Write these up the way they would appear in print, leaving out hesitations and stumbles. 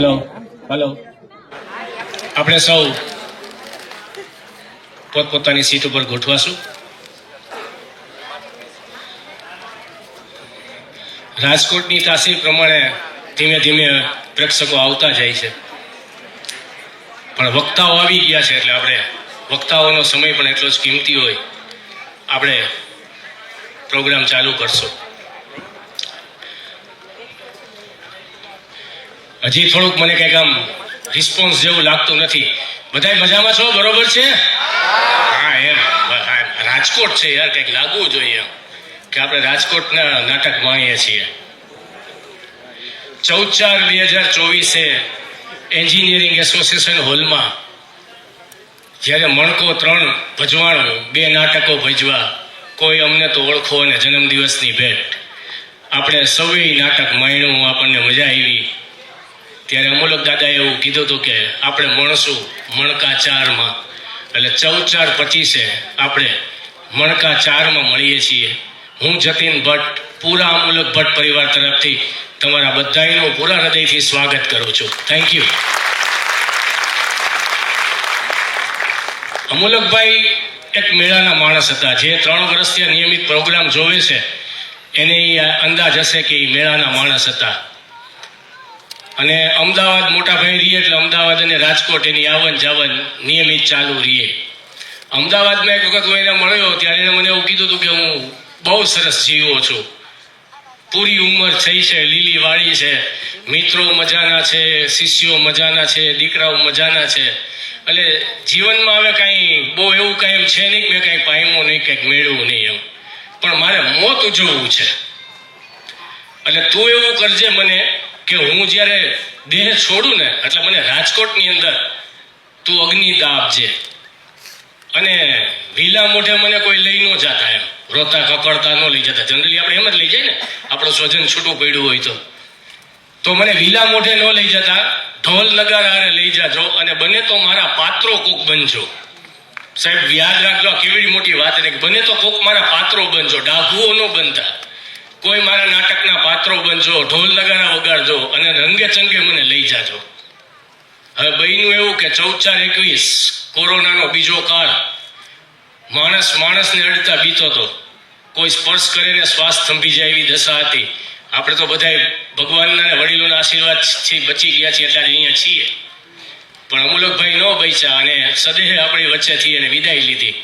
Hello hello આપણે સૌ પોતપોતાની સીટ ઉપર ગોઠવાશું. રાજકોટની તાસીર પ્રમાણે ધીમે ધીમે પ્રેક્ષકો આવતા જાય છે, પણ વક્તાઓ આવી ગયા છે એટલે આપણે વક્તાઓનો સમય પણ એટલો જ કિંમતી હોય. આપણે પ્રોગ્રામ ચાલુ કરશું. હજી થોડુંક મને કંઈક આમ રિસ્પોન્સ જેવું લાગતું નથી. બધા મજામાં છો? બરોબર છે? હા, એમ રાજકોટ છે યાર, કંઈક લાગવું જોઈએ એમ કે આપણે રાજકોટના નાટક માણીએ છીએ. 14/4/2024 એન્જિનિયરિંગ એસોસિએશન હોલમાં જ્યારે મણકો 3 ભજવાણું 2 નાટકો ભજવા, કોઈ અમને તો ઓળખો અને જન્મદિવસની ભેટ, આપણે સૌએ નાટક માણ્યું, આપણને મજા આવી. ત્યારે અમોલક દાદાએ એવું કીધું હતું કે આપણે મળશું મણકા 4માં, એટલે 14/4/25 આપણે મણકા 4માં મળીએ છીએ. હું જતીન ભટ્ટ પૂરા અમોલક ભટ્ટ પરિવાર તરફથી તમારા બધાનું પૂરા હૃદયથી સ્વાગત કરું છું. Thank you. અમોલકભાઈ એક મેળાના માણસ હતા, જે 3 વર્ષથી નિયમિત પ્રોગ્રામ જોવે છે એને અંદાજ હશે કે એ મેળાના માણસ હતા. અને અમદાવાદ મોટા ભાઈ રહીએ એટલે અમદાવાદ અને રાજકોટ એની આવન જાવન નિયમિત ચાલુ રહીએ. અમદાવાદમાં એક વખત હું એને મળ્યો ત્યારે એને મને એવું કીધું હતું કે હું બહુ સરસ જીવો છું, પૂરી ઉંમર થઈ છે, લીલી વાળી છે, મિત્રો મજાના છે, શિષ્યો મજાના છે, દીકરાઓ મજાના છે, એટલે જીવનમાં હવે કાંઈ બહુ એવું કાંઈ એમ છે નહીં, મેં કાંઈ પામ્યું નહીં, કંઈક મેળવું નહીં એમ, પણ મારે મોત ઉજવવું છે. એટલે તું એવું કરજે મને કે હું જ્યારે દેહ છોડું ને એટલે મને રાજકોટની અંદર તું અગ્નિદાહ આપજે, અને વિલા મોઢે મને કોઈ લઈ ન જતા, એમ રોતા કકડતા ન લઈ જતા. જનરલી આપણે એમ જ લઈ જાય ને, આપણું સ્વજન છૂટું પડ્યું હોય તો મને વિલા મોઢે ન લઈ જતા, ઢોલ નગારા લઈ જાજો, અને બને તો મારા પાત્રો કોક બનજો. સાહેબ યાદ રાખજો, કેવી મોટી વાત છે, બને તો કોક મારા પાત્રો બનજો, ડાઘુઓ ન બનતા, કોઈ મારા નાટકના પાત્રો બનજો, ઢોલ નગારા વગાડજો અને રંગે ચંગે મને લઈ જાજો. હવે બન્યું એવું કે 14/4/21 કોરોનાનો બીજો કાળ, માણસને અડતા બીતો હતો, કોઈ સ્પર્શ કરીને શ્વાસ થંભી જાય એવી દશા હતી. આપણે તો બધા ભગવાનના વડીલોના આશીર્વાદથી બચી ગયા છીએ એટલે અહીંયા છીએ, પણ અમોલકભાઈ ન બચ્યા અને સદેહ આપણી વચ્ચેથી એને વિદાય લીધી.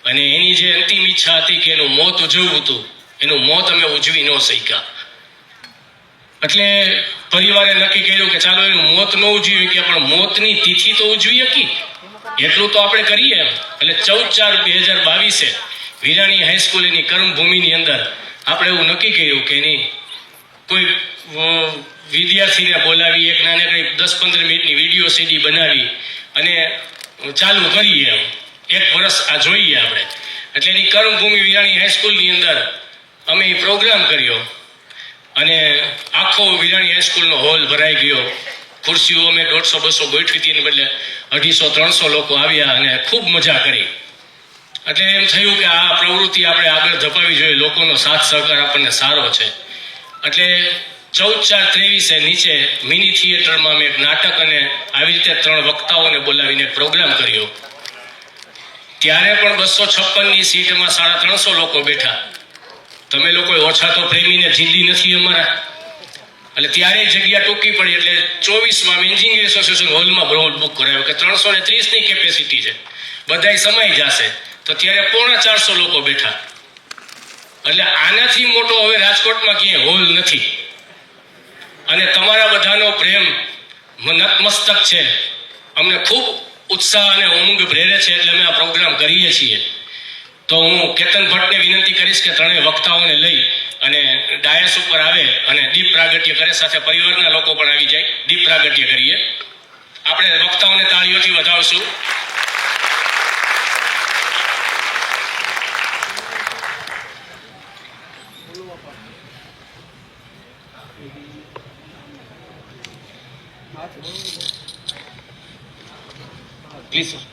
અને એની જે અંતિમ ઈચ્છા હતી કે એનું મોત ઉજવવું હતું, એનું મોત અમે ઉજવી ન શક્યા. એટલે પરિવારે નક્કી કર્યું કે ચાલો એનું મોત ન ઉજવી કે પણ મોતની તિથિ તો ઉજવી શકી, એટલું તો આપણે કરીએ. એટલે 14/4/2022 વિરાણી હાઈસ્કૂલ એની કર્મભૂમિની અંદર આપણે એવું નક્કી કર્યું કે એની કોઈ વિદ્યાર્થીને બોલાવી, એક નાનકડી 10-15 મિનિટની વિડીયો સીડી બનાવી અને ચાલુ કરીએ, એમ 1 વર્ષ આ જોઈએ આપણે. એટલે એની કર્મભૂમિ વિરાણી હાઈસ્કૂલની અંદર અમે એ પ્રોગ્રામ કર્યો અને આખો વિરાણી હાઈસ્કૂલનો હોલ ભરાઈ ગયો. ખુરશીઓ અમે 150-200 ગોઠવી હતી, એને બદલે 250-300 લોકો આવ્યા અને ખૂબ મજા કરી. એટલે એમ થયું કે આ પ્રવૃત્તિ આપણે આગળ ધપાવી જોઈએ, લોકોનો સાથ સહકાર આપણને સારો છે. એટલે 14/4/23 નીચે મિની થિયેટરમાં મેં એક નાટક અને આવી રીતે 3 વક્તાઓને બોલાવીને એક પ્રોગ્રામ કર્યો. ત્યારે પણ 256ની સીટમાં 350 લોકો બેઠા. તમે લોકો ઓછા તો પ્રેમીને જીંદી નથી અમારા, એટલે ત્યારે જગ્યા ટૂંકી પડી એટલે 24માં એન્જિનિયર એસોસિએશન હોલમાં બુક કરાયો કે 330ની કેપેસિટી છે, બધાય સમાઈ જશે. તો ત્યારે 450 લોકો બેઠા. એટલે આનાથી મોટો હવે રાજકોટમાં ક્યાંય હોલ નથી. અને તમારા બધાનો પ્રેમ નતમસ્તક છે, અમને ખૂબ ઉત્સાહ અને ઉમંગ પ્રેરે છે, એટલે અમે આ પ્રોગ્રામ કરીએ છીએ. તો હું કેતન ભટ્ટને વિનંતી કરીશ કે 3 વક્તાઓને લઈ અને ડાયસ ઉપર આવે અને દીપ પ્રાગટ્ય કરે, સાથે પરિવારના લોકો પણ આવી જાય, દીપ પ્રાગટ્ય કરીએ. આપણે વક્તાઓને તાળીઓથી વધાવશું. Please sir.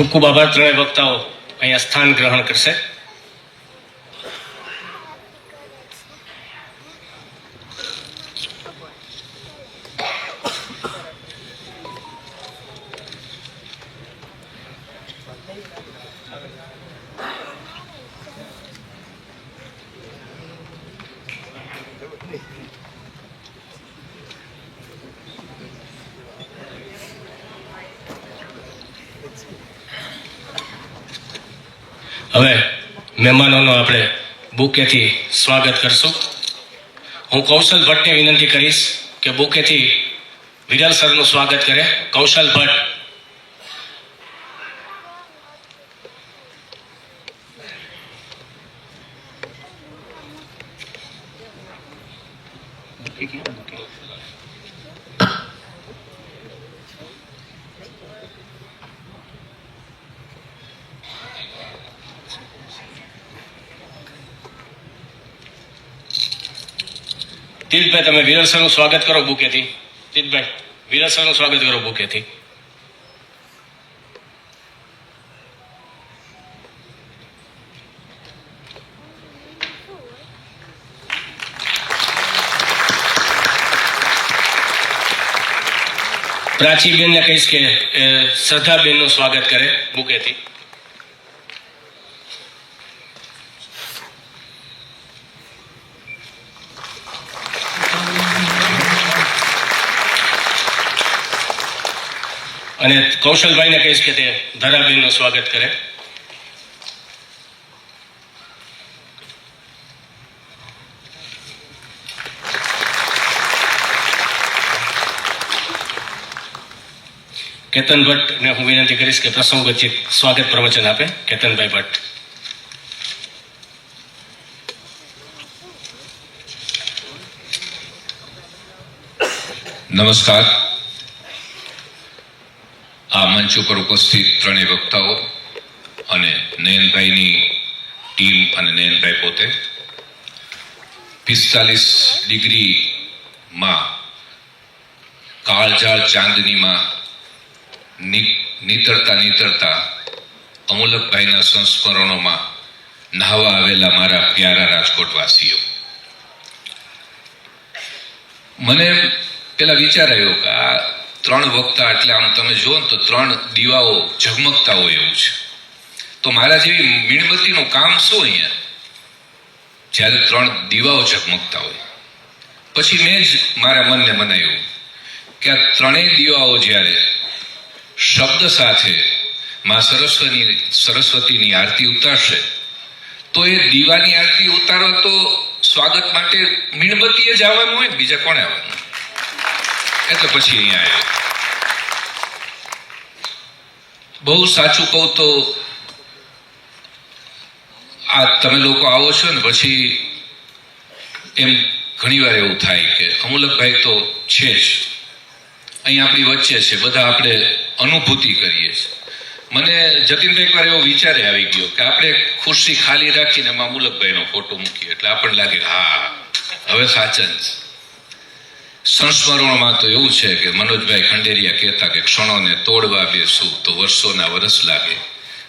ખૂબ ખૂબ આભાર. ત્રણેય વક્તાઓ અહીંયા સ્થાન ગ્રહણ કરશે. હવે મહેમાનોનો આપણે બુકેથી સ્વાગત કરશું. હું કૌશલ ભટ્ટને વિનંતી કરીશ કે બુકેથી વિરલ સરનું સ્વાગત કરે. કૌશલ ભટ્ટ. તીર્થભાઈ, તમે વિરલ સરનું સ્વાગત કરો બુકેથી. તીર્થભાઈ, વિરલ સરનું સ્વાગત કરો બુકેથી. પ્રાચીબેનને કહીશ કે શ્રદ્ધાબેનનું સ્વાગત કરે બુકેથી. અને કૌશલભાઈને કહીશ કે તે ધરાબેનનું સ્વાગત કરે. કેતન ભટ્ટને હું વિનંતી કરીશ કે પ્રસંગોચિત સ્વાગત પ્રવચન આપે. કેતનભાઈ ભટ્ટ. નમસ્કાર. આ મંચ ઉપર ઉપસ્થિત ત્રણેય વક્તાઓ અને નયનભાઈની ટીમ અને નયનભાઈ પોતે 45 ડિગ્રીમાં કાળઝાળ ચાંદનીમાં નીતરતા અમૂલકભાઈના સંસ્મરણોમાં નહાવા આવેલા મારા પ્યારા રાજકોટવાસીઓ, મને પેલા વિચાર આવ્યો કે આ ત્રણ વક્તા એટલે આમ તમે જુઓ ને તો ત્રણ દીવાઓ ઝગમગતા હોય એવું છે. તો મારા જેવી મીણબત્તીનું કામ શું અહીંયા, જ્યારે ત્રણ દીવાઓ ઝગમગતા હોય. પછી મેં જ મારા મનને મનાયું કે આ ત્રણેય દીવાઓ જ્યારે શબ્દ સાથે માં સરસ્વતીની આરતી ઉતારશે તો એ દીવાની આરતી ઉતારો તો સ્વાગત માટે મીણબત્તીએ જ આવવાનું હોય ને, બીજા કોણે આવવાનું? એટલે પછી અહીંયા આવ્યો. બહુ સાચું કહું તો આ તમે લોકો આવો છો ને પછી એમ ઘણીવાર એવું થાય કે અમૂલકભાઈ તો છે જ અહીં આપણી વચ્ચે છે, બધા આપણે અનુભૂતિ કરીએ છીએ. મને જતીનભાઈ એકવાર એવો વિચારે આવી ગયો કે આપણે ખુરશી ખાલી રાખીને એમાં અમૂલકભાઈનો ફોટો મૂકીએ એટલે આપણને લાગે હા હવે સાચન છે. સંસ્મરણોમાં તો એવું છે કે મનોજભાઈ ખંડેરિયા કહેતા કે ક્ષણોને તોડવા બેસું તો વર્ષોના વરસ લાગે,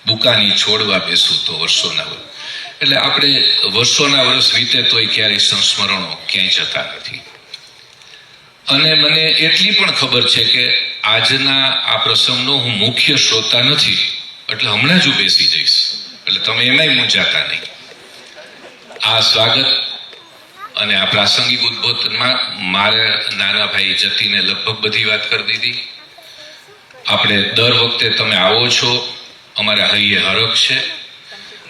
બુકાની છોડવા બેસું તો વર્ષોના વરસ. એટલે આપણે વર્ષોના વરસ વીતે તોય ક્યારેય સંસ્મરણો ક્યાંય જતા નથી. અને મને એટલી પણ ખબર છે કે આજના આ પ્રસંગનો હું મુખ્ય શ્રોતા નથી, એટલે હમણાં જ હું બેસી જઈશ, એટલે તમે એમાંય મૂંઝાતા નહીં. આ સ્વાગત અને આ પ્રાસંગિક ઉદ્બોધનમાં મારે નાના ભાઈ જતીને લગભગ બધી વાત કરી દીધી. આપણે દર વખતે તમે આવો છો, અમારા હૈયે હરખ છે.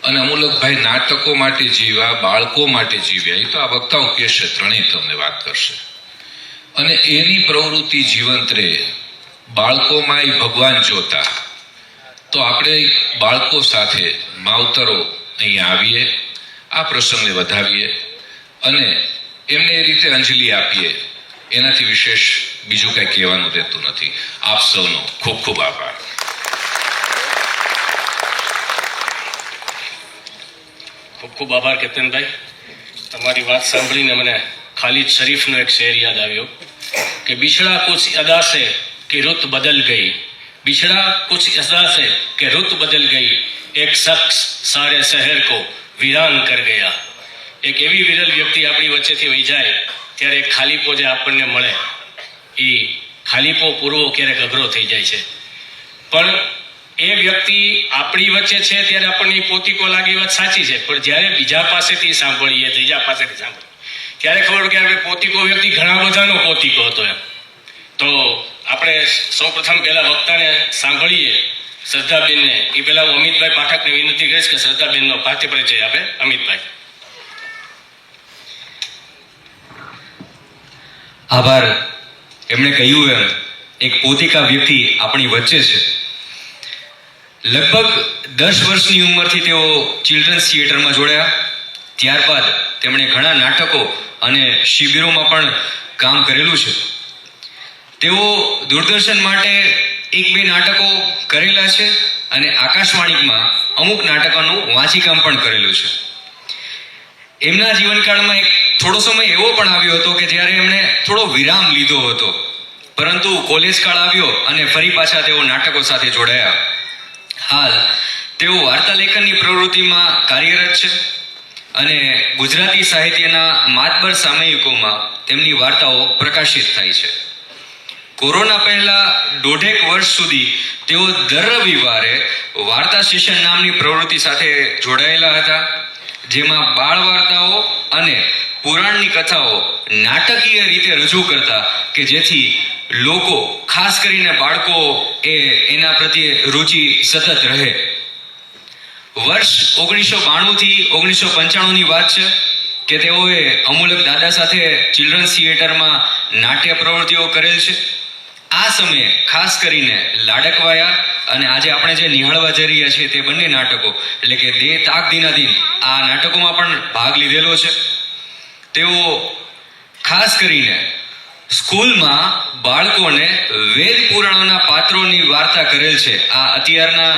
અને અમૂલકભાઈ નાટકો માટે જીવ્યા, બાળકો માટે જીવ્યા, એ તો આ વક્તાઓ કહેશે, ત્રણેય તમને વાત કરશે. અને એની પ્રવૃત્તિ જીવંત રહે, બાળકોમાં એ ભગવાન જોતા. તો આપણે બાળકો સાથે માવતરો અહીંયા આવીએ, આ પ્રસંગને વધાવીએ અને એમને એ રીતે અંજલિ આપીએ. એનાથી વિશેષ બીજું કંઈ કહેવાનું રહેતું નથી. આપ સૌનો ખૂબ ખૂબ આભાર. ખૂબ ખૂબ આભાર કેતનભાઈ. તમારી વાત સાંભળીને મને ખાલિદ શરીફનો એક શેર યાદ આવ્યો કે બિછડા કુછ અદા સે કે रुत बदल गई, बिछड़ा कुछ ऐसा से कि रुत बदल गई, एक शख्स सारे शहर को वीरान कर गया. એક એવી વિરલ વ્યક્તિ આપણી વચ્ચેથી વહી જાય ત્યારે એક ખાલીપો જે આપણને મળે એ ખાલીપો પૂરવો ક્યારેક અઘરો થઈ જાય છે. પણ એ વ્યક્તિ આપણી વચ્ચે છે ત્યારે આપણને પોતીકો લાગે વાત સાચી છે, પણ જ્યારે બીજા પાસેથી સાંભળીએ ત્રીજા પાસેથી સાંભળીએ ત્યારે ખબર કે આપણે પોતીકો વ્યક્તિ ઘણા બધાનો પોતીકો હતો એમ. તો આપણે સૌપ્રથમ પહેલા વક્તાને સાંભળીએ, શ્રદ્ધાબેનને. એ પહેલા હું અમિતભાઈ પાઠકને વિનંતી કરીશ કે શ્રદ્ધાબેનનો પાઠ્ય પરિચય આપે. અમિતભાઈ. આભાર. એમણે કહ્યું એમ એક પોતિકા વ્યક્તિ આપણી વચ્ચે છે. લગભગ 10 વર્ષની ઉંમરથી તેઓ ચિલ્ડ્રન્સ થિયેટરમાં જોડાયા. ત્યારબાદ તેમણે ઘણા નાટકો અને શિબિરોમાં પણ કામ કરેલું છે. તેઓ દૂરદર્શન માટે 1-2 નાટકો કરેલા છે અને આકાશવાણીમાં અમુક નાટકોનું વાંચીકામ પણ કરેલું છે. એમના જીવનકાળમાં એક થોડો સમય એવો પણ આવ્યો હતો કે જ્યારે એમણે થોડો વિરામ લીધો હતો, પરંતુ કોલેજ કાળ આવ્યો અને ફરી પાછા તેઓ નાટકો સાથે જોડાયા. હાલ તેઓ વાર્તા લેખનની પ્રવૃત્તિમાં કાર્યરત છે અને ગુજરાતી સાહિત્યના માતબર સામયિકોમાં તેમની વાર્તાઓ પ્રકાશિત થાય છે. કોરોના પહેલા 1.5 વર્ષ સુધી તેઓ દર રવિવારે વાર્તા સેશન નામની પ્રવૃત્તિ સાથે જોડાયેલા હતા, જેમાં બાળ વાર્તાઓ અને પુરાણની કથાઓ નાટકીય રીતે રજૂ કરતા કે જેથી લોકો, ખાસ કરીને બાળકો, એના પ્રત્યે રુચિ સતત રહે. વર્ષ 1992 થી 1995ની વાત છે કે તેઓએ અમૂલક દાદા સાથે ચિલ્ડ્રન્સ થિયેટરમાં નાટ્ય પ્રવૃત્તિઓ કરેલ છે. આ સમયે ખાસ કરીને લાડકવાયા અને આજે આપણે જે નિહાળવા જઈ રહ્યા છીએ તે બંને નાટકો એટલે કે દે તાક દીના દિન, આ નાટકોમાં પણ ભાગ લીધેલો છે. તેઓ ખાસ કરીને સ્કૂલમાં બાળકોને વેદ પુરાણોના પાત્રોની વાર્તા કરેલ છે. આ અત્યારના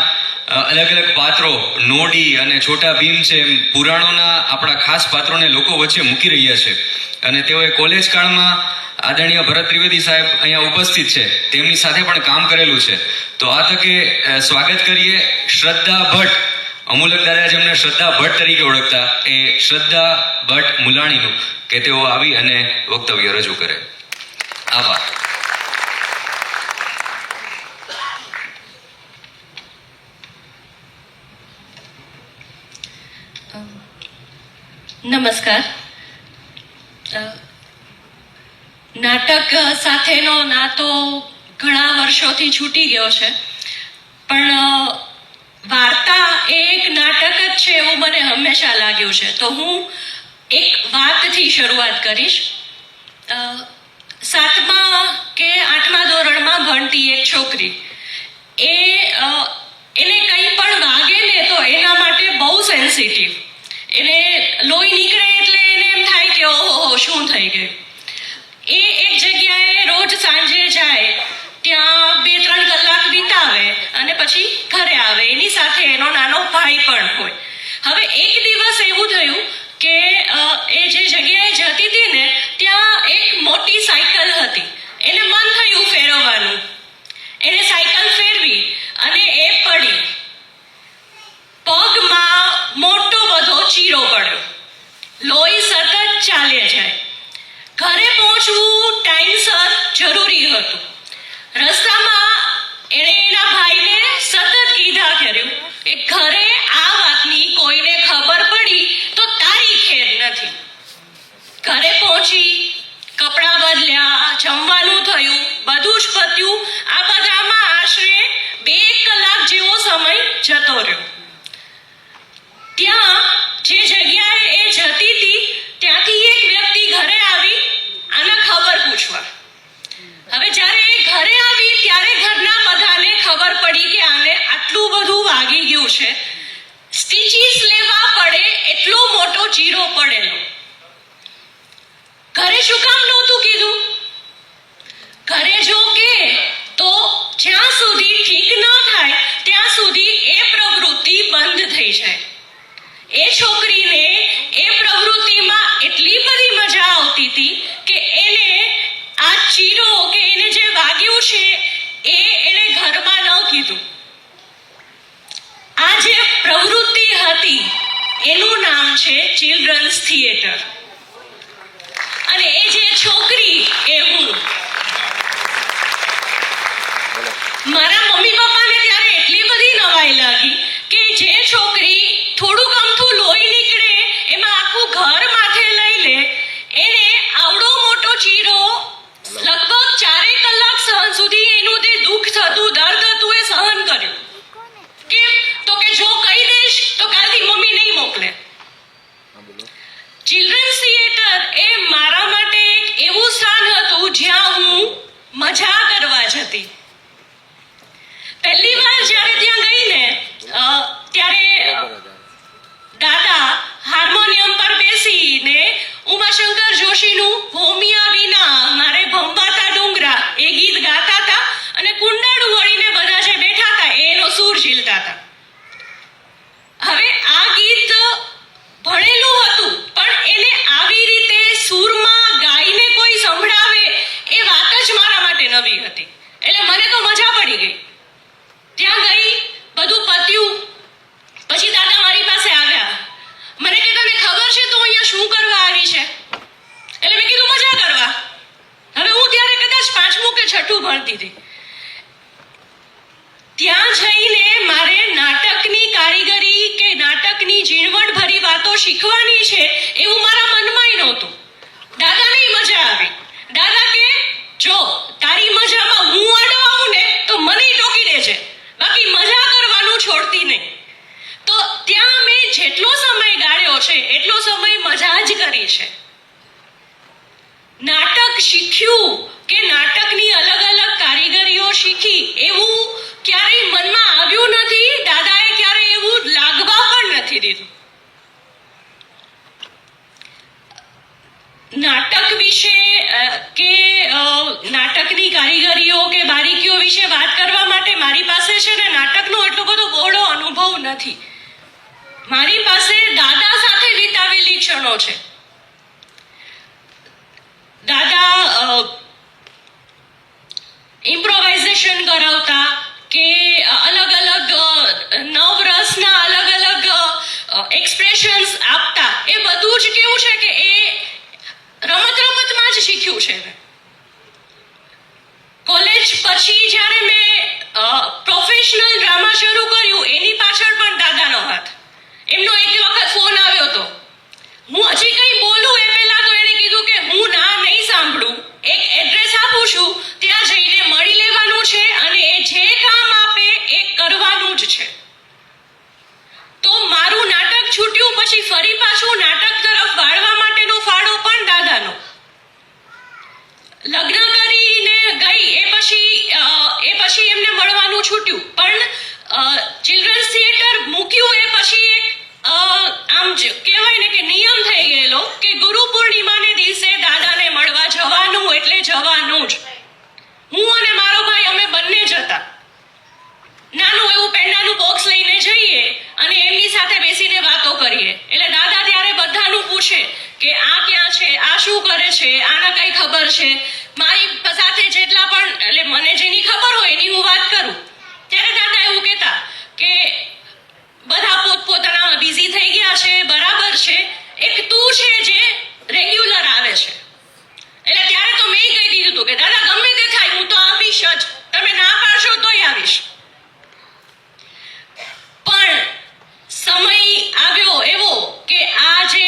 અલગ અલગ પાત્રો નોડી અને છોટા ભીમ છે એમ પુરાણોના આપણા ખાસ પાત્રોને લોકો વચ્ચે મૂકી રહ્યા છે. અને તેઓએ કોલેજ કાળમાં આદરણીય ભરત ત્રિવેદી સાહેબ અહીંયા ઉપસ્થિત છે, તેમની સાથે પણ કામ કરેલું છે. તો આ તકે સ્વાગત કરીએ શ્રદ્ધા ભટ્ટ, અમૂલક દાદા જેમને શ્રદ્ધા ભટ્ટ તરીકે ઓળખતા, એ શ્રદ્ધા ભટ્ટ મુલાણીનું, કે તેઓ આવી અને વક્તવ્ય રજૂ કરે. આભાર. નમસ્કાર. નાટક સાથેનો નાતો ઘણા વર્ષોથી છૂટી ગયો છે, પણ વાર્તા એ એક નાટક જ છે એવું મને હંમેશા લાગ્યું છે. તો હું એક વાતથી શરૂઆત કરીશ. 7મા કે 8મા ધોરણમાં ભણતી એક છોકરી, એને કંઈ પણ વાગે ને તો એના માટે બહુ સેન્સિટિવ. એને લોહી નીકળે એટલે એને એમ થાય કે ઓહો શું થઈ ગયું. એ એક જગ્યાએ રોજ સાંજે જાય, ત્યાં 2-3 કલાક વિતાવે અને પછી ઘરે આવે. એની સાથે એનો નાનો ભાઈ પણ હોય. હવે એક દિવસ એવું થયું કે એ જે જગ્યાએ જતી હતી ને ત્યાં એક મોટી સાયકલ હતી. એને મન થયું ફેરવવાનું. એને સાયકલ ફેરવી અને એ પડી. પગમાં મોટો બધો ચીરો પડ્યો. લોહી સતત ચાલે જાય. ઘરે પહોંચવું ટાઈમસર જરૂરી હતું. રસ્તામાં એણે એના ભાઈને સતત કીધા કર્યું કે ઘરે આ વાતની કોઈને ખબર પડી તો તારી ખેર નથી. ઘરે પહોંચી, કપડાં બદલ્યા, જમવાનું થયું, બધું જ પત્યું. આ બધામાં આશરે 2 કલાક જેવો સમય જતો રહ્યો. ત્યાં જે જગ્યાએ એ જતી હતી ત્યાંથી એક વ્યક્તિ ઘરે આવી આના ખબર પૂછવા. હવે જ્યારે એ ઘરે આવી ત્યારે ઘરના બધાને ખબર પડી કે આને આટલું બધું વાગી ગયું છે. સ્ટીચીસ લેવા પડે એટલો મોટો ચીરો પડેલો. ઘરે શું કામ નહોતું કીધું? ઘરે જો કે તો જ્યાં સુધી ઠીક ન થાય ત્યાં સુધી એ પ્રવૃત્તિ બંધ થઈ જાય. એ છોકરીને એ પ્રવૃત્તિમાં એટલી બધી મજા આવતી હતી કે એને આ ચીરો કે એને જે વાગ્યું છે એ એને ઘરમાં ન કીધું. આ જે પ્રવૃત્તિ હતી એનું નામ છે ચિલ્ડ્રન્સ થિયેટર. અને એ જે છોકરી એ હું. મારા મમ્મી પપ્પાને ત્યારે એટલી બધી નવાઈ લાગી કે જે છોકરી થોડુંક અમથું લોહી નીકળે એમાં આખું ઘર માથે લઈ લે, એને આવડો મોટો ચીરો લગભગ 4 કલાક સહન સુધી એનું જે દુઃખ થતું, દર્દ હતું એ સહન કર્યું. કેમ? તો કે જો કહી દઈશ તો કાલથી મમ્મી નહીં મોકલે. ચિલ્ડ્રન્સ થિયેટર એ મારા માટે એક એવું સ્થાન હતું જ્યાં હું મજા કરવા જતી. પહેલી વાર જ્યારે ત્યાં ગઈ ને ત્યારે દાદા હાર્મોનિયમ પર બેસીને ઉમાશંકર જોશીનું ભોમિયા વિના મારે ભંભાતા ડુંગરા એ ગીત ગાતા હતા અને કુંડાળું વળીને બધા જે બેઠા હતા એનો સૂર ઝીલતા હતા. હવે આ ગીત ભણેલું હતું પણ એને આવી રીતે સૂરમાં ગાઈને કોઈ સંભળાવે એ વાત જ મારા માટે નવી હતી. એટલે મને તો મજા પડી ગઈ. ત્યાં ગઈ, બધું પત્યું. પછી દાદા મારી પાસે આવ્યા. મને કે તને ખબર છે તું અહીંયા શું કરવા આવી છે? એટલે મેં કીધું મજા કરવા. હવે હું ત્યારે કદાચ 5મું કે 6ઠું ભણતી હતી. ત્યાં જઈને મારે નાટકની કારીગરી કે નાટકની ઝીણવટ ભરી વાતો શીખવાની છે એવું મારા મનમાં નહોતું. દાદાને મજા આવી. દાદા કે જો તારી મજામાં હું અડવાઉં ને તો મને ટોકી દેજે, બાકી મજા કરવાનું છોડતી નહીં. તો ત્યાં મેં જેટલો સમય ગાળ્યો છે એટલો સમય મજા જ કરી છે. નાટક શીખ્યું કે નાટકની અલગ અલગ કારીગરીઓ શીખી એવું ક્યારેય મનમાં આવ્યું નથી. દાદાએ ક્યારેય એવું લાગવા પણ નથી દીધું. નાટક વિશે કે નાટકની કારીગરીઓ કે બારીકીઓ વિશે વાત કરવા માટે મારી પાસે છે ને નાટકનો એટલો બધો બહોળો અનુભવ નથી. મારી પાસે દાદા સાથે વિતાવેલી ક્ષણો છે. દાદા ઇમ્પ્રોવાઇઝેશન કરાવતા કે અલગ અલગ નવરસના અલગ અલગ એક્સપ્રેશન્સ આપતા. એ બધું જ કેવું છે કે એ રમતમાં જ શીખ્યું છે. કોલેજ પછી જ્યારે મેં પ્રોફેશનલ ડ્રામા શરૂ કર્યું એની પાછળ પણ દાદાનો હાથ. એમનો એક વખત ફોન આવ્યો હતો. હું હજી કંઈ બોલું એ પહેલા તો એણે કીધું કે હું ના નહીં સાંભળું, એક એડ્રેસ આપું છું, ત્યાં જઈને મળી લેવાનું છે અને એ જે કામ આપે એ કરવાનું જ છે. તો મારું નાટક છૂટ્યું પછી ફરી પાછું નાટક તરફ વાળવા માટેનો ફાળો પણ દાદાનો. લગ્ન કરીને ગઈ એ પછી એમને મળવાનું છૂટ્યું, પણ ચિલ્ડ્રન્સ થિયેટર મૂક્યું એ પછી એક આમ કહેવાય ને કે નિયમ થઈ ગયેલો કે ગુરુ પૂર્ણિમાને દિવસે દાદાને મળવા જવાનું એટલે જવાનું જ. હું અને મારો ભાઈ અમે બંને જતા. નાનું એવું પેંડાનું બોક્સ લઈને જઈએ અને એમની સાથે બેસીને વાતો કરીએ. એટલે દાદા ત્યારે બધાનું પૂછે કે આ ક્યાં છે, આ શું કરે છે, આના કઈ ખબર છે. મારી સાથે જેટલા પણ એટલે મને જેની ખબર હોય એની હું વાત કરું. ત્યારે દાદા એવું કહેતા કે બધા પોતપોતાના બિઝી થઈ ગયા છે, બરાબર છે, એક તું છે જે રેગ્યુલર આવે છે. એટલે ત્યારે તો મેં કહી દીધું હતું કે દાદા ગમે તે થાય હું તો આવીશ જ, તમે ના પાડશો તોય આવીશ. પણ સમય આવ્યો એવો કે આ જે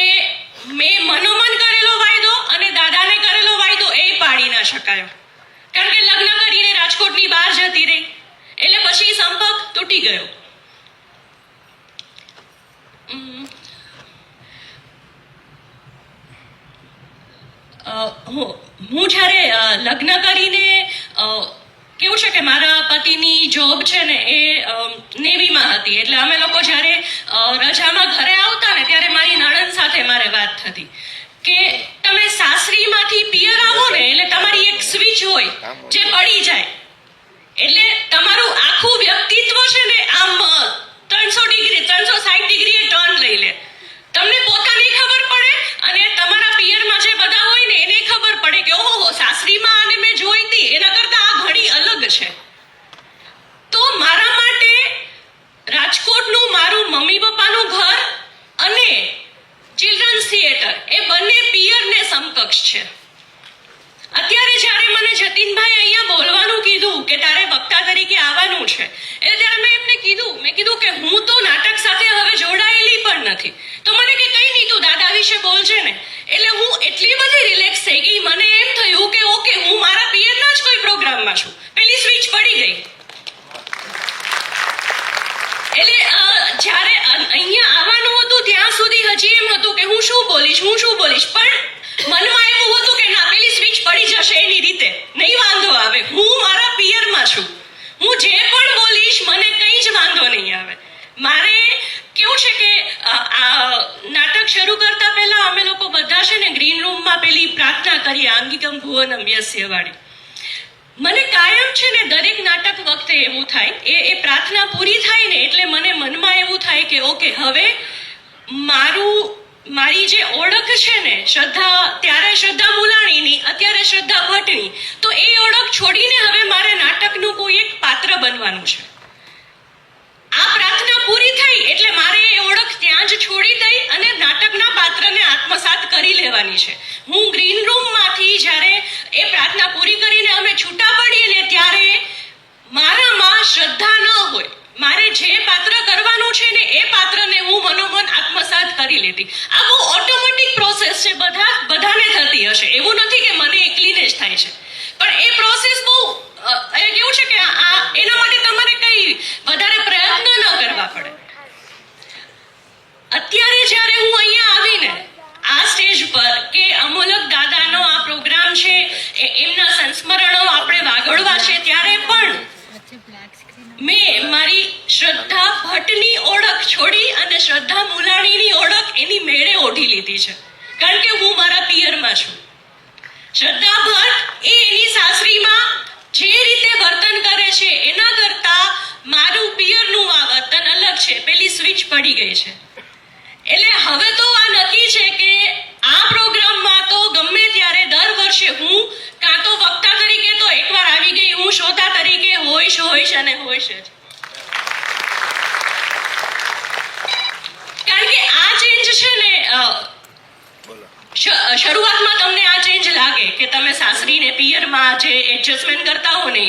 મેં મનોમન કરેલો વાયદો અને દાદાને કરેલો વાયદો એ પાડી ના શકાયો. કારણ કે લગ્ન કરીને રાજકોટની બહાર જતી રહી એટલે પછી સંપર્ક તૂટી ગયો. હું જ્યારે લગ્ન કરીને કેવું છે કે મારા પતિની જોબ છે ને એ નેવીમાં હતી. એટલે અમે લોકો જ્યારે રજામાં ઘરે આવતા ને ત્યારે મારી નણંદ સાથે મારે વાત થતી કે તમે સાસરીમાંથી પિયર આવો ને એટલે તમારી એક સ્વિચ હોય જે પડી જાય એટલે તમારું આખું વ્યક્તિત્વ છે ને આમ 360 ડિગ્રી ટર્ન લઈ લે. તમને પોતાને ખબર પડે અને તમારા પિયરમાં જે બધા હોય ને એને ખબર પડે કે ઓહો સાસરીમાં આને મેં જોઈતી એના કરતા આ ઘણી અલગ છે. તો મારા જતીનભાઈ અહીંયા બોલવાનું કીધું કે તારે વક્તા તરીકે આવવાનું છે, એટલે ત્યારે મેં એમને કીધું કે હું તો નાટક સાથે હવે જોડાયેલી પણ નથી, તો મને કે કઈ નહીં તું દાદા વિશે બોલજે ને. એટલે હું એટલી બધી રિલેક્સ થઈ ગઈ, મને એમ થયું કે ઓકે હું મારા પિયરના જ કોઈ પ્રોગ્રામમાં છું, પેલી સ્વિચ પડી ગઈ. એટલે જ્યારે અહીંયા આવવાનું હતું ત્યાં સુધી હજી એમ હતું કે હું શું બોલીશ, પણ મનમાં એવું હતું કે ના પેલી સ્વિચ પડી જશે એની રીતે, નહીં વાંધો આવે, હું મારા પિયરમાં છું, હું જે પણ બોલીશ મને કંઈ જ વાંધો નહીં આવે. મારે કેવું છે કે નાટક શરૂ કરતા પહેલા અમે લોકો બધા છે ને ગ્રીન રૂમમાં પેલી પ્રાર્થના કરીએ, આંગિકમ ભુવનમ યસ્ય વાળી. મને કાયમ છે ને દરેક નાટક વખતે એવું થાય, એ પ્રાર્થના પૂરી થાય ને એટલે મને મનમાં એવું થાય કે ઓકે હવે મારી જે ઓળખ છે ને શ્રદ્ધા, ત્યારે શ્રદ્ધા મુલાણીની, અત્યારે શ્રદ્ધા ભટ્ટની, તો એ ઓળખ છોડીને હવે મારે નાટકનું કોઈ એક પાત્ર બનવાનું છે. આ પ્રાર્થના પૂરી થઈ એટલે મારે એ ઓળખ ત્યાં જ છોડી દઈ અને નાટકના પાત્રને આત્મસાત કરી લેવાની છે. હું ગ્રીન રૂમમાંથી જ્યારે એ પ્રાર્થના પૂરી કરીને અમે છૂટા પડીએ ને ત્યારે મારામાં શ્રદ્ધા ન હોય, મારે જે પાત્ર કરવાનું છે ને એ પાત્રને હું મનોમન આત્મસાત કરી લેતી. આ બહુ ઓટોમેટિક પ્રોસેસ છે, બધાને થતી હશે, એવું નથી કે મને એકલીને જ થાય છે, પણ એ પ્રોસેસ બહુ કેવું છે કે એના માટે તમારે કઈ વધારે પ્રયત્ન ન કરવા પડે. અત્યારે જ્યારે હું અહીંયા આવીને આ સ્ટેજ પર કે અમોલક દાદાનો આ પ્રોગ્રામ છે, એમના સંસ્મરણો આપણે વાગડવા છે, ત્યારે પણ મેં મારી શ્રદ્ધા ભટ્ટની ઓળખ છોડી અને શ્રદ્ધા મુલાણીની ઓળખ એની મેળે ઓઢી લીધી છે, કારણ કે હું મારા પિયરમાં છું. શ્રદ્ધા ભટ્ટ એ એની સાસરીમાં જે રીતે વર્તન કરે છે એના કરતા મારું પિયરનું આ વર્તન અલગ છે, પેલી સ્વિચ પડી ગઈ છે. એટલે હવે તો આ નક્કી છે કે આ પ્રોગ્રામમાં તો ગમે ત્યારે દર વર્ષે હું કાં તો વક્તા તરીકે તો એકવાર આવી ગઈ, હું શ્રોતા તરીકે હોઈશ અને હોઈશ જ. કારણ કે આ ચેન્જ છે ને, શરૂઆતમાં તમને આ ચેન્જ લાગે કે તમે સાસરી ને પિયરમાં જે એડજસ્ટમેન્ટ કરતા હો ને,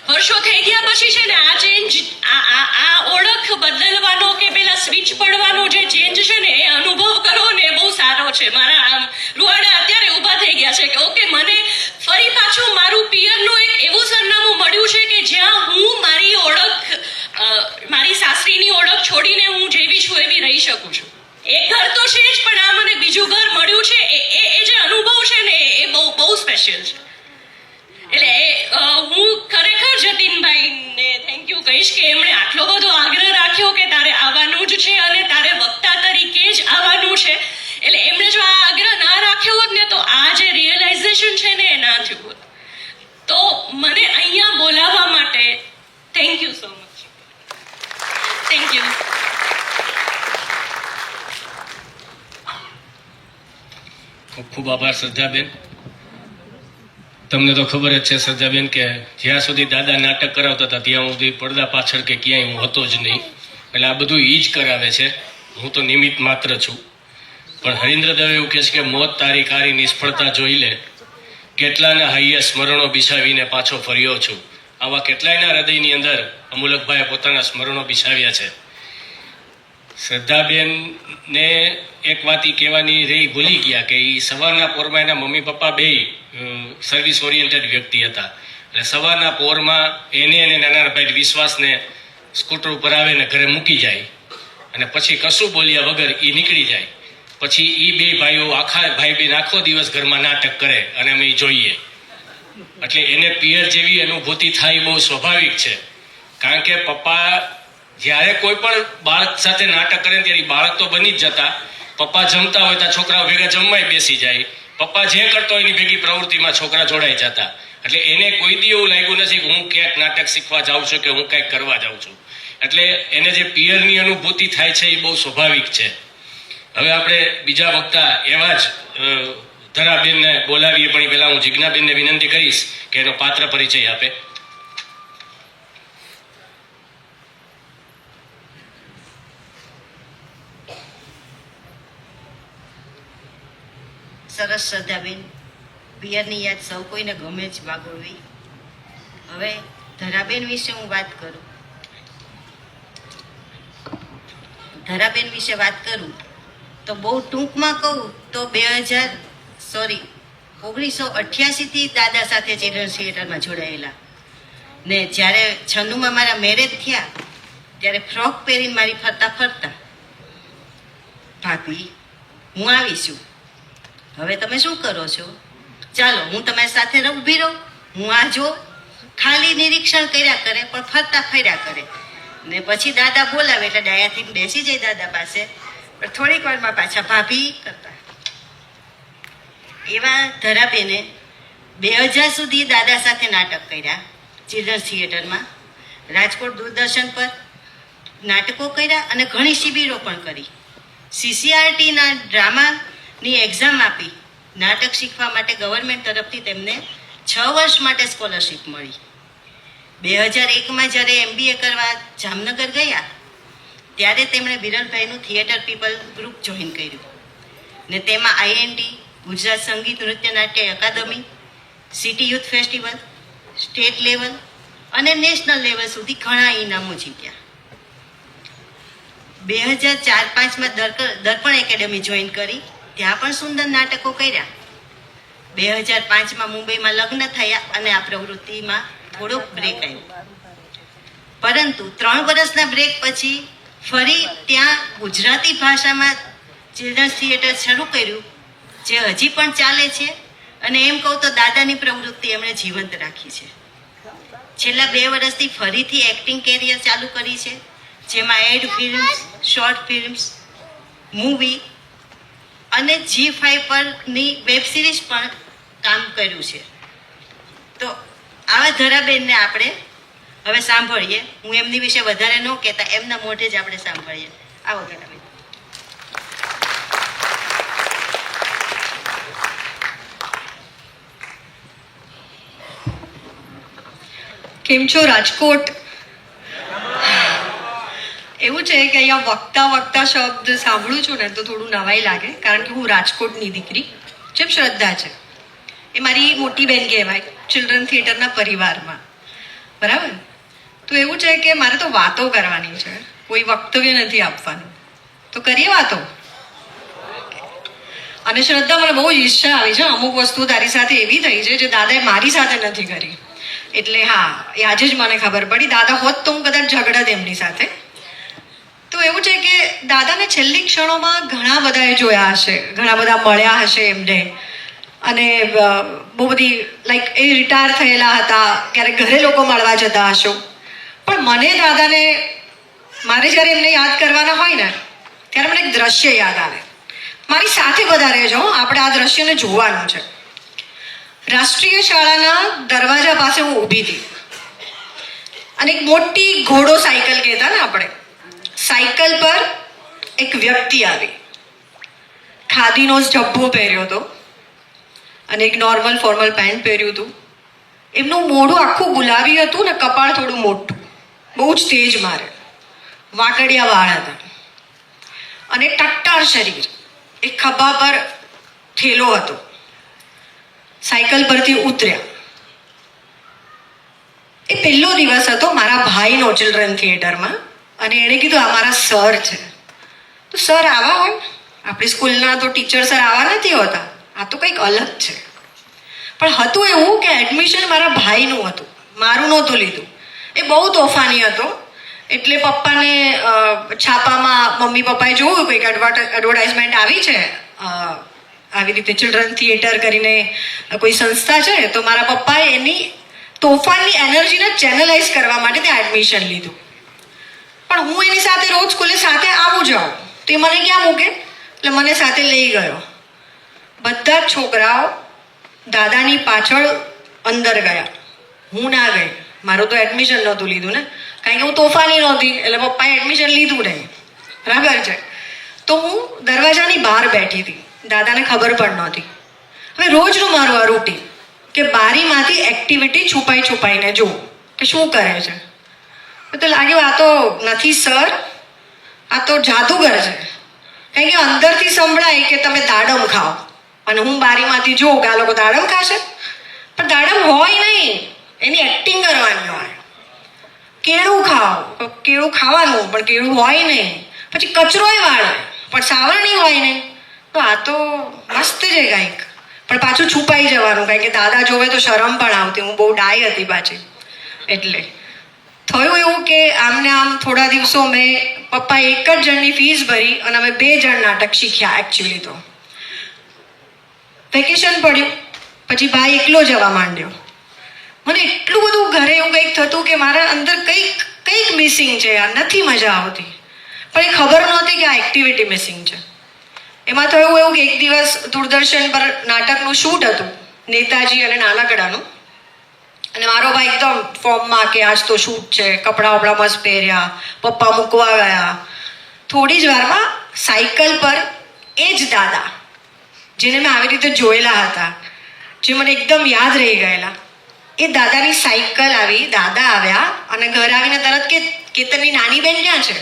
વર્ષો થઈ ગયા પછી છે ને આ ચેન્જ, આ ઓળખ બદલવાનો કે પેલા સ્વિચ પડવાનો જે ચેન્જ છે ને એ અનુભવ કરો ને બહુ સારો છે. મારા આમ રૂવાડા અત્યારે ઊભા થઈ ગયા છે કે ઓકે મને ફરી પાછું મારું પિયરનું એક એવું સરનામું મળ્યું છે કે જ્યાં હું મારી ઓળખ, મારી સાસરીની ઓળખ છોડીને હું જેવી છું એવી રહી શકું છું. એક ઘર તો છે જ, પણ આ મને બીજું ઘર મળ્યું છે, એ જે અનુભવ છે ને એ બહુ સ્પેશિયલ છે. એટલે હું ખરેખર જતીનભાઈને થેન્ક યુ કહીશ કે એમણે આટલો બધો આગ્રહ રાખ્યો કે તારે આવવાનું જ છે અને તારે વક્તા તરીકે જ આવવાનું છે. એટલે એમણે જો આ આગ્રહ ના રાખ્યો હોત ને તો આ જે રિયલાઇઝેશન છે ને એ ના થયું હોત. તો મને અહીંયા બોલાવવા માટે thank you so much. Thank you. ખૂબ ખૂબ આભાર શ્રદ્ધાબેન. તમને તો ખબર જ છે શ્રદ્ધાબેન કે જ્યાં સુધી દાદા નાટક કરાવતા હતા ત્યાં સુધી પડદા પાછળ કે ક્યાંય હું હતો જ નહીં. એટલે આ બધું એ જ કરાવે છે, હું તો નિમિત્ત માત્ર છું. પણ હરીન્દ્ર દવે એવું કહે છે કે મોત તારી કારી નિષ્ફળતા જોઈ લે, કેટલાના હૈયે સ્મરણો બિછાવીને પાછો ફર્યો છું. આવા કેટલાયના હૃદયની અંદર અમૂલકભાઈએ પોતાના સ્મરણો બિછાવ્યા છે. શ્રદ્ધાબેનને એક વાત ઈ કહેવાની રહી, ભૂલી ગયા કે એ સવારના પોરમાં એના મમ્મી પપ્પા બે સર્વિસ ઓરિએન્ટેડ વ્યક્તિ હતા. એટલે સવારના પોરમાં એને અને નાના ભાઈ વિશ્વાસને સ્કૂટર ઉપર આવે ને ઘરે મૂકી જાય અને પછી કશું બોલ્યા વગર એ નીકળી જાય. પછી એ બે ભાઈઓ ભાઈ બેન આખો દિવસ ઘરમાં નાટક કરે અને અમે જોઈએ. એટલે એને પિયર જેવી અનુભૂતિ થાય બહુ સ્વાભાવિક છે. કારણ કે પપ્પા જ્યારે કોઈ પણ બાળક સાથે નાટક કરે ત્યારે બાળક તો બની જ જતા. પપ્પા જમતા હોય તો છોકરાઓ ભેગા જમવાય બેસી જાય. પપ્પા જે કરતો હોય એની ભેગી પ્રવૃત્તિમાં છોકરા જોડાઈ જતા. એટલે એને કોઈ દી એવું લાગ્યું નથી કે હું ક્યાંક નાટક શીખવા જાઉં છું કે હું કંઈક કરવા જાઉં છું. એટલે એને જે પિયરની અનુભૂતિ થાય છે એ બહુ સ્વાભાવિક છે. હવે આપણે બીજા વક્તા એવા જ ધરાબેનને બોલાવીએ, પણ પહેલા હું જિજ્ઞાબેનને વિનંતી કરીશ કે એનો પાત્ર પરિચય આપે. સરસ શ્રદ્ધાબેન, પિયરની યાદ સૌ કોઈને ગમે જ વાગોળવી. હવે ધરાબેન વિશે હું વાત કરું. ધરાબેન વિશે વાત કરું તો બહુ ટૂંકમાં કહું તો 1988થી દાદા સાથે ચિલ્ડ્રન્સ થિયેટરમાં જોડાયેલા ને જ્યારે 96માં મારા મેરેજ થયા ત્યારે ફ્રોક પહેરીને મારી ફરતા ભાભી હું આવીશું, હવે તમે શું કરો છો, ચાલો હું તમારી સાથે ઊભી રહું. હું આ જો ખાલી નિરીક્ષણ કર્યા કરે પણ ફરતા ફર્યા કરે ને પછી દાદા બોલાવે એટલે ડાયાથી બેસી જાય દાદા પાસે, પણ થોડીક વારમાં પાછા ભાભી કરતા. એવા ધરાબેને 2000 સુધી દાદા સાથે નાટક કર્યા ચિલ્ડ્રન્સ થિયેટરમાં. રાજકોટ દૂરદર્શન પર નાટકો કર્યા અને ઘણી શિબિરો પણ કરી. CCRTના ડ્રામાની એક્ઝામ આપી નાટક શીખવા માટે ગવર્મેન્ટ તરફથી તેમને 6 વર્ષ માટે સ્કોલરશિપ મળી. 2001માં જ્યારે MBA કરવા જામનગર ગયા ત્યારે તેમણે વિરલભાઈનું થિયેટર પીપલ ગ્રુપ જોઈન કર્યું ને તેમાં INT, Gujarat Sangeet Nritya Natya Akademi, city youth festival, state level અને નેશનલ લેવલ સુધી ઘણા ઇનામો જીત્યા. 2004-05માં દર્પણ એકેડમી જોઈન કરી, ત્યાં પણ સુંદર નાટકો કર્યા. 2005માં મુંબઈમાં લગ્ન થયા અને આ પ્રવૃત્તિમાં થોડોક બ્રેક આવ્યો. પરંતુ 3 વર્ષના બ્રેક પછી ફરી ત્યાં ગુજરાતી ભાષામાં ચિલ્ડ્રન્સ થિયેટર શરૂ કર્યું જે હજી પણ ચાલે છે અને એમ કહું તો દાદાની પ્રવૃત્તિ એમણે જીવંત રાખી છે. છેલ્લા 2 વર્ષથી ફરીથી એક્ટિંગ કેરિયર ચાલુ કરી છે, જેમાં ad films, short films, movie અને G5 પરની વેબ સિરીઝ પણ કામ કર્યું છે. તો આવા ધરાબેનને આપણે હવે સાંભળીએ. હું એમની વિશે વધારે ન કહેતા, એમના મોઢે જ આપણે સાંભળીએ. આવો ધરાબેન. કેમ છો રાજકોટ? એવું છે કે અહીંયા વક્તા શબ્દ સાંભળું છું ને તો થોડું નવાઈ લાગે, કારણ કે હું રાજકોટની દીકરી, જેમ શ્રદ્ધા છે એ મારી મોટી બહેન કહેવાય ચિલ્ડ્રન થિયેટરના પરિવારમાં, બરાબર? તો એવું છે કે મારે તો વાતો કરવાની છે, કોઈ વક્તવ્ય નથી આપવાનું. તો કરીએ વાતો. અને શ્રદ્ધા, મને બહુ ઈચ્છા આવી છે, અમુક વસ્તુ તારી સાથે એવી થઈ છે જે દાદાએ મારી સાથે નથી કરી. એટલે હા, એ આજે જ મને ખબર પડી. દાદા હોત તો હું કદાચ ઝઘડત એમની સાથે. તો એવું છે કે દાદાને છેલ્લી ક્ષણોમાં ઘણા બધાએ જોયા હશે, ઘણા બધા મળ્યા હશે એમને, અને બહુ બધી લાઈક એ રિટાયર થયેલા હતા, ક્યારેક ઘરે લોકો મળવા જતા હશો. પણ મને દાદાને, મારે જ્યારે એમને યાદ કરવાના હોય ને ત્યારે મને એક દ્રશ્ય યાદ આવે. મારી સાથે બધા રહેજો, આપણે આ દ્રશ્યને જોવાનું છે. રાષ્ટ્રીય શાળાના દરવાજા પાસે હું ઊભી હતી અને એક મોટી ઘોડો સાયકલ કહેતા ને આપણે, સાયકલ પર એક વ્યક્તિ આવી, ખાદીનો જબ્બો પહેર્યો હતો અને એક નોર્મલ ફોર્મલ પેન્ટ પહેર્યું હતું. એમનું મોઢું આખું ગુલાબી હતું ને કપાળ થોડું મોટું, બહુ જ તેજ મારે, વાટડિયા વાળ હતા અને ટટ્ટાર શરીર, એક ખભા પર થેલો હતો. સાયકલ પરથી ઉતર્યા. એ પહેલો દિવસ હતો મારા ભાઈનો ચિલ્ડ્રન થિયેટરમાં, અને એણે કીધું આ મારા સર છે. તો સર આવા હોય, આપણી સ્કૂલના તો ટીચર સર આવા નથી હોતા, આ તો કંઈક અલગ છે. પણ હતું એવું કે એડમિશન મારા ભાઈનું હતું, મારું નહોતું લીધું. એ બહુ તોફાની હતો, એટલે પપ્પાને છાપામાં મમ્મી પપ્પાએ જોયું કંઈક એડવર્ટાઇઝમેન્ટ આવી છે, આવી રીતે ચિલ્ડ્રન થિયેટર કરીને કોઈ સંસ્થા છે. તો મારા પપ્પાએ એની તોફાનની એનર્જીને ચેનલાઇઝ કરવા માટે ત્યાં એડમિશન લીધું. પણ હું એની સાથે રોજ સ્કૂલે સાથે આવું જાઉં તો એ મને ક્યાં મૂકે, એટલે મને સાથે લઈ ગયો. બધા જ છોકરાઓ દાદાની પાછળ અંદર ગયા, હું ના ગઈ. મારું તો એડમિશન નહોતું લીધું ને, કારણ કે હું તોફાની નહોતી, એટલે પપ્પાએ એડમિશન લીધું નહીં, બરાબર છે. તો હું દરવાજાની બહાર બેઠી હતી, દાદાને ખબર પણ નહોતી. હવે રોજનું મારું આ રૂટીન કે બારીમાંથી એક્ટિવિટી છુપાઈને જોઉં કે શું કરે છે. તો લાગ્યું આ તો નથી સર, આ તો જાદુગર છે. કારણ કે અંદરથી સંભળાય કે તમે દાડમ ખાઓ, અને હું બારીમાંથી જોઉં કે આ લોકો દાડમ ખાશે, પણ દાડમ હોય નહીં, એની એક્ટિંગ કરવાની હોય. કેળું ખાઓ, કેળું ખાવાનું પણ કેળું હોય નહીં. પછી કચરોય વાળે પણ સાવરણી હોય નહીં. તો આ તો મસ્ત છે કંઈક, પણ પાછું છુપાઈ જવાનું, કારણ કે દાદા જોવે તો શરમ પણ આવતી. હું બહુ ડાય હતી પાછી. એટલે થયું એવું કે આમને આમ થોડા દિવસો મેં પપ્પા એક જ જણની ફીસ ભરી અને અમે 2 જણ નાટક શીખ્યા. એકચ્યુઅલી તો વેકેશન પડ્યું પછી ભાઈ એકલો જવા માંડ્યો. મને એટલું બધું ઘરે એવું કંઈક થતું કે મારા અંદર કંઈક મિસિંગ છે, યાર નથી મજા આવતી. પણ એ ખબર નહોતી કે આ એક્ટિવિટી મિસિંગ છે. એમાં થયું એવું કે એક દિવસ દૂરદર્શન પર નાટકનું શૂટ હતું, નેતાજી અને નાનકડાનું. અને મારો ભાઈ એકદમ ફોર્મમાં કે આજ તો શૂટ છે, કપડાં વપડા મસ્ત પહેર્યા, પપ્પા મૂકવા ગયા. થોડી જ વારમાં સાયકલ પર એ જ દાદા જેને મેં આવી રીતે જોયેલા હતા, જે મને એકદમ યાદ રહી ગયેલા, એ દાદાની સાયકલ આવી, દાદા આવ્યા અને ઘરે આવીને તરત કે કેતનની નાની બેન ક્યાં છે?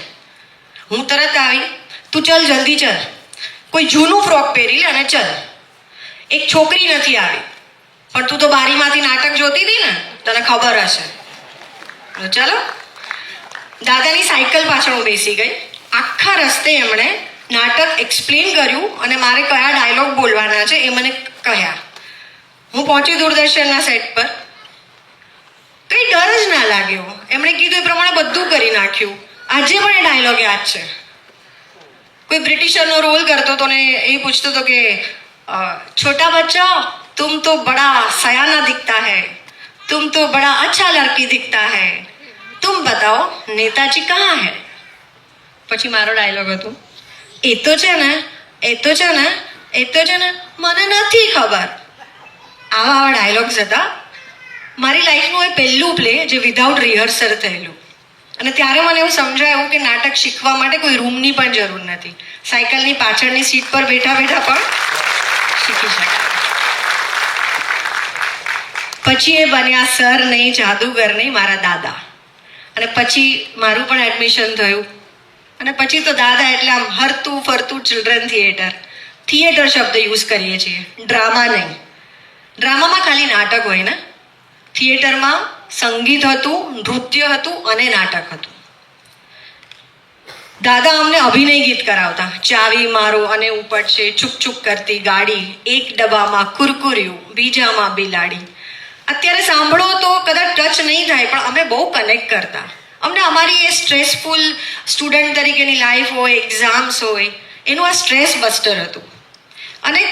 હું તરત આવી, તું ચલ જલ્દી ચલ, કોઈ જૂનું ફ્રોક પહેરી લે અને ચલ. એક છોકરી નથી આવી, પણ તું તો બારીમાંથી નાટક જોતી હતી ને, તને ખબર હશે. ચલો, દાદાની સાયકલ પાછળ હું બેસી ગઈ. આખા રસ્તે એમણે નાટક એક્સપ્લેન કર્યું અને મારે કયા ડાયલોગ બોલવાના છે એ મને કહ્યા. હું પહોંચી દૂરદર્શનના સેટ પર, કંઈ ડર જ ના લાગ્યો. એમણે કીધું એ પ્રમાણે બધું કરી નાખ્યું. આજે પણ એ ડાયલોગ યાદ છે. કોઈ બ્રિટિશરનો રોલ કરતો હતો ને એ પૂછતો હતો કે છોટા બચ્ચા तुम तो बड़ा सयाना दिखता है, तुम तो बड़ा अच्छा लड़की दिखता है, तुम बताओ नेताजी कहाँ है? પછી મારો ડાયલોગ હતો, એ તો છે ને મને નથી ખબર. આવા ડાયલોગ્સ હતા. મારી લાઈફનું એ પહેલું પ્લે જે વિધાઉટ રિહર્સલ થયેલું. અને ત્યારે મને એવું સમજાયું કે નાટક શીખવા માટે કોઈ રૂમની પણ જરૂર નથી. સાયકલની પાછળની સીટ પર બેઠા બેઠા પણ શીખી શકાય. પછી એ બન્યા સર નહીં, જાદુગર નહીં, મારા દાદા. અને પછી મારું પણ એડમિશન થયું. અને પછી તો દાદા એટલે આમ હરતું ફરતું ચિલ્ડ્રન થિયેટર. થિયેટર શબ્દ યુઝ કરીએ છીએ, ડ્રામા નહીં. ડ્રામામાં ખાલી નાટક હોય ને, થિયેટરમાં સંગીત હતું, નૃત્ય હતું અને નાટક હતું. દાદા અમને અભિનય ગીત કરાવતા, ચાવી મારો અને ઉપડશે ચૂપ ચૂપ કરતી ગાડી, એક ડબ્બામાં કુરકુરિયું, બીજામાં બિલાડી. અત્યારે સાંભળો તો કદાચ ટચ નહીં થાય, પણ અમે બહુ કનેક્ટ કરતા. અમને અમારી એ સ્ટ્રેસફુલ સ્ટુડન્ટ તરીકેની લાઈફ હોય, એક્ઝામ્સ હોય, એનું આ સ્ટ્રેસ બસ્ટર હતું. અને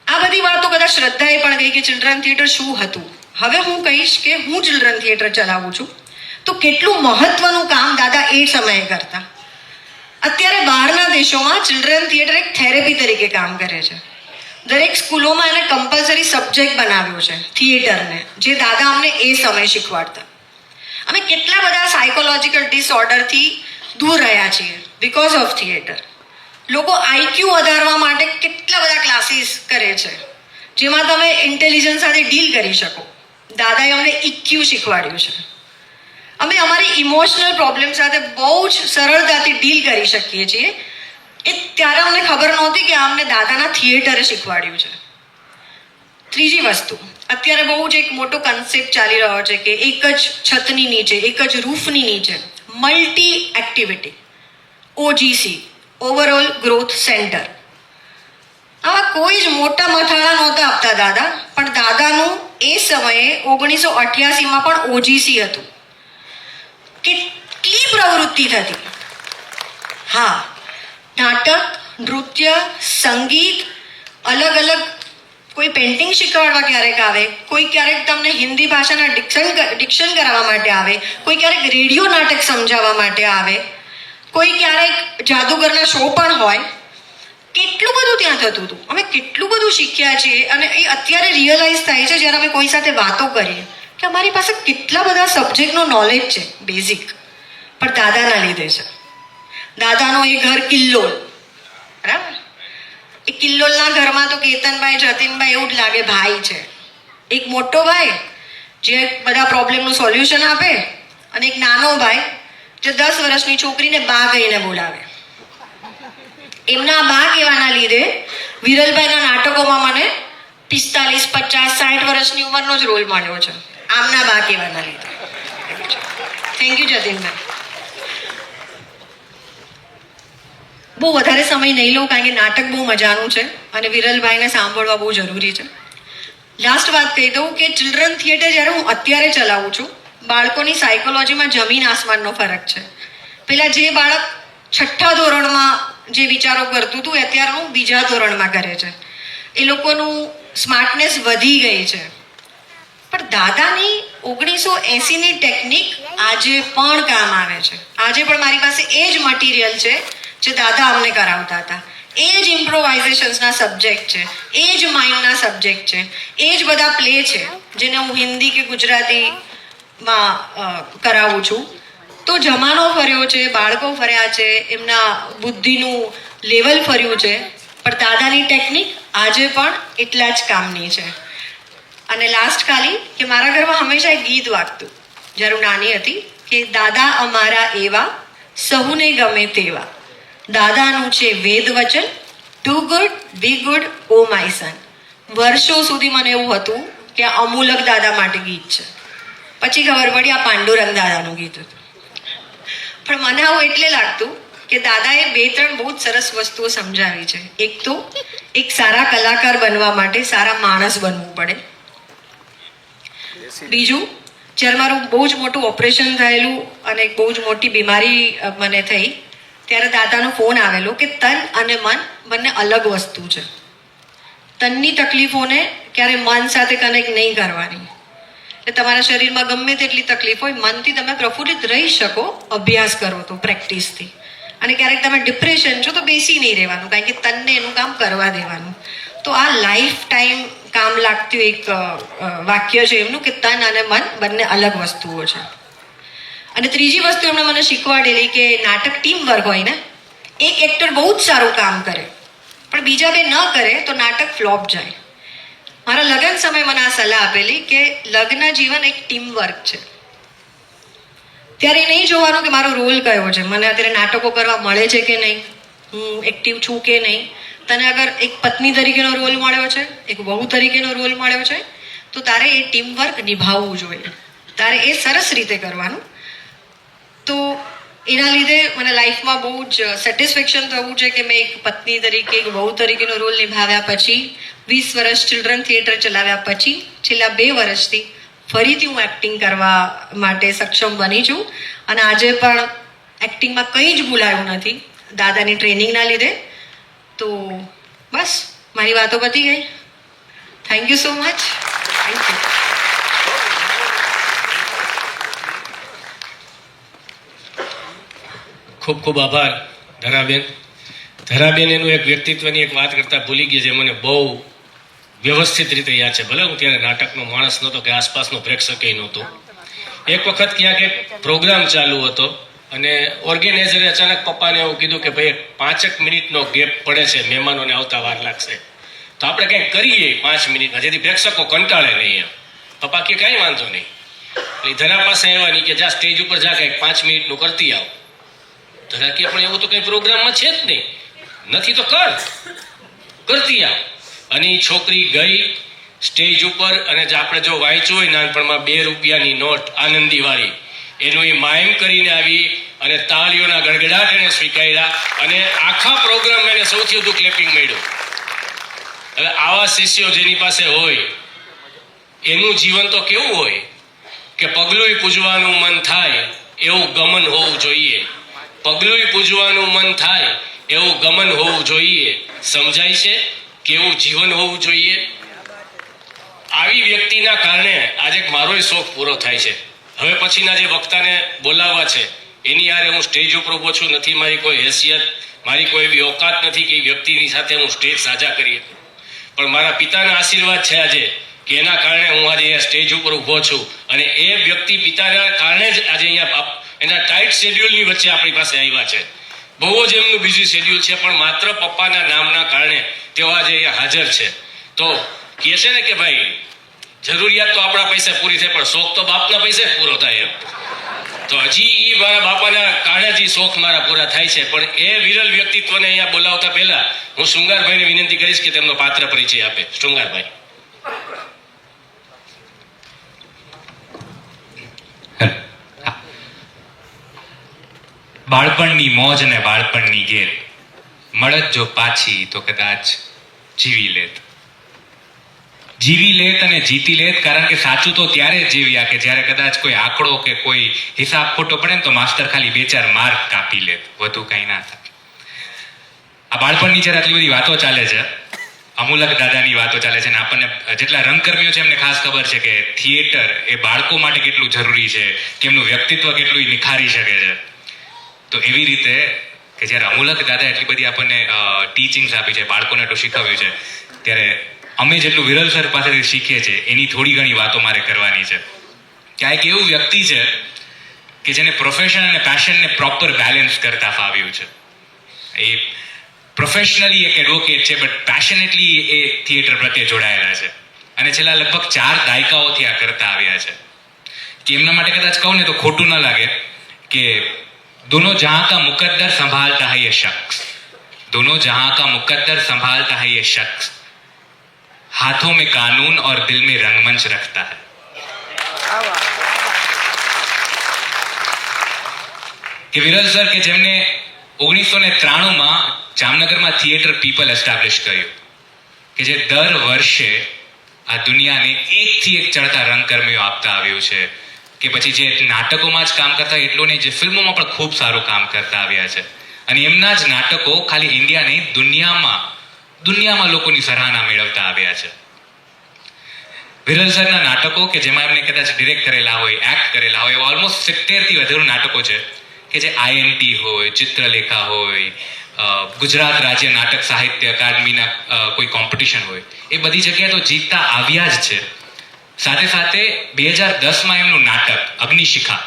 આ બધી વાતો કદાચ શ્રદ્ધાએ પણ કહી કે ચિલ્ડ્રન થિયેટર શું હતું. હવે હું કહીશ કે હું ચિલ્ડ્રન થિયેટર ચલાવું છું તો કેટલું મહત્વનું કામ દાદા એ સમયે કરતા. અત્યારે બહારના દેશોમાં ચિલ્ડ્રન થિયેટર એક થેરેપી તરીકે કામ કરે છે. દરેક સ્કૂલોમાં એને કમ્પલસરી સબ્જેક્ટ બનાવ્યો છે થિયેટરને, જે દાદા અમને એ સમય શીખવાડતા. અમે કેટલા બધા સાયકોલોજીકલ ડિસઓર્ડરથી દૂર રહ્યા છીએ બીકોઝ ઓફ થિયેટર. લોકો આઈક્યુ વધારવા માટે કેટલા બધા ક્લાસીસ કરે છે, જેમાં તમે ઇન્ટેલિજન્સ સાથે ડીલ કરી શકો. દાદાએ અમને ઇક્યુ શીખવાડ્યું છે. અમે અમારી ઇમોશનલ પ્રોબ્લેમ સાથે બહુ જ સરળતાથી ડીલ કરી શકીએ છીએ. એ ત્યારે અમને ખબર નહોતી કે અમને દાદાના થિયેટરે શીખવાડ્યું છે. ત્રીજી વસ્તુ, અત્યારે બહુ જ એક મોટો કન્સેપ્ટ ચાલી રહ્યો છે કે એક જ છતની નીચે, એક જ રૂફની નીચે multi activity, OGC, overall growth centre. આવા કોઈ જ મોટા મથાળા નહોતા આપતા દાદા, પણ દાદાનું એ સમયે 1988માં પણ ઓજીસી હતું. કેટલી પ્રવૃત્તિ થતી. હા, નાટક, નૃત્ય, સંગીત, અલગ અલગ. કોઈ પેઇન્ટિંગ શીખવાડવા ક્યારેક આવે, કોઈ ક્યારેક તમને હિન્દી ભાષાના ડિક્શન કરાવવા માટે આવે, કોઈ ક્યારેક રેડિયો નાટક સમજાવવા માટે આવે, કોઈ ક્યારેક જાદુગરના શો પણ હોય. કેટલું બધું ત્યાં થતું હતું. અમે કેટલું બધું શીખ્યા છીએ. અને એ અત્યારે રિયલાઇઝ થાય છે જ્યારે અમે કોઈ સાથે વાતો કરીએ કે અમારી પાસે કેટલા બધા સબ્જેક્ટનો નોલેજ છે બેઝિક, પણ દાદાના લીધે છે. દાદાનો એ ઘર કિલ્લોલ, બરાબર? એ કિલ્લોલના ઘરમાં તો કેતનભાઈ, જતીનભાઈ એવું જ લાગે ભાઈ છે. એક મોટો ભાઈ જે બધા પ્રોબ્લેમનું સોલ્યુશન આપે, અને એક નાનો ભાઈ જે 10 વર્ષની છોકરીને બા કહીને બોલાવે. એમના બા કહેવાના લીધે વિરલભાઈના નાટકોમાં મને 45, 50, 60 વર્ષની ઉંમરનો જ રોલ મળ્યો છે, આમના બા કહેવાના લીધે. થેન્ક યુ જતીનભાઈ. બહુ વધારે સમય નહીં લઉં કારણ કે નાટક બહુ મજાનું છે અને વિરલભાઈને સાંભળવા બહુ જરૂરી છે. લાસ્ટ વાત કહી દઉં કે ચિલ્ડ્રન થિયેટર જ્યારે હું અત્યારે ચલાવું છું, બાળકોની સાયકોલોજીમાં જમીન આસમાનનો ફરક છે. પેલા જે બાળક 6ઠ્ઠા ધોરણમાં જે વિચારો કરતું હતું અત્યારે હું 2જા ધોરણમાં કરે છે. એ લોકોનું સ્માર્ટનેસ વધી ગઈ છે. પણ દાદાની 1980ની ટેકનિક આજે પણ કામ આવે છે. આજે પણ મારી પાસે એ જ મટીરિયલ છે જે દાદા અમને કરાવતા હતા. એ જ ઇમ્પ્રોવાઇઝેશન્સના સબ્જેક્ટ છે, એ જ માઇમના સબ્જેક્ટ છે, એ જ બધા પ્લે છે જેને હું હિન્દી કે ગુજરાતીમાં કરાવું છું. તો જમાનો ફર્યો છે, બાળકો ફર્યા છે, એમના બુદ્ધિનું લેવલ ફર્યું છે, પણ દાદાની ટેકનિક આજે પણ એટલા જ કામની છે. અને લાસ્ટ ખાલી કે મારા ઘરમાં હંમેશા એક ગીત વાગતું જ્યારે હું નાની હતી કે દાદા અમારા એવા સહુને ગમે તેવા, દાદાનું છે વેદ વચન, do good be good o my son. વર્ષો સુધી મને એવું હતું કે આ અમૂલક દાદા માટે ગીત છે. પછી ખબર પડી આ પાંડુરંગ દાદાનું ગીત હતું. પણ મને આવું એટલે લાગતું કે દાદાએ 2-3 બહુ જ સરસ વસ્તુઓ સમજાવી છે. એક તો એક સારા કલાકાર બનવા માટે સારા માણસ બનવું પડે. બીજું, જ્યારે મારું બહુ જ મોટું ઓપરેશન થયેલું અને એક બહુ જ મોટી બીમારી મને થઈ ત્યારે દાદાનો ફોન આવેલો કે તન અને મન બંને અલગ વસ્તુ છે. તનની તકલીફોને ક્યારે મન સાથે કનેક્ટ નહીં કરવાની. એટલે તમારા શરીરમાં ગમે તેટલી તકલીફ હોય, મનથી તમે પ્રફુલ્લિત રહી શકો અભ્યાસ કરો તો, પ્રેક્ટિસથી. અને ક્યારેક તમે ડિપ્રેશન છો તો બેસી નહીં રહેવાનું કારણ કે તનને એનું કામ કરવા દેવાનું. તો આ લાઈફ ટાઈમ કામ લાગતું એક વાક્ય છે એમનું કે તન અને મન બંને અલગ વસ્તુઓ છે. અને ત્રીજી વસ્તુ એમણે મને શીખવાડેલી કે નાટક ટીમ વર્ક હોય ને, એક એક્ટર બહુ જ સારું કામ કરે પણ બીજા 2 ન કરે તો નાટક ફ્લોપ જાય. મારા લગ્ન સમયે મને આ સલાહ આપેલી કે લગ્ન જીવન એક ટીમ વર્ક છે. ત્યારે એ નહીં જોવાનું કે મારો રોલ કયો છે, મને અત્યારે નાટકો કરવા મળે છે કે નહીં, હું એક્ટિવ છું કે નહીં. તને અગર એક પત્ની તરીકેનો રોલ મળ્યો છે, એક વહુ તરીકેનો રોલ મળ્યો છે તો તારે એ ટીમ વર્ક નિભાવવું જોઈએ, તારે એ સરસ રીતે કરવાનું. તો એના લીધે મને લાઈફમાં બહુ જ સેટિસ્ફેક્શન થવું છે કે મેં એક પત્ની તરીકે, એક વહુ તરીકેનો રોલ નિભાવ્યા પછી, 20 વર્ષ ચિલ્ડ્રન થિયેટર ચલાવ્યા પછી, છેલ્લા 2 વર્ષથી ફરીથી હું એક્ટિંગ કરવા માટે સક્ષમ બની છું. અને આજે પણ એક્ટિંગમાં કંઈ જ ભૂલાયું નથી દાદાની ટ્રેનિંગના લીધે. તો બસ મારી વાતો પતી ગઈ. Thank you so much. Thank you. ખૂબ ખૂબ આભાર ધરાબેન. ધરાબેન એનું એક વ્યક્તિત્વની એક વાત કરતા ભૂલી ગઈ જે મને બહુ વ્યવસ્થિત રીતે યાદ છે. ભલે હું ત્યારે નાટકનો માણસ નહોતો કે આસપાસનો પ્રેક્ષકે નહોતો. એક વખત ક્યાંક એક પ્રોગ્રામ ચાલુ હતો અને ઓર્ગેનાઇઝરે અચાનક પપ્પાને એવું કીધું કે ભાઈ 5 મિનિટનો ગેપ પડે છે, મહેમાનોને આવતા વાર લાગશે, તો આપણે કંઈક કરીએ 5 મિનિટમાં જેથી પ્રેક્ષકો કંટાળે નહીં. એમ પપ્પા કે કાંઈ વાંધો નહીં. એટલે ધરા પાસે આવ્યા નહીં કે જા સ્ટેજ ઉપર જા કંઈક 5 મિનિટનું કરતી આવ. ધરા કે પણ એવું તો કંઈ પ્રોગ્રામમાં છે જ નહીં, નથી તો કરતી આવ. અને એ છોકરી ગઈ સ્ટેજ ઉપર અને આપણે જો વાંચ્યું હોય નાનપણમાં 2 રૂપિયાની નોટ આનંદીવાળી, એનું એ માયમ કરીને આવી અને તાળીઓના ગડગડાટ એને સ્વીકાર્યા અને આખા પ્રોગ્રામ એને સૌથી વધુ ક્લેપિંગ મળ્યું. હવે આવા શિષ્યો જેની પાસે હોય એનું જીવન તો કેવું હોય કે પગલું પૂજવાનું મન થાય એવું ગમન હોવું જોઈએ. પગલું પૂજવાનું મન થાય એવું ગમન હોવું જોઈએ. સમજાય છે? કેવું જીવન હોવું જોઈએ. આવી વ્યક્તિના કારણે આજે મારો શોખ પૂરો થાય છે. હવે પછીના જે વક્તાને બોલાવવા છે એની યારે હું સ્ટેજ ઉપર ઊભો છું, નથી મારી કોઈ હેસિયત, મારી કોઈ એવી ઓકાત નથી કે એ વ્યક્તિની સાથે હું સ્ટેજ સાજા કરી શકું. પણ મારા પિતાના આશીર્વાદ છે આજે કે એના કારણે હું આજે અહીંયા સ્ટેજ ઉપર ઊભો છું. અને એ વ્યક્તિ પિતાના કારણે જ આજે અહીંયા એના ટાઈટ શેડ્યુલની વચ્ચે આપણી પાસે આવ્યા છે. બહુ જ એમનું બીઝી શેડ્યુલ છે પણ માત્ર પપ્પાના નામના કારણે તેઓ આજે અહીંયા હાજર છે. તો કહે છે ને કે ભાઈ જરૂરિયાત તો આપણા પૈસે પૂરી થાય પણ શોખ તો બાપના પૈસે પૂરો થાય. એમ તો તો હજી એ મારા બાપાના કારણે જ ઈ શોખ મારા પૂરા થાય છે. પણ એ વિરલ વ્યક્તિત્વને અહીંયા બોલાવતા પહેલા હું શૃંગારભાઈને વિનંતી કરીશ કે તેમનો પાત્ર પરિચય આપે. શૃંગારભાઈ. બાળપણની મોજ અને બાળપણની ગેર મળત જો પાછી તો કદાચ જીવી લેત અને જીતી લેત. કારણ કે સાચું તો ત્યારે જ જીવ્યા કે જ્યારે કદાચ કોઈ આંકડો કે કોઈ હિસાબ ખોટો પડે ને તો માસ્ટર ખાલી 2-4 માર્ક કાપી લેત, વધુ કંઈ ના થાય. આ બાળપણની જ્યારે આટલી બધી વાતો ચાલે છે, અમૂલક દાદાની વાતો ચાલે છે, અને આપણને જેટલા રંગકર્મીઓ છે એમને ખાસ ખબર છે કે થિયેટર એ બાળકો માટે કેટલું જરૂરી છે, કે એમનું વ્યક્તિત્વ કેટલું નિખારી શકે છે. તો એવી રીતે કે જ્યારે અમૂલક દાદા એટલી બધી આપણને ટીચિંગ્સ આપી છે, બાળકોને એટલું શીખવ્યું છે, ત્યારે અમે જેટલું વિરલ સર પાસેથી શીખીએ છીએ એની થોડી ઘણી વાતો મારે કરવાની છે. કે આ એક એવું વ્યક્તિ છે કે જેને પ્રોફેશન અને પેશનને પ્રોપર બેલેન્સ કરતા ફાવ્યું છે. એ પ્રોફેશનલી એક એડવોકેટ છે, બટ પેશનેટલી એ થિયેટર પ્રત્યે જોડાયેલા છે, અને છેલ્લા લગભગ 4 દાયકાઓથી આ કરતા આવ્યા છે. કે એમના માટે કદાચ કહું ને તો ખોટું ન લાગે કે दोनों जहां का मुकद्दर संभालता है ये शख्स, दोनों जहां का मुकद्दर संभालता है ये शख्स, हाथों में कानून और दिल में रंगमंच रखता है. કે વિરલ સર કે જેમને 1993માં જામનગરમાં થિયેટર પીપલ એસ્ટાબ્લિશ કર્યું, કે જે દર વર્ષે આ દુનિયાને એકથી એક ચડતા રંગકર્મીઓ આપતા આવ્યું છે. કે પછી જે નાટકોમાં જ કામ કરતા એટલું નહીં, જે ફિલ્મોમાં પણ ખૂબ સારું કામ કરતા આવ્યા છે. અને એમના જ નાટકો ખાલી ઇન્ડિયા નહીં, દુનિયામાં લોકોની સરાહના મેળવતા આવ્યા છે. વિરલ સરના નાટકો કે જેમાં એમને કદાચ ડિરેક્ટ કરેલા હોય, એક્ટ કરેલા હોય, એવા ઓલમોસ્ટ 70થી વધુ નાટકો છે કે જે INT હોય, ચિત્રલેખા હોય, ગુજરાત રાજ્ય નાટક સાહિત્ય અકાદમીના કોઈ કોમ્પિટિશન હોય, એ બધી જગ્યાએ તો જીતતા આવ્યા જ છે. સાથે સાથે 2010માં એમનું નાટક અગ્નિશિખા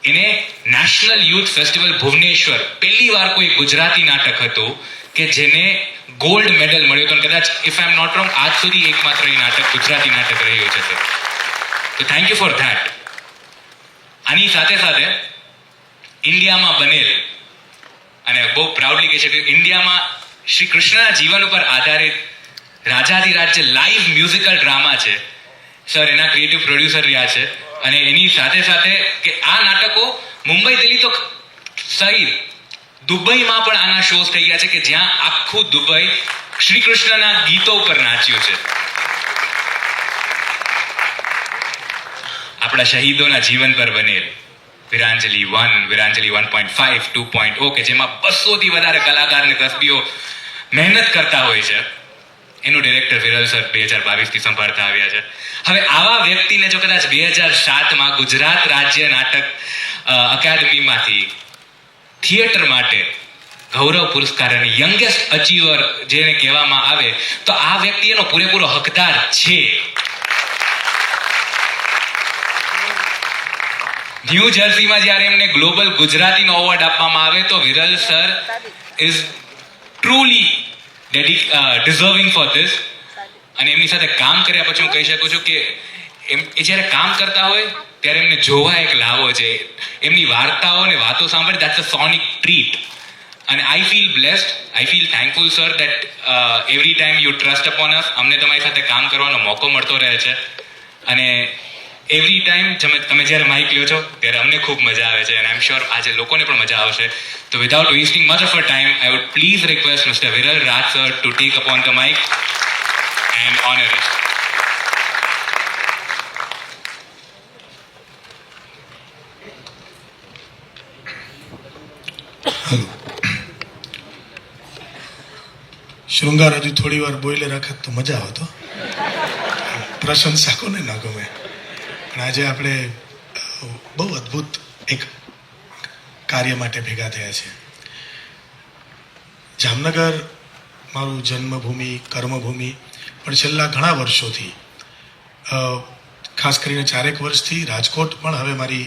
એને નેશનલ યુથ ફેસ્ટિવલ ભુવનેશ્વર પહેલી વાર કોઈ ગુજરાતી નાટક હતું કે જેને ગોલ્ડ મેડલ મળ્યો હતો. કદાચ if I am not wrong આજ સુધી એકમાત્ર એ નાટક ગુજરાતી નાટક રહ્યું છે. તો થેન્ક યુ ફોર ધેટ. આની સાથે સાથે ઇન્ડિયામાં બનેલ, અને બહુ પ્રાઉડલી કહે છે કે ઇન્ડિયામાં શ્રી કૃષ્ણના જીવન ઉપર આધારિત રાજાધિરાજ જે લાઈવ મ્યુઝિકલ ડ્રામા છે, સર એના ક્રિએટિવ પ્રોડ્યુસર રહ્યા છે. અને એની સાથે સાથે કે આ નાટકો મુંબઈ, દિલ્હી તો સહિત દુબઈમાં પણ આના શોઝ થઈ ગયા છે, કે જ્યાં આખું દુબઈ શ્રી કૃષ્ણના ગીતો ઉપર નાચ્યું છે. આપણા શહીદોના જીવન પર બનેલ વીરાંજલિ 1, વીરાંજલિ 1.5, 2.0 કે જેમાં 200થી વધારે કલાકાર અને કસબીઓ મહેનત કરતા હોય છે, એનું ડિરેક્ટર વિરલ સર 2022થી સંભાળતા આવ્યા છે. હવે આવા વ્યક્તિને જો કદાચ 2007માં ગુજરાત રાજ્ય નાટક અકાદમીમાંથી થિયેટર માટે ગૌરવ પુરસ્કાર અને યંગેસ્ટ અચીવર જેને કહેવામાં આવે, તો આ વ્યક્તિ એનો પૂરેપૂરો હકદાર છે. ન્યૂ જર્સીમાં જ્યારે એમને ગ્લોબલ ગુજરાતીનો એવોર્ડ આપવામાં આવે તો Viral sir is truly deserving for this. અને એમની સાથે કામ કર્યા પછી હું કહી શકું છું કે એ જ્યારે કામ કરતા હોય ત્યારે એમને જોવા એક લાવો છે. એમની વાર્તાઓ અને વાતો સાંભળી, દેટ્સ અ સોનિક ટ્રીટ. અને I feel blessed, I feel thankful sir that every time you trust upon us. અમને તમારી સાથે કામ કરવાનો મોકો મળતો રહે છે, અને એવરી ટાઈમ તમે જ્યારે માઇક લ્યો છો ત્યારે અમને ખૂબ મજા આવે છે, અને આઈ એમ શ્યોર આજે લોકોને પણ મજા આવશે. તો without wasting much of a time I would please request mister Viral Raj sir to take upon the mike and honor it. શૃંગાર હજુ થોડી વાર બોલે રાખત તો મજા આવતો. પ્રશંસા કોને ના ગમે. પણ આજે આપણે બહુ અદ્ભુત એક કાર્ય માટે ભેગા થયા છે. જામનગર મારું જન્મભૂમિ, કર્મભૂમિ, પણ છેલ્લા ઘણા વર્ષોથી, ખાસ કરીને 4 વર્ષથી રાજકોટ પણ હવે મારી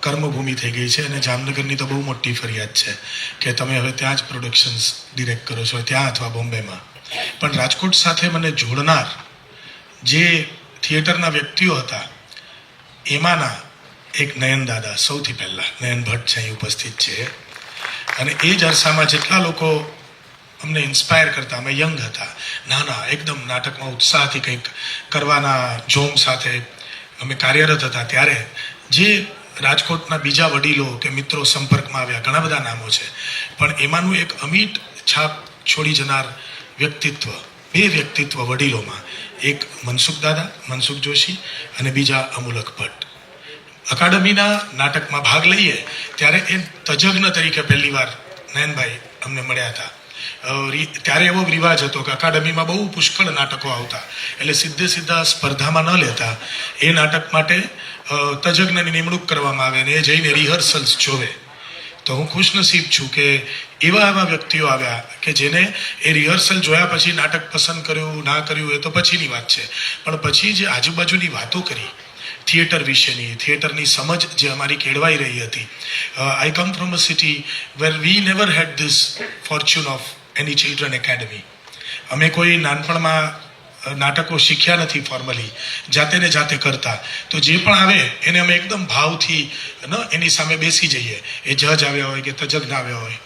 કર્મભૂમિ થઈ ગઈ છે. અને જામનગરની તો બહુ મોટી ફરિયાદ છે કે તમે હવે ત્યાં જ પ્રોડક્શન્સ ડિરેક્ટ કરો છો, ત્યાં અથવા બોમ્બેમાં. પણ રાજકોટ સાથે મને જોડનાર જે થિયેટરના વ્યક્તિઓ હતા, એમાંના એક નયન દાદા, સૌથી પહેલાં નયન ભટ્ટ છે, અહીં ઉપસ્થિત છે. અને એ જ અરસામાં જેટલા લોકો અમને ઇન્સ્પાયર કરતા, અમે યંગ હતા, નાના, એકદમ નાટકમાં ઉત્સાહથી કંઈક કરવાના જોમ સાથે અમે કાર્યરત હતા, ત્યારે જે રાજકોટના બીજા વડીલો કે મિત્રો સંપર્કમાં આવ્યા, ઘણા બધા નામો છે, પણ એમાંનું એક અમિટ છાપ છોડી જનાર વ્યક્તિત્વ, બે વ્યક્તિત્વ વડીલોમાં, એક મનસુખ દાદા, મનસુખ જોશી, અને બીજા અમૂલક ભટ્ટ. અકાદમીના નાટકમાં ભાગ લઈએ ત્યારે એ તજજ્ઞ તરીકે પહેલી વાર નયનભાઈ અમને મળ્યા હતા. ત્યારે એવો રિવાજ હતો કે અકાદમીમાં બહુ પુષ્કળ નાટકો આવતા, એટલે સીધા સ્પર્ધામાં ન લેતા એ નાટક માટે તજજ્ઞની નિમણૂક કરવામાં આવે અને એ જઈને રિહર્સલ્સ જોવે. તો હું ખુશનસીબ છું કે એવા વ્યક્તિઓ આવ્યા કે જેને એ રિહર્સલ જોયા પછી નાટક પસંદ કર્યું ના કર્યું એ તો પછીની વાત છે, પણ પછી જે આજુબાજુની વાતો કરી થિયેટર વિશેની, થિયેટરની સમજ જે અમારી કેળવાઈ રહી હતી. I come from a city where we never had this fortune of any children academy. અમે કોઈ નાનપણમાં નાટકો શીખ્યા નથી ફોર્મલી, જાતે ને જાતે કરતા. તો જે પણ આવે એને અમે એકદમ ભાવથી એની સામે બેસી જઈએ, એ જજ આવ્યા હોય કે તજજ્ઞ આવ્યા હોય,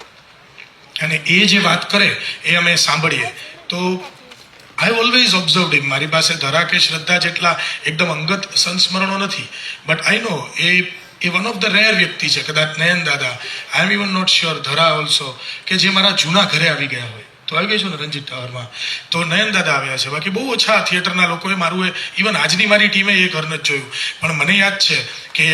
અને એ જે વાત કરે એ અમે સાંભળીએ. તો આઈ ઓલવેઝ ઓબ્ઝર્વડ હિમ. મારી પાસે ધરા કે શ્રદ્ધા જેટલા એકદમ અંગત સંસ્મરણો નથી, but I know a one of the rare વ્યક્તિ છે. કદાચ નયન દાદા, I am even not sure, Dhara also, કે જે મારા જૂના ઘરે આવી ગયા હોય. તો આવી ગઈ છું ને રંજીત ટાવરમાં, તો નયન દાદા આવ્યા છે. બાકી બહુ ઓછા થિયેટરના લોકોએ મારું ઇવન આજની મારી ટીમે એ ઘર નથી જોયું, પણ મને યાદ છે કે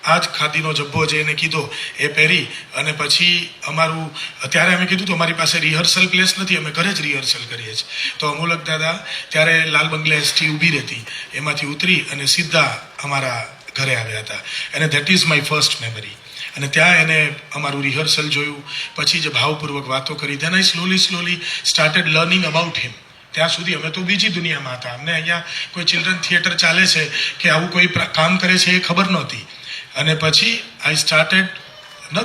આ જ ખાદીનો જબ્બો જે એને કીધો એ પહેરી અને પછી અમારું, ત્યારે અમે કીધું તો અમારી પાસે રિહર્સલ પ્લેસ નથી, અમે ઘરે જ રિહર્સલ કરીએ છીએ. તો અમૂલક દાદા ત્યારે લાલ બંગલે એસટી ઊભી રહેતી, એમાંથી ઉતરી અને સીધા અમારા ઘરે આવ્યા હતા. અને that is my first memory. અને ત્યાં એને અમારું રિહર્સલ જોયું, પછી જે ભાવપૂર્વક વાતો કરી, then I slowly started learning about him. ત્યાં સુધી અમે તો બીજી દુનિયામાં હતા, અમને અહીંયા કોઈ ચિલ્ડ્રન થિયેટર ચાલે છે કે આવું કોઈ કામ કરે છે એ ખબર નહોતી. અને પછી આઈ સ્ટાર્ટેડ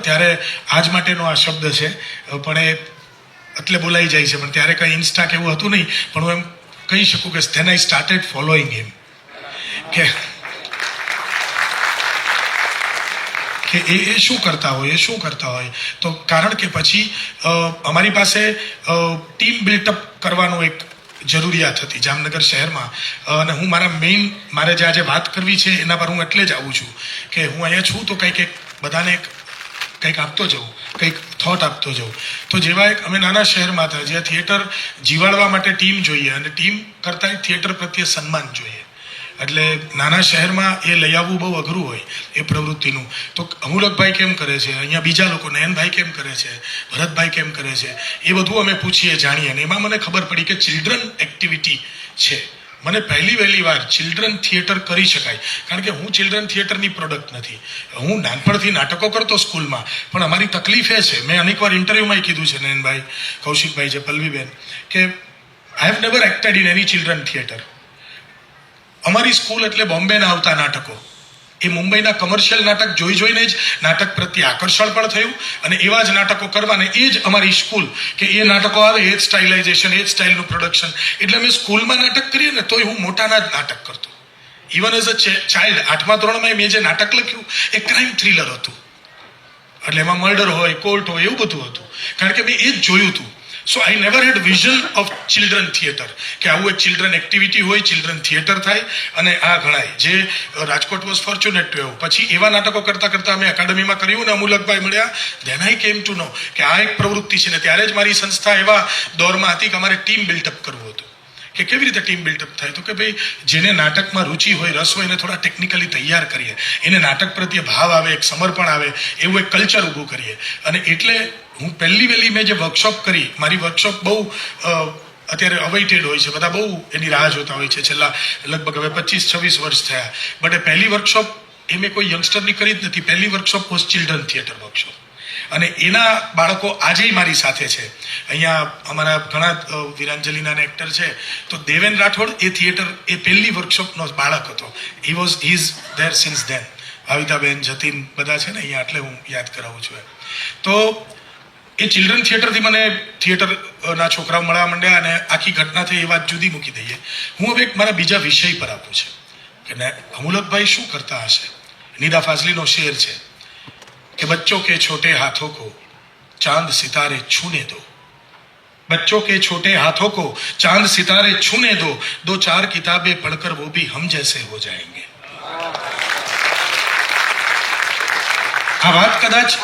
ત્યારે આજ માટેનો આ શબ્દ છે, પણ એ એટલે બોલાઈ જાય છે, પણ ત્યારે કંઈ ઇન્સ્ટા કે એવું હતું નહીં, પણ હું એમ કહી શકું કે ધેન આઈ સ્ટાર્ટેડ ફોલોઈંગ હિમ, કે એ શું કરતા હોય, તો કારણ કે પછી અમારી પાસે ટીમ બિલ્ટઅપ કરવાનું એક જરૂરિયાત હતી જામનગર શહેરમાં. અને હું મારે જે આજે વાત કરવી છે એના પર હું એટલે જ આવું છું કે હું અહીંયા છું તો કંઈક બધાને કંઈક આપતો જાઉં, કંઈક થોટ આપતો જાઉં. તો જેવા અમે નાના શહેરમાં હતા જ્યાં થિયેટર જીવાડવા માટે ટીમ જોઈએ, અને ટીમ કરતાં થિયેટર પ્રત્યે સન્માન જોઈએ. એટલે નાના શહેરમાં એ લઈ આવવું બહુ અઘરું હોય એ પ્રવૃત્તિનું. તો અમૂલકભાઈ કેમ કરે છે, અહીંયા બીજા લોકો નયનભાઈ કેમ કરે છે, ભરતભાઈ કેમ કરે છે, એ બધું અમે પૂછીએ, જાણીએ. અને એમાં મને ખબર પડી કે ચિલ્ડ્રન એક્ટિવિટી છે. મને વહેલી વાર ચિલ્ડ્રન થિયેટર કરી શકાય, કારણ કે હું ચિલ્ડ્રન થિયેટરની પ્રોડક્ટ નથી. હું નાનપણથી નાટકો કરતો સ્કૂલમાં, પણ અમારી તકલીફ એ છે, મેં અનેકવાર ઇન્ટરવ્યૂમાં કીધું છે નયનભાઈ, કૌશિકભાઈ છે, પલ્લવીબેન, કે I have never acted in any children theatre. અમારી સ્કૂલ એટલે બોમ્બેના આવતા નાટકો, એ મુંબઈના કમર્શિયલ નાટક જોઈને જ નાટક પ્રત્યે આકર્ષણ પણ થયું, અને એવા જ નાટકો કરવાને એ જ અમારી સ્કૂલ, કે એ નાટકો આવે એ જ સ્ટાઇલાઇઝેશન, એ જ સ્ટાઇલનું પ્રોડક્શન. એટલે અમે સ્કૂલમાં નાટક કરીએ ને તોય હું મોટાના જ નાટક કરતો. ઇવન એઝ અ ચાઇલ્ડ 8મા ધોરણમાં મેં જે નાટક લખ્યું એ ક્રાઇમ થ્રિલર હતું, એટલે એમાં મર્ડર હોય, કોર્ટ હોય, એવું બધું હતું, કારણ કે મેં એ જ જોયું હતું. So I never had vision of children theatre, કે આવું એક ચિલ્ડ્રન એક્ટિવિટી હોય, ચિલ્ડ્રન થિયેટર થાય અને આ ગણાય. જે રાજકોટ વોઝ ફોર્ચ્યુનેટ ટુ એવું. પછી એવા નાટકો કરતાં અમે અકાદમીમાં કર્યું ને અમૂલકભાઈ મળ્યા, ધેન આઈ કેમ ટુ નો કે આ એક પ્રવૃત્તિ છે. ને ત્યારે જ મારી સંસ્થા એવા દોરમાં હતી કે અમારે ટીમ બિલ્ટઅપ કરવું હતું. કે કેવી રીતે ટીમ બિલ્ટઅપ થાય, તો કે ભાઈ જેને નાટકમાં રુચિ હોય, રસ હોય, એને થોડા ટેકનિકલી તૈયાર કરીએ, એને નાટક પ્રત્યે ભાવ આવે, એક સમર્પણ આવે, એવું એક કલ્ચર ઊભું કરીએ. અને એટલે હું વહેલી મેં જે વર્કશોપ કરી, મારી વર્કશોપ બહુ અત્યારે અવેઇટેડ હોય છે, બધા બહુ એની રાહ જોતા હોય છે. છેલ્લા લગભગ હવે 25-26 વર્ષ થયા, બટ એ પહેલી વર્કશોપ એ મેં કોઈ યંગસ્ટરની કરી જ નથી. પહેલી workshop was children theatre workshop, અને એના બાળકો આજે મારી સાથે છે. અહીંયા અમારા ઘણા વીરાંજલિના એક્ટર છે, તો દેવેન રાઠોડ એ થિયેટર એ પહેલી વર્કશોપનો બાળક હતો. He is there since then. Bhavitaben, Jatin બધા છે ને અહીંયા, એટલે હું યાદ કરાવું છું. તો એ ચિલ્ડ્રન થિયેટરથી મને થિયેટરના છોકરાઓ મળવા માંડ્યા, અને આખી ઘટના થઈ. એ વાત જુદી મૂકી દઈએ. હું હવે એક મારા બીજા વિષય પર આપું છું કે અમૂલકભાઈ શું કરતા હશે. નિદા ફાઝલીનો શેર છે कि बच्चों के छोटे हाथों को चांद सितारे छूने दो, बच्चों के छोटे हाथों को चांद सितारे छूने दो, 2-4 किताबें पढ़कर वो भी हम जैसे हो जाएंगे. આ વાત કદાચ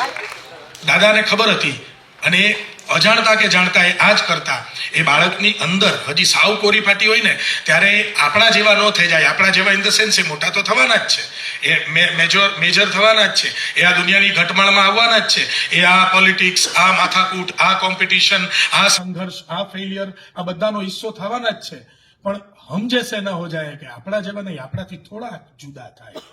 દાદાને ખબર હતી અને એ અજાણતા કે જાણતા એ આ જ કરતા એ બાળકની અંદર હજી સાવ કોરી ફાટી હોય ને ત્યારે આપણા જેવા ન થઈ જાય. આપણા જેવા ઇન ધ સેન્સ એ મોટા તો થવાના જ છે, એ મેજર થવાના જ છે, એ આ દુનિયાની ઘટમાળમાં આવવાના જ છે, એ આ પોલિટિક્સ, આ માથાકૂટ, આ કોમ્પિટિશન, આ સંઘર્ષ, આ ફેલિયર, આ બધાનો હિસ્સો થવાના જ છે. પણ હમ જૈસે ન હો જાય કે આપણા જેવા નહીં, આપણાથી થોડા જુદા થાય.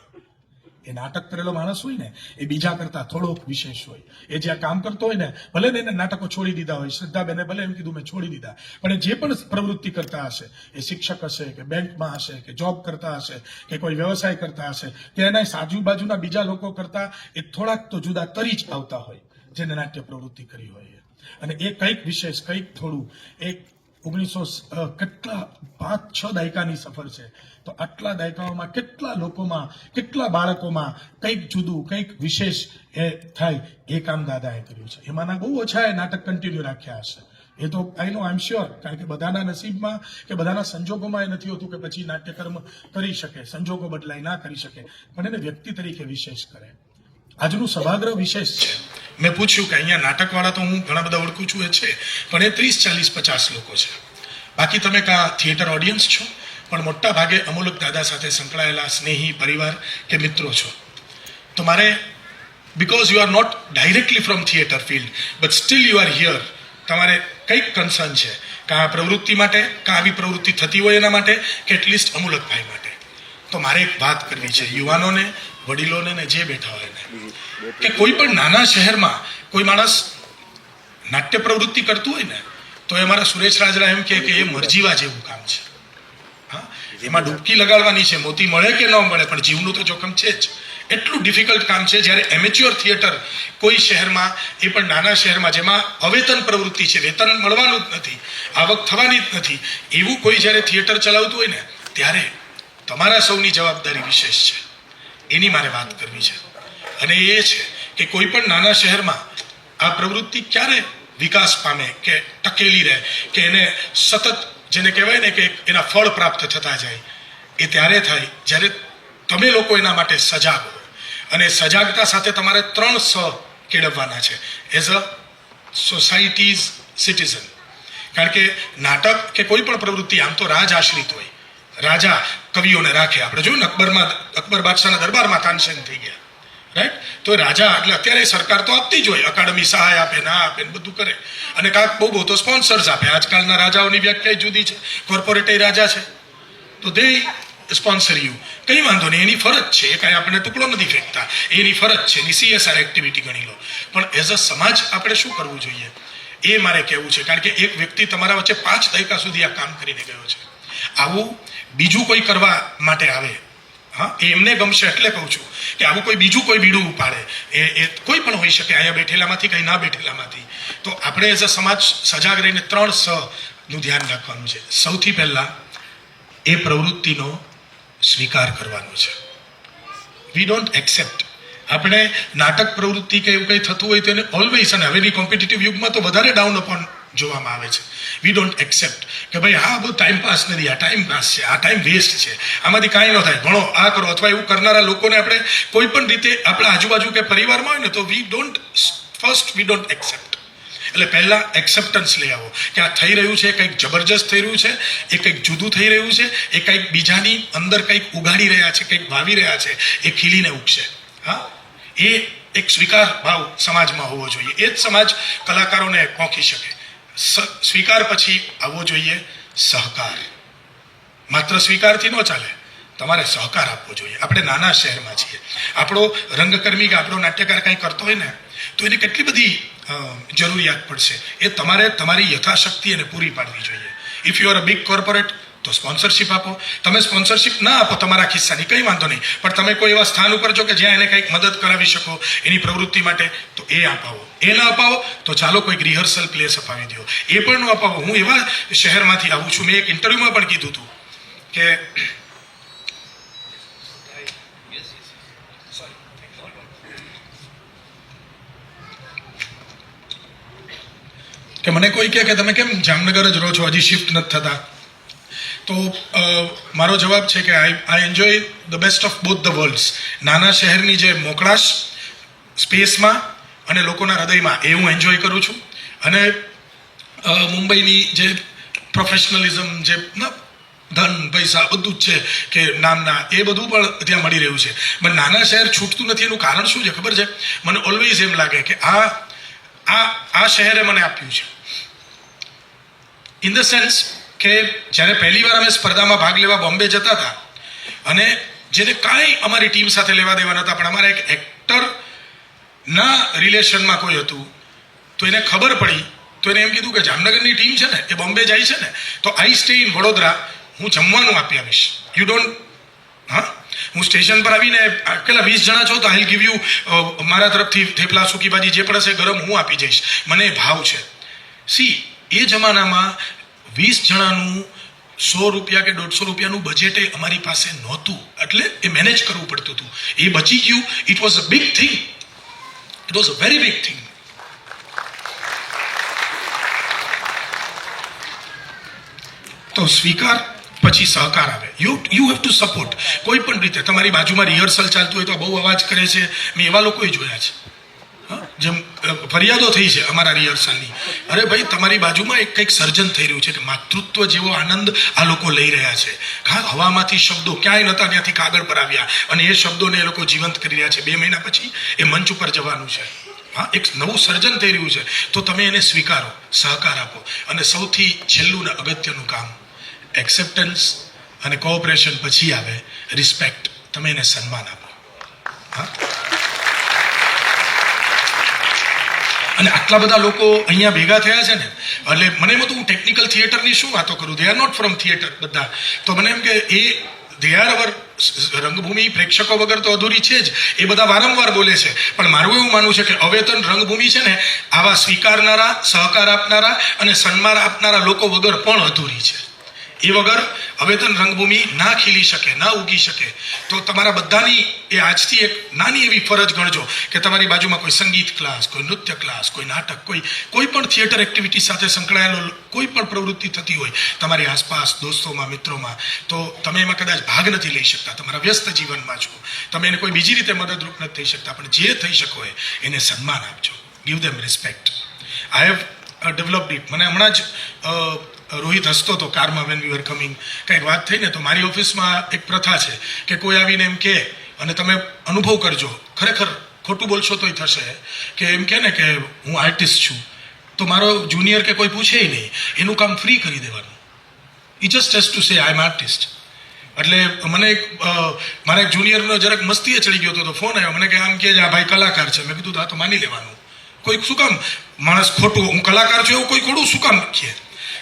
એ નાટક કરેલો માણસ હોય ને એ બીજા કરતા થોડોક વિશેષ હોય. એ જ્યાં કામ કરતો હોય ને ભલે ને એને નાટકો છોડી દીધા હોય, શ્રદ્ધાબેને ભલે એમ કીધું મેં છોડી દીધા, પણ એ જે પણ પ્રવૃત્તિ કરતા હશે, એ શિક્ષક હશે કે બેંકમાં હશે કે જોબ કરતા હશે કે કોઈ વ્યવસાય કરતા હશે, કે એના આજુબાજુના બીજા લોકો કરતા એ થોડાક તો જુદા તરી જ આવતા હોય જેને નાટ્ય પ્રવૃત્તિ કરી હોય. અને એ કંઈક વિશેષ, કંઈક થોડું, એક 1900 કેટલા 5-6 દાયકાની સફર છે, તો આટલા દાયકાઓમાં કેટલા લોકોમાં, કેટલા બાળકોમાં કંઈક જુદું, કંઈક વિશેષ એ થાય, એ કામ દાદાએ કર્યું છે. એમાંના બહુ ઓછા એ નાટક કન્ટિન્યુ રાખ્યા હશે. એ તો આઈ નો, આઈ એમ શ્યોર, કારણ કે બધાના નસીબમાં કે બધાના સંજોગોમાં એ નથી હોતું કે પછી નાટ્યકર્મ કરી શકે, સંજોગો બદલાય ના કરી શકે, પણ એને વ્યક્તિ તરીકે વિશેષ કરે. આજનું સભાગૃહ વિશેષ છે. મેં પૂછ્યું કે અહીંયા નાટકવાળા તો હું ઘણા બધા ઓળખું છું એ છે, પણ એ 30-40-50 લોકો છે. બાકી તમે કાં થિયેટર ઓડિયન્સ છો, પણ મોટા ભાગે અમૂલક દાદા સાથે સંકળાયેલા સ્નેહી પરિવાર કે મિત્રો છો. તો મારે, because you are not directly from theatre field but still you are here, તમારે કંઈક કન્સર્ન છે, કાં આ પ્રવૃત્તિ માટે, કાં આવી પ્રવૃત્તિ થતી હોય એના માટે, કે એટલીસ્ટ અમૂલકભાઈ માટે. તો મારે એક વાત કરવી છે યુવાનોને, વડીલોને ને જે બેઠા હોય ને, કે કોઈ પણ નાના શહેરમાં કોઈ માણસ નાટ્ય પ્રવૃત્તિ કરતું હોય ને તો એ અમારા સુરેશ રાજરા એમ કે એ મરજીવા જેવું કામ છે. હા, એમાં ડૂબકી લગાડવાની છે, મોતી મળે કે ન મળે, પણ જીવનું તો જોખમ છે જ. એટલું ડિફિકલ્ટ કામ છે. જ્યારે એમેચ્યોર થિયેટર કોઈ શહેરમાં, એ પણ નાના શહેરમાં જેમાં અવેતન પ્રવૃત્તિ છે, વેતન મળવાનું જ નથી, આવક થવાની જ નથી, એવું કોઈ જ્યારે થિયેટર ચલાવતું હોય ને ત્યારે તમારા સૌની જવાબદારી વિશેષ છે. એની મારે વાત કરવી છે. અને એ છે કે કોઈ પણ નાના શહેરમાં આ પ્રવૃત્તિ ક્યારે વિકાસ પામે, કે ટકેલી રહે, કે એને સતત, જેને કહેવાય ને કે એના ફળ પ્રાપ્ત થતા જાય, એ ત્યારે થાય જ્યારે તમે લોકો એના માટે સજાગ હો. અને સજાગતા સાથે તમારે 3 સ કેળવવાના છે એઝ અ સોસાયટીઝ સિટીઝન. કારણ કે નાટક કે કોઈ પણ પ્રવૃત્તિ આમ તો રાજ આશ્રિત હોય, રાજા કવિઓને રાખે. આપણે જોયું ને અકબર બાદશાહના દરબારમાં તાનસેન થઈ ગયા, રાઈટ? તો રાજા એટલે અત્યારે સરકાર તો આપતી જ હોય, અકાદમી સહાય આપે, ના આપે, બધું કરે, અને કાંક બહુ તો સ્પોન્સર્સ આપે. આજકાલના રાજાઓની વ્યાખ્યા જુદી છે, કોર્પોરેટ રાજા છે, તો દે સ્પોન્સર યુ, કંઈ વાંધો નહીં, એની ફરજ છે, એ કાંઈ આપણે ટુકડો નથી ફેંકતા, એની ફરજ છે, એની CSR એક્ટિવિટી ગણી લો. પણ એઝ અ સમાજ આપણે શું કરવું જોઈએ એ મારે કહેવું છે. કારણ કે એક વ્યક્તિ તમારા વચ્ચે 5 દાયકા સુધી આ કામ કરીને ગયો છે. આવું બીજું કોઈ કરવા માટે આવે, હા, એ એમને ગમશે એટલે કહું છું કે આવું કોઈ બીજું કોઈ બીડું ઉપાડે, એ કોઈ પણ હોઈ શકે, અહીંયા બેઠેલામાંથી કંઈ ના બેઠેલામાંથી. તો આપણે એઝ અ સમાજ સજાગ રહીને 3 સ નું ધ્યાન રાખવાનું છે. સૌથી પહેલા એ પ્રવૃત્તિનો સ્વીકાર કરવાનો છે. We don't accept. આપણે નાટક પ્રવૃત્તિ કે એવું કંઈ થતું હોય તો એને ઓલવેઝ, અને હવેની કોમ્પિટિટિવ યુગમાં તો વધારે ડાઉન અપોન જોવામાં આવે છે. વી ડોન્ટ એક્સેપ્ટ કે ભાઈ હા બધું ટાઈમ પાસ નથી, આ ટાઈમ પાસ છે, આ ટાઈમ વેસ્ટ છે, આમાંથી કાંઈ ન થાય, ભણો, આ કરો, અથવા એવું કરનારા લોકોને આપણે કોઈ પણ રીતે આપણા આજુબાજુ કે પરિવારમાં હોય ને તો વી ડોન્ટ એક્સેપ્ટ. એટલે પહેલા એક્સેપ્ટન્સ લઈ આવો કે આ થઈ રહ્યું છે, કંઈક જબરજસ્ત થઈ રહ્યું છે, એ કંઈક જુદું થઈ રહ્યું છે, એ કંઈક બીજાની અંદર કંઈક ઉગાડી રહ્યા છે, કંઈક વાવી રહ્યા છે, એ ખીલીને ઉગશે. હા, એ એક સ્વીકાર ભાવ સમાજમાં હોવો જોઈએ. એ જ સમાજ કલાકારોને પોંખી શકે. સ્વીકાર પછી આવવો જોઈએ સહકાર. માત્ર સ્વીકારથી ન ચાલે, તમારે સહકાર આપવો જોઈએ. આપણે નાના શહેરમાં છીએ, આપણો રંગકર્મી કે આપણો નાટ્યકાર કંઈ કરતો હોય ને તો એની કેટલી બધી જરૂરિયાત પડશે, એ તમારે તમારી યથાશક્તિ એને પૂરી પાડવી જોઈએ. If you are a big corporate તો સ્પોન્સરશિપ આપો. તમે સ્પોન્સરશિપ ના આપો તમારા ખિસ્સાની, કંઈ વાંધો નહીં, પણ તમે કોઈ એવા સ્થાન ઉપર છો કે જ્યાં એને કંઈક મદદ કરાવી શકો એની પ્રવૃત્તિ માટે, તો એ અપાવો. એ ના અપાવો તો ચાલો કોઈક રિહર્સલ પ્લેસ અપાવી દો. એ પણ ન અપાવો. હું એવા શહેરમાંથી આવું છું, મેં એક ઇન્ટરવ્યુમાં પણ કીધું હતું કે મને કોઈ કહે કે તમે કેમ જામનગર જ રહો છો, હજી શિફ્ટ નથી થતા, તો મારો જવાબ છે કે I enjoy the best of both the world's. નાના શહેરની જે મોકળાશ સ્પેસમાં અને લોકોના હૃદયમાં એ હું એન્જોય કરું છું, અને મુંબઈની જે પ્રોફેશનલિઝમ, જે ધન પૈસા બધું જ છે કે નામના, એ બધું પણ ત્યાં મળી રહ્યું છે. પણ નાના શહેર છૂટતું નથી. એનું કારણ શું છે ખબર છે? મને ઓલવેઝ એમ લાગે કે આ શહેરે મને આપ્યું છે, ઇન ધ સેન્સ કે જ્યારે પહેલી વાર અમે સ્પર્ધામાં ભાગ લેવા બોમ્બે જતા હતા, અને જેને કાંઈ અમારી ટીમ સાથે લેવા દેવા નહોતા, પણ અમારા એક એક્ટરના રિલેશનમાં કોઈ હતું, તો એને ખબર પડી, તો એને એમ કીધું કે જામનગરની ટીમ છે ને એ બોમ્બે જાય છે ને, તો આઈ સ્ટે ઇન વડોદરા, હું જમવાનું આપી આવીશ, યુ ડોન્ટ. હા, હું સ્ટેશન પર આવીને કેટલા 20 જણા છો તો આઈ ગીવ યુ, મારા તરફથી થેપલા, સૂકી ભાજી જે પણ હશે ગરમ હું આપી જઈશ, મને ભાવ છે. સી, એ જમાનામાં 20 જણાનું 100 રૂપિયા કે 150 રૂપિયાનું બજેટ અમારી પાસે નહોતું, એટલે એ મેનેજ કરવું પડતું હતું. એ બચી ગયું. It was a big thing, it was a very big thing. તો સ્વીકાર પછી સહકાર આવે. You have to support. કોઈ પણ રીતે તમારી બાજુમાં રિહર્સલ ચાલતું હોય તો બહુ અવાજ કરે છે, મેં એવા લોકોએ જોયા છે. જેમ ફરિયાદો થઈ છે અમારા રિહર્સલની, અરે ભાઈ તમારી બાજુમાં એક કંઈક સર્જન થઈ રહ્યું છે કે માતૃત્વ જેવો આનંદ આ લોકો લઈ રહ્યા છે. હવામાંથી શબ્દો ક્યાંય નહોતા, ત્યાંથી કાગળ પર આવ્યા, અને એ શબ્દોને એ લોકો જીવંત કરી રહ્યા છે. 2 મહિના પછી એ મંચ ઉપર જવાનું છે. હા, એક નવું સર્જન થઈ રહ્યું છે. તો તમે એને સ્વીકારો, સહકાર આપો, અને સૌથી છેલ્લું ને અગત્યનું કામ એક્સેપ્ટન્સ અને કોઓપરેશન પછી આવે રિસ્પેક્ટ. તમે એને સન્માન આપો. હા, અને આટલા બધા લોકો અહીંયા ભેગા થયા છે ને, એટલે મને એમ હતું હું ટેકનિકલ થિયેટરની શું વાતો કરું, they are not from theatre બધા. તો મને એમ કે દે આર અવર રંગભૂમિ પ્રેક્ષકો વગર તો અધૂરી છે જ. એ બધા વારંવાર બોલે છે, પણ મારું એવું માનવું છે કે અવેતન રંગભૂમિ છે ને, આવા સ્વીકારનારા, સહકાર આપનારા અને સન્માન આપનારા લોકો વગર પણ અધૂરી છે. એ વગર અવેતન રંગભૂમિ ના ખીલી શકે, ના ઉગી શકે. તો તમારા બધાની એ આજથી એક નાની એવી ફરજ ગણજો કે તમારી બાજુમાં કોઈ સંગીત ક્લાસ, કોઈ નૃત્ય ક્લાસ, કોઈ નાટક, કોઈ પણ થિયેટર એક્ટિવિટી સાથે સંકળાયેલો કોઈ પણ પ્રવૃત્તિ થતી હોય તમારી આસપાસ, દોસ્તોમાં, મિત્રોમાં, તો તમે એમાં કદાચ ભાગ નથી લઈ શકતા, તમારા વ્યસ્ત જીવનમાં છો, તમે એને કોઈ બીજી રીતે મદદરૂપ નથી થઈ શકતા, પણ જે થઈ શકો હોય એને સન્માન આપજો. Give them respect. I have developed it. મને હમણાં જ રોહિત હસતો હતો કારમાં, વેન વી વર કમિંગ, કંઈક વાત થઈ ને, તો મારી ઓફિસમાં એક પ્રથા છે કે કોઈ આવીને એમ કહે, અને તમે અનુભવ કરજો, ખરેખર ખોટું બોલશો તોય થશે, કે એમ કહે ને કે હું આર્ટિસ્ટ છું, તો મારો જુનિયર કે કોઈ પૂછે નહીં, એનું કામ ફ્રી કરી દેવાનું. ઈ just has to say I M artist. એટલે મને મારા એક જુનિયરનો જરાક મસ્તીએ ચડી ગયો હતો, તો ફોન આવ્યો મને કે આમ કે આ ભાઈ કલાકાર છે. મેં કીધું આ તો માની લેવાનું, કોઈ શું કામ માણસ ખોટું, હું કલાકાર છું એવું કોઈ ખોટું શું કામ કહે?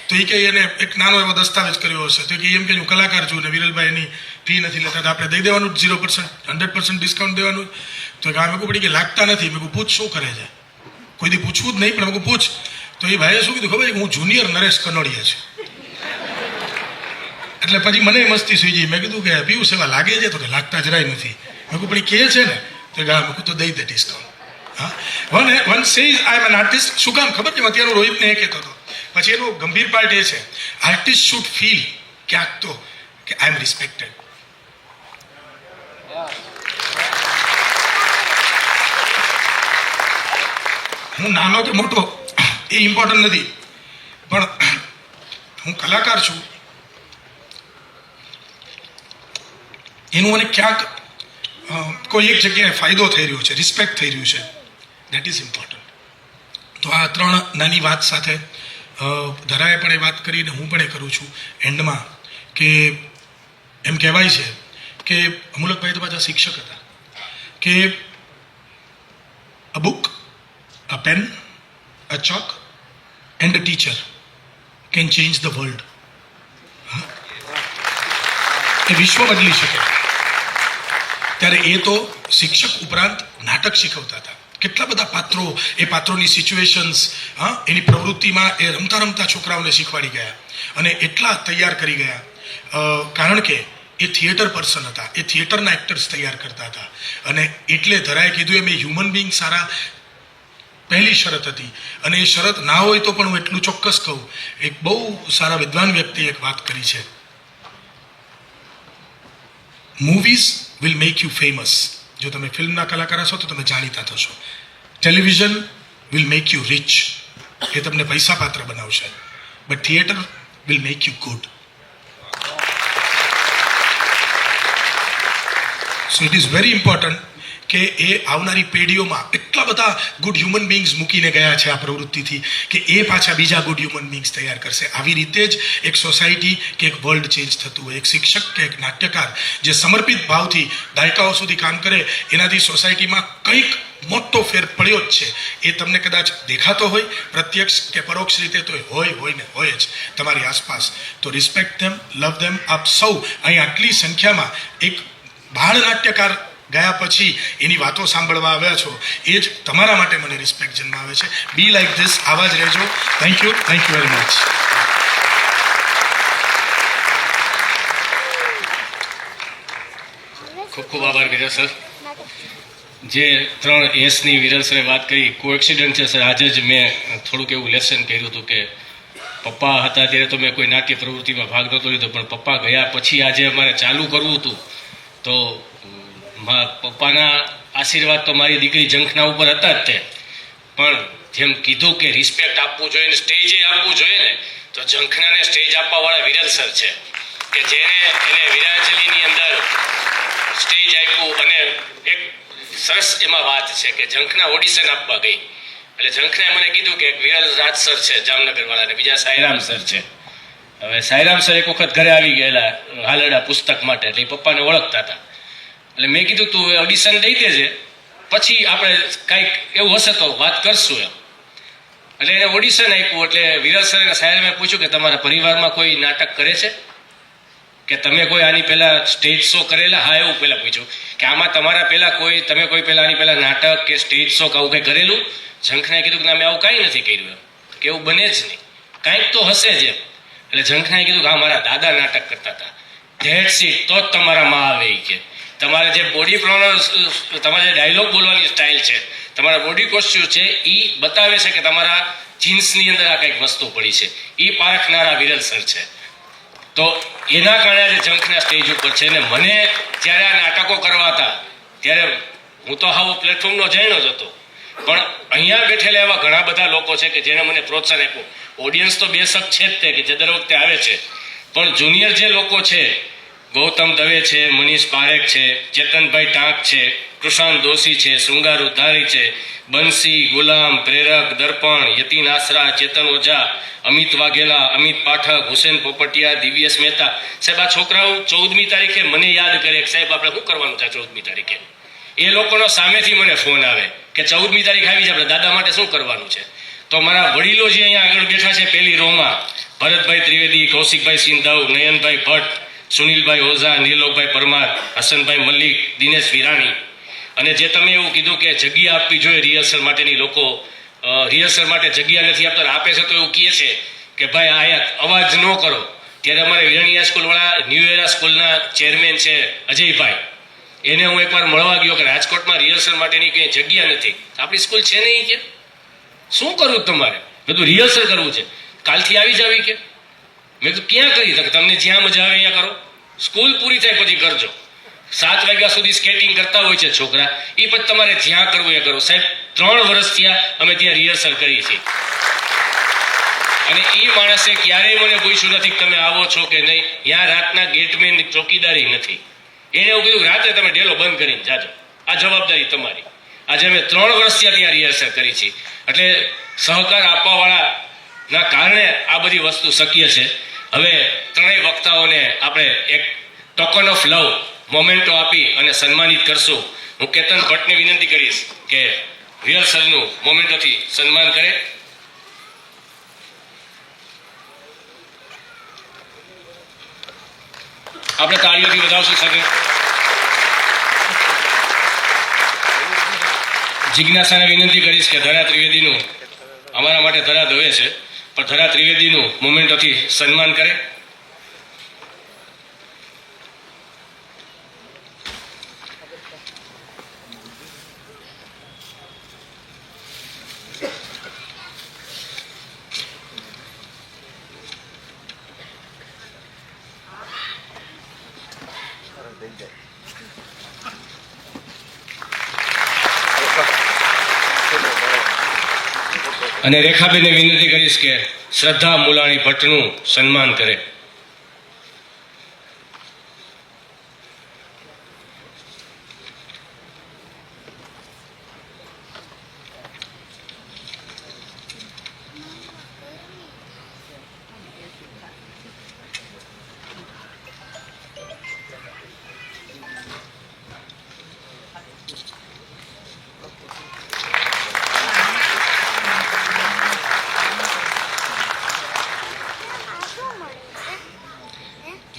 તો એ કે એને એક નાનો એવો દસ્તાવેજ કર્યો હશે, તો કે એમ કે હું કલાકાર છું ને વિરલભાઈ એની ફી નથી લેતા, તો આપણે દઈ દેવાનું 0%, 100% ડિસ્કાઉન્ટ દેવાનું. તો આ મેં પડી કે લાગતા નથી. મેં પૂછ શું કરે છે, કોઈ દી પૂછવું જ નહીં, પણ મેં પૂછ. તો એ ભાઈએ શું કીધું ખબર છે, હું જુનિયર નરેશ કનોડિયા છું. એટલે પછી મને મસ્તી સુઈ ગઈ. મેં કીધું કે પીવું સેવા લાગે છે, તો કે લાગતા જરાય નથી. મેં કહું પણ કહે છે ને, તો મેં કહું તો દઈ દે ડિસ્કાઉન્ટ. હા, one says I am an artist. શું કામ ખબર છે? અત્યારે રોહિતને એ કહેતો હતો. પછી એનો ગંભીર પાર્ટ એ છે, આર્ટિસ્ટ શુડ ફીલ ક્યાંક તો કે આઈ એમ રિસ્પેક્ટેડ. હું નાનો કે મોટો એ ઇમ્પોર્ટન્ટ નથી, પણ હું કલાકાર છું એનું મને ક્યાંક કોઈ એક જગ્યાએ ફાયદો થઈ રહ્યો છે, રિસ્પેક્ટ થઈ રહ્યું છે, દેટ ઇઝ ઇમ્પોર્ટન્ટ. તો આ 3 નાની વાત સાથે ધરાએ પણ એ વાત કરીને હું પણ એ કરું છું એન્ડમાં, કે એમ કહેવાય છે કે અમૂલકભાઈ તો પાછા શિક્ષક હતા, કે a book, a pen, a chalk and a teacher can change the world. એ વિશ્વ બદલી શકે. ત્યારે એ તો શિક્ષક ઉપરાંત નાટક શીખવતા હતા. કેટલા બધા પાત્રો, એ પાત્રોની સિચ્યુએશન્સ, એની પ્રવૃત્તિમાં એ રમતા રમતા છોકરાઓને શીખવાડી ગયા, અને એટલા તૈયાર કરી ગયા, કારણ કે એ થિયેટર પર્સન હતા, એ થિયેટરના એક્ટર્સ તૈયાર કરતા હતા. અને એટલે ધરાએ કીધું એમ એ હ્યુમન બિંગ સારા પહેલી શરત હતી. અને એ શરત ના હોય તો પણ હું એટલું ચોક્કસ કહું, એક બહુ સારા વિદ્વાન વ્યક્તિએ એક વાત કરી છે, movies will make you famous. જો તમે ફિલ્મના કલાકાર હશો તો તમે જાણીતા થશો. Television will make you rich, એ તમને પૈસા પાત્ર બનાવશે. But theatre will make you good. So it is very important કે એ આવનારી પેઢીઓમાં એટલા બધા ગુડ હ્યુમન બિંગ્સ મૂકીને ગયા છે આ પ્રવૃત્તિથી કે એ પાછા બીજા ગુડ હ્યુમન બિંગ્સ તૈયાર કરશે. આવી રીતે જ એક સોસાયટી કે એક વર્લ્ડ ચેન્જ થતું હોય. એક શિક્ષક કે એક નાટ્યકાર જે સમર્પિત ભાવથી દાયકાઓ સુધી કામ કરે, એનાથી સોસાયટીમાં કંઈક મોટો ફેર પડ્યો જ છે. એ તમને કદાચ દેખાતો હોય પ્રત્યક્ષ કે પરોક્ષ રીતે, તો હોય ને હોય જ તમારી આસપાસ. તો રિસ્પેક્ટ ધેમ, લવ ધેમ. આપ સૌ અહીં આટલી સંખ્યામાં એક બાળ નાટ્યકાર ગયા પછી એની વાતો સાંભળવા આવ્યા છો, એ જ તમારા માટે મને રિસ્પેક્ટ જન્માવે છે. બી લાઈક ધીસ, આવા જ રહેજો. Thank you very much. ખૂબ ખૂબ આભાર વિરલ સર. જે 3 એસની વિરલ સરે વાત કરી, કોએક્સિડન્ટ છે સર. આજે જ મેં થોડુંક એવું લેસન કર્યું હતું કે પપ્પા હતા ત્યારે તો મેં કોઈ નાટ્ય પ્રવૃત્તિમાં ભાગ નહોતો લીધો, પણ પપ્પા ગયા પછી આજે અમારે ચાલુ કરવું હતું તો પપ્પાના આશીર્વાદ તો મારી દીકરી ઝંખના ઉપર હતા જ તે. પણ જેમ કીધું કે રિસ્પેક્ટ આપવું જોઈએ ને સ્ટેજે આપવું જોઈએ ને, તો ઝંખનાને સ્ટેજ આપવાવાળા વિરલ સર છે કે જેને એને વિરાંજલીની અંદર સ્ટેજ આપ્યું. અને એક સરસ એમાં વાત છે કે ઝંખના ઓડિશન આપવા ગઈ એટલે ઝંખનાએ મને કીધું કે એક વિરલ રાજ સર છે જામનગરવાળા અને બીજા સાઈરામ સર છે. હવે સાઈરામ સર એક વખત ઘરે આવી ગયેલા હાલડા પુસ્તક માટે, એટલે પપ્પાને ઓળખતા હતા. એટલે મેં કીધું તું ઓડિશન દઈ દેજે, પછી આપણે કાંઈક એવું હશે તો વાત કરશું એમ. એટલે એને ઓડિશન આપ્યું. એટલે વિરલ સર સાહેબે પૂછ્યું કે તમારા પરિવારમાં કોઈ નાટક કરે છે કે તમે કોઈ આની પહેલા સ્ટેજ શો કરેલા? હા, એવું પહેલા પૂછ્યું કે આમાં તમારા પહેલા તમે કોઈ પહેલા આની પહેલા નાટક કે સ્ટેજ શો કે આવું કંઈ કરેલું? ઝંખનાએ કીધું કે ના, મેં આવું કાંઈ નથી કર્યું એમ, કે એવું બને જ નહીં, કાંઈક તો હશે જ એમ. એટલે ઝંખનાએ કીધું કે હા, મારા દાદા નાટક કરતા હતા. ધેટ્સ ઇટ, તો જ તમારા માં આવે કે તમારે જે બોડી તમારે જે ડાયલોગ બોલવાની સ્ટાઇલ છે, તમારા બોડી કોસ્ચ્યુમ છે, એ બતાવે છે કે તમારા જીન્સની અંદર આ કંઈક વસ્તુ પડી છે. એ પારખનારા વિરલ સર છે. તો એના કારણે આજે ઝંખના સ્ટેજ ઉપર છે. ને મને જ્યારે આ નાટકો કરવા હતા ત્યારે હું તો હાવ પ્લેટફોર્મનો જાણ્યો જ હતો, પણ અહીંયા બેઠેલા એવા ઘણા બધા લોકો છે કે જેને મને પ્રોત્સાહન આપ્યું. ઓડિયન્સ તો બેશક છે જ તે કે જે દર વખતે આવે છે, પણ જુનિયર જે લોકો છે, ગૌતમ દવે છે, મનીષ પારેખ છે, ચેતનભાઈ ટાંક છે, કૃષાંત દોશી છે, શૃંગાર ઉધારી છે, બંસી, ગુલામ, પ્રેરક, દર્પણ, યતીન આસરા, ચેતન ઓઝા, અમિત વાઘેલા, અમિત પાઠક, હુસેન પોપટિયા, દિવ્યેશ મહેતા. સાહેબ, આ છોકરાઓ 14મી તારીખે મને યાદ કરે કે સાહેબ આપણે શું કરવાનું છે 14મી તારીખે. એ લોકોનો સામેથી મને ફોન આવે કે 14મી તારીખ આવી છે, આપણે દાદા માટે શું કરવાનું છે. તો મારા વડીલો જે અહીંયા આગળ બેઠા છે પહેલી રોમાં, ભરતભાઈ ત્રિવેદી, કૌશિકભાઈ સિંધાવ, નયનભાઈ ભટ્ટ, સુનિલભાઈ ઓઝા, નીલોકભાઈ પરમાર, હસનભાઈ મલ્લિક, દિનેશ વિરાણી. અને જે તમે એવું કીધું કે જગ્યા આપવી જોઈએ રિહર્સલ માટેની, લોકો રિહર્સલ માટે જગ્યા નથી આપતા, આપે છે તો એવું કહે છે કે ભાઈ અહીંયા અવાજ ન કરો. ત્યારે અમારે વિરણિયા સ્કૂલવાળા ન્યૂ એરા સ્કૂલના ચેરમેન છે અજયભાઈ, એને હું એકવાર મળવા ગયો કે રાજકોટમાં રિહર્સલ માટેની કંઈ જગ્યા નથી, આપણી સ્કૂલ છે નહીં કે શું કરવું તમારે? બધું રિહર્સલ કરવું છે, કાલથી આવી જાવી કે. મેં તો ક્યાં કરી શકે, તમને જ્યાં મજા આવે અહીંયા કરો, સ્કૂલ પૂરી થાય પછી કરજો. 7 વાગ્યા સુધી સ્કેટિંગ કરતા હોય છે છોકરા, એ પછી તમારે જ્યાં કરવું એ કરો. સાહેબ, 3 વર્ષ થયા અમે ત્યાં રિહર્સલ કરી છે, અને એ માણસે ક્યારેય મને પૂછ્યું નથી કે તમે આવો છો કે નહીં. ત્યાં રાતના ગેટમેનની ચોકીદારી નથી. એને એવું કીધું રાત્રે તમે ડેલો બંધ કરીને જાજો, આ જવાબદારી તમારી. આજે અમે 3 વર્ષ ત્યાં રિહર્સલ કરી છે. એટલે સહકાર આપવાવાળાના કારણે આ બધી વસ્તુ શક્ય છે. હવે ત્રણેય વક્તાઓને આપણે એક ટોકન ઓફ લવ મોમેન્ટો આપી અને સન્માનિત કરશું. હું કેતન ભટ્ટને વિનંતી કરીશ કે રિહર્સલનું મોમેન્ટોથી સન્માન કરે. આપણે તાળીઓથી વધાવશું સગે. જિજ્ઞાસાને વિનંતી કરીશ કે ધરા ત્રિવેદીનું, અમારા માટે ધરા દવે છે, પણ ધરા ત્રિવેદીનું મોમેન્ટોથી સન્માન કરે. અને રેખાબેનને વિનંતી કરીશ કે શ્રદ્ધા મુલાણી ભટ્ટનું સન્માન કરે.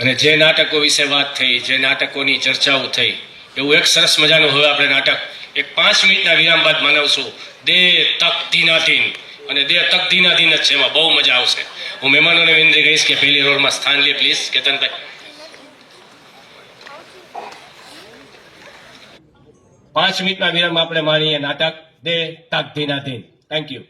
અને જે નાટકો વિશે વાત થઈ, જે નાટકોની ચર્ચાઓ થઈ, એવું એક સરસ મજાનું હવે આપણે નાટક એક 5 મિનિટના વિરામ બાદ મનાવશું. દે તક ધીનાધીન. અને દે તક ધીનાધીન જ છે, એમાં બહુ મજા આવશે. હું મહેમાનોને વિનંતી કહીશ કે પહેલી રોલમાં સ્થાન લે પ્લીઝ. કેતનભાઈ, 5 મિનિટના વિરામ આપણે માણીએ નાટક દે તક ધીનાધીન. Thank you.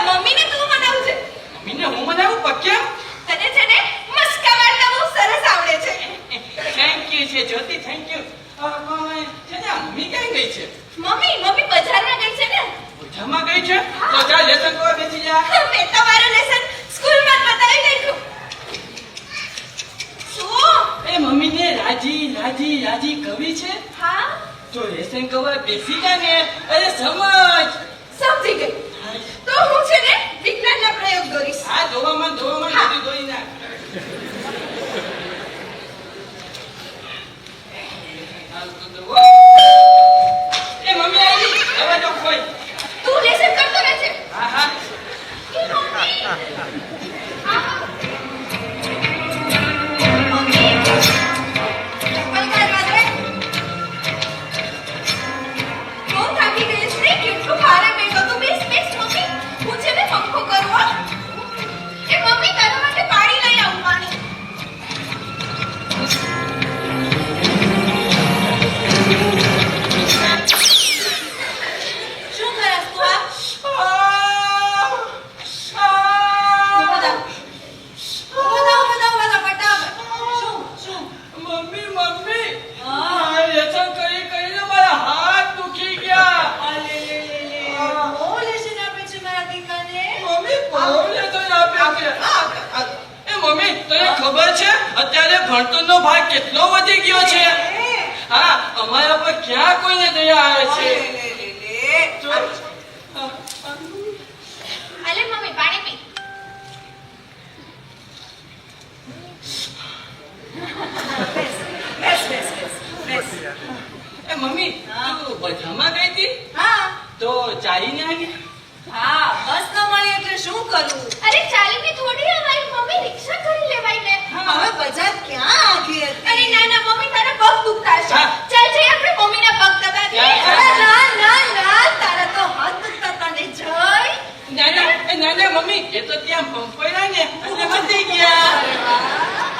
મમ્મીને તું મનાવજે. મમ્મીને હું મનાવું પણ કેમ? તને છે ને મસ્કા જ્યોતિ થેન્ક યુ. પણ છે ને આ મમ્મી ક્યાં ગઈ છે? મમ્મી બજારમાં ગઈ છે ને. બજારમાં ગઈ છે? તો જા લેસન કરવા બેસી જા. મેં તમારું લેસન સ્કૂલમાં જ બતાવી નાખ્યું. શું? એ મમ્મીને રાજી કવિ છે. હા, તો લેસન કરવા બેસી જા ને. અરે સમજ. સમજી ગઈ. તો હું છે ને વિજ્ઞાનના પ્રયોગ દોરીશ. આ ધોવામાં બધું ધોઈ નાખ. એ મમ્મી આવી હવે તો કોઈ. તું લેસન કરતો રહેજે. હા હા. એ મમ્મી. બહુ થાકી ગઈ છે ને? કેટલું ભારે બેગ હતું. બેસ મમ્મી. હું છે ને પંખો કરું હો. એ મમ્મી તારા માટે પાણી લઈ આવું, પાણી. શું કરસ તું આ? બધા ફટાફટ. શું? મમ્મી મમ્મી હા. મારે લેસન કરીને મારા હાથ દુખી ગયા. બહુ લેસન આપે છે મારા દીકરાને. મમ્મી બહુ લેસન આપ્યા છે. એ મમ્મી તને ખબર છે અત્યારે ભણતરનો ભાગ કેટલો વધી ગયો છે? હા, અમારા પર ક્યાં કોઈને દયા આવે છે? અલે મમ્મી પાણી પી. એ મમ્મી તું બજારમાં ગઈ હતી હા તો ચાલીને આવી? હા, બસ ન મળી એટલે શું કરું? અરે ચાલીને થોડી અમારી મમ્મી રિક્ષા કરી લેવાય ને. હવે બજાર ક્યાં આખી હતી? અરે ના મમ્મી તારા પગ દુખતા છે. હા. ચાલ જઈ આપણે મમ્મીના પગ દબાવીએ. હા. ના, તારા તો હાથ દુખતા હતા ને. નાના મમ્મી એ તો ત્યાં પંપાયા ને એટલે વધી ગયા.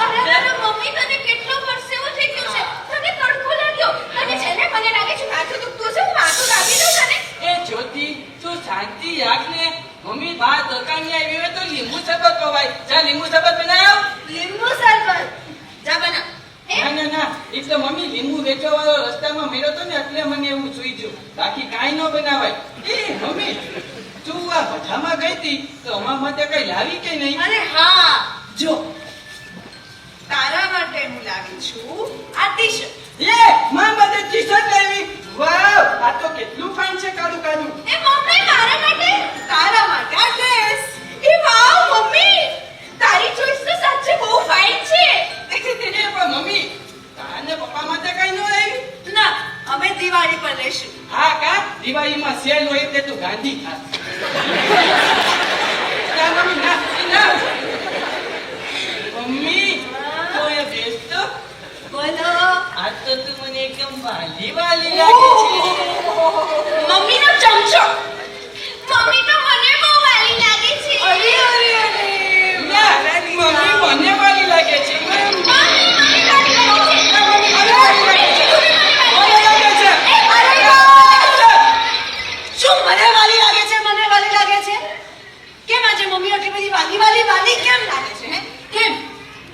અરે તારા મમ્મી તને કેટલો પરસેવો થઈ ગયો છે. તને તડકો લાગ્યો. અને છે ને મને લાગે છે માથું દુખતું છે. હું માથું દાબી દઉં તને. એ જ્યોતિ તું શાંતિ રાખ ને. મમ્મી બહાર દુકાને આવી હોય તો લીંબુ શરબત પવાય. જા લીંબુ શરબત બનાવ. લીંબુ શરબત જા બના. ના એ તો મમ્મી લીંબુ વેચવા વાળો રસ્તામાં મેળ્યો તો ને એટલે મને એવું સુઈ ગયું. બાકી કાંઈ ન બનાવાય. એ મમ્મી તું આ બધામાં ગઈ હતી તો અમારા માટે કઈ લાવી કે નહીં? અરે હા, જો તારા માટે હું લાવી છું આ ટી-શર્ટ. લે મારા માટે ટી-શર્ટ લાવી. વાવ આ તો કેટલું ફાઇન છે. કાળું એ મમ્મી મારા માટે. તારા માટે આ ડ્રેસ. એ વાવ મમ્મી તારી ચોઈસ તો સાચે બહુ ફાઇન છે. પણ મમ્મી તાને પપ્પા માટે કઈ ન લાવી? ના, અમે દિવાળી પર લઈશું. હા કા દિવાળીમાં સેલ હોય એટલે તું ગાંધી ખાસ. ના મમ્મી ના. મમ્મી તો એ બેસ તો. બોલો. આ તો તું મને એકદમ વાલી લાગે છે. મમ્મીનો ચમચો. મમ્મી તો મને બહુ વાલી લાગે છે. ના મમ્મી મને વાલી લાગે છે. મમ્મી વાલી લાગે છે. શું મને વાલી લાગે છે? મને વાલી લાગે છે? કેમ આજે મમ્મી આટલી બધી વાલી કેમ લાગે છે? હે? કેમ?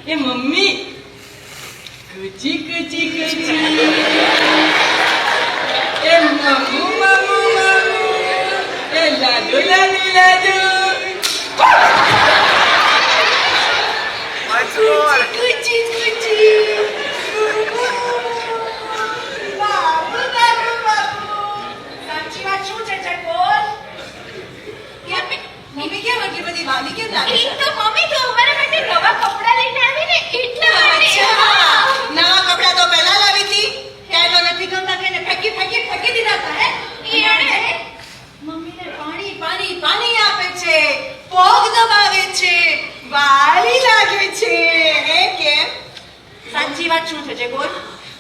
એ મમ્મી કુચી એ મમ્મુ એ લાડુ સાચી વાત શું છે? ચલ બોલ. મમ્મી કેમ આટલી બધી વાલી કેમ લાગે છે? એ તો મમ્મી તો અમારા માટે નવા કપડાં લઈને આવી ને એટલા માટે. અચ્છા, નવા કપડાં તો પહેલા લાવી હતી. ત્યારે તો નથી ગમતા કે એને ફેંકી દીધા હતા. હે? ઈયળે મમ્મીને પાણી આપે છે, પગ દબાવે છે, વાલી લાગે છે. હે કેમ? સાચી વાત શું છે? જે બોલ.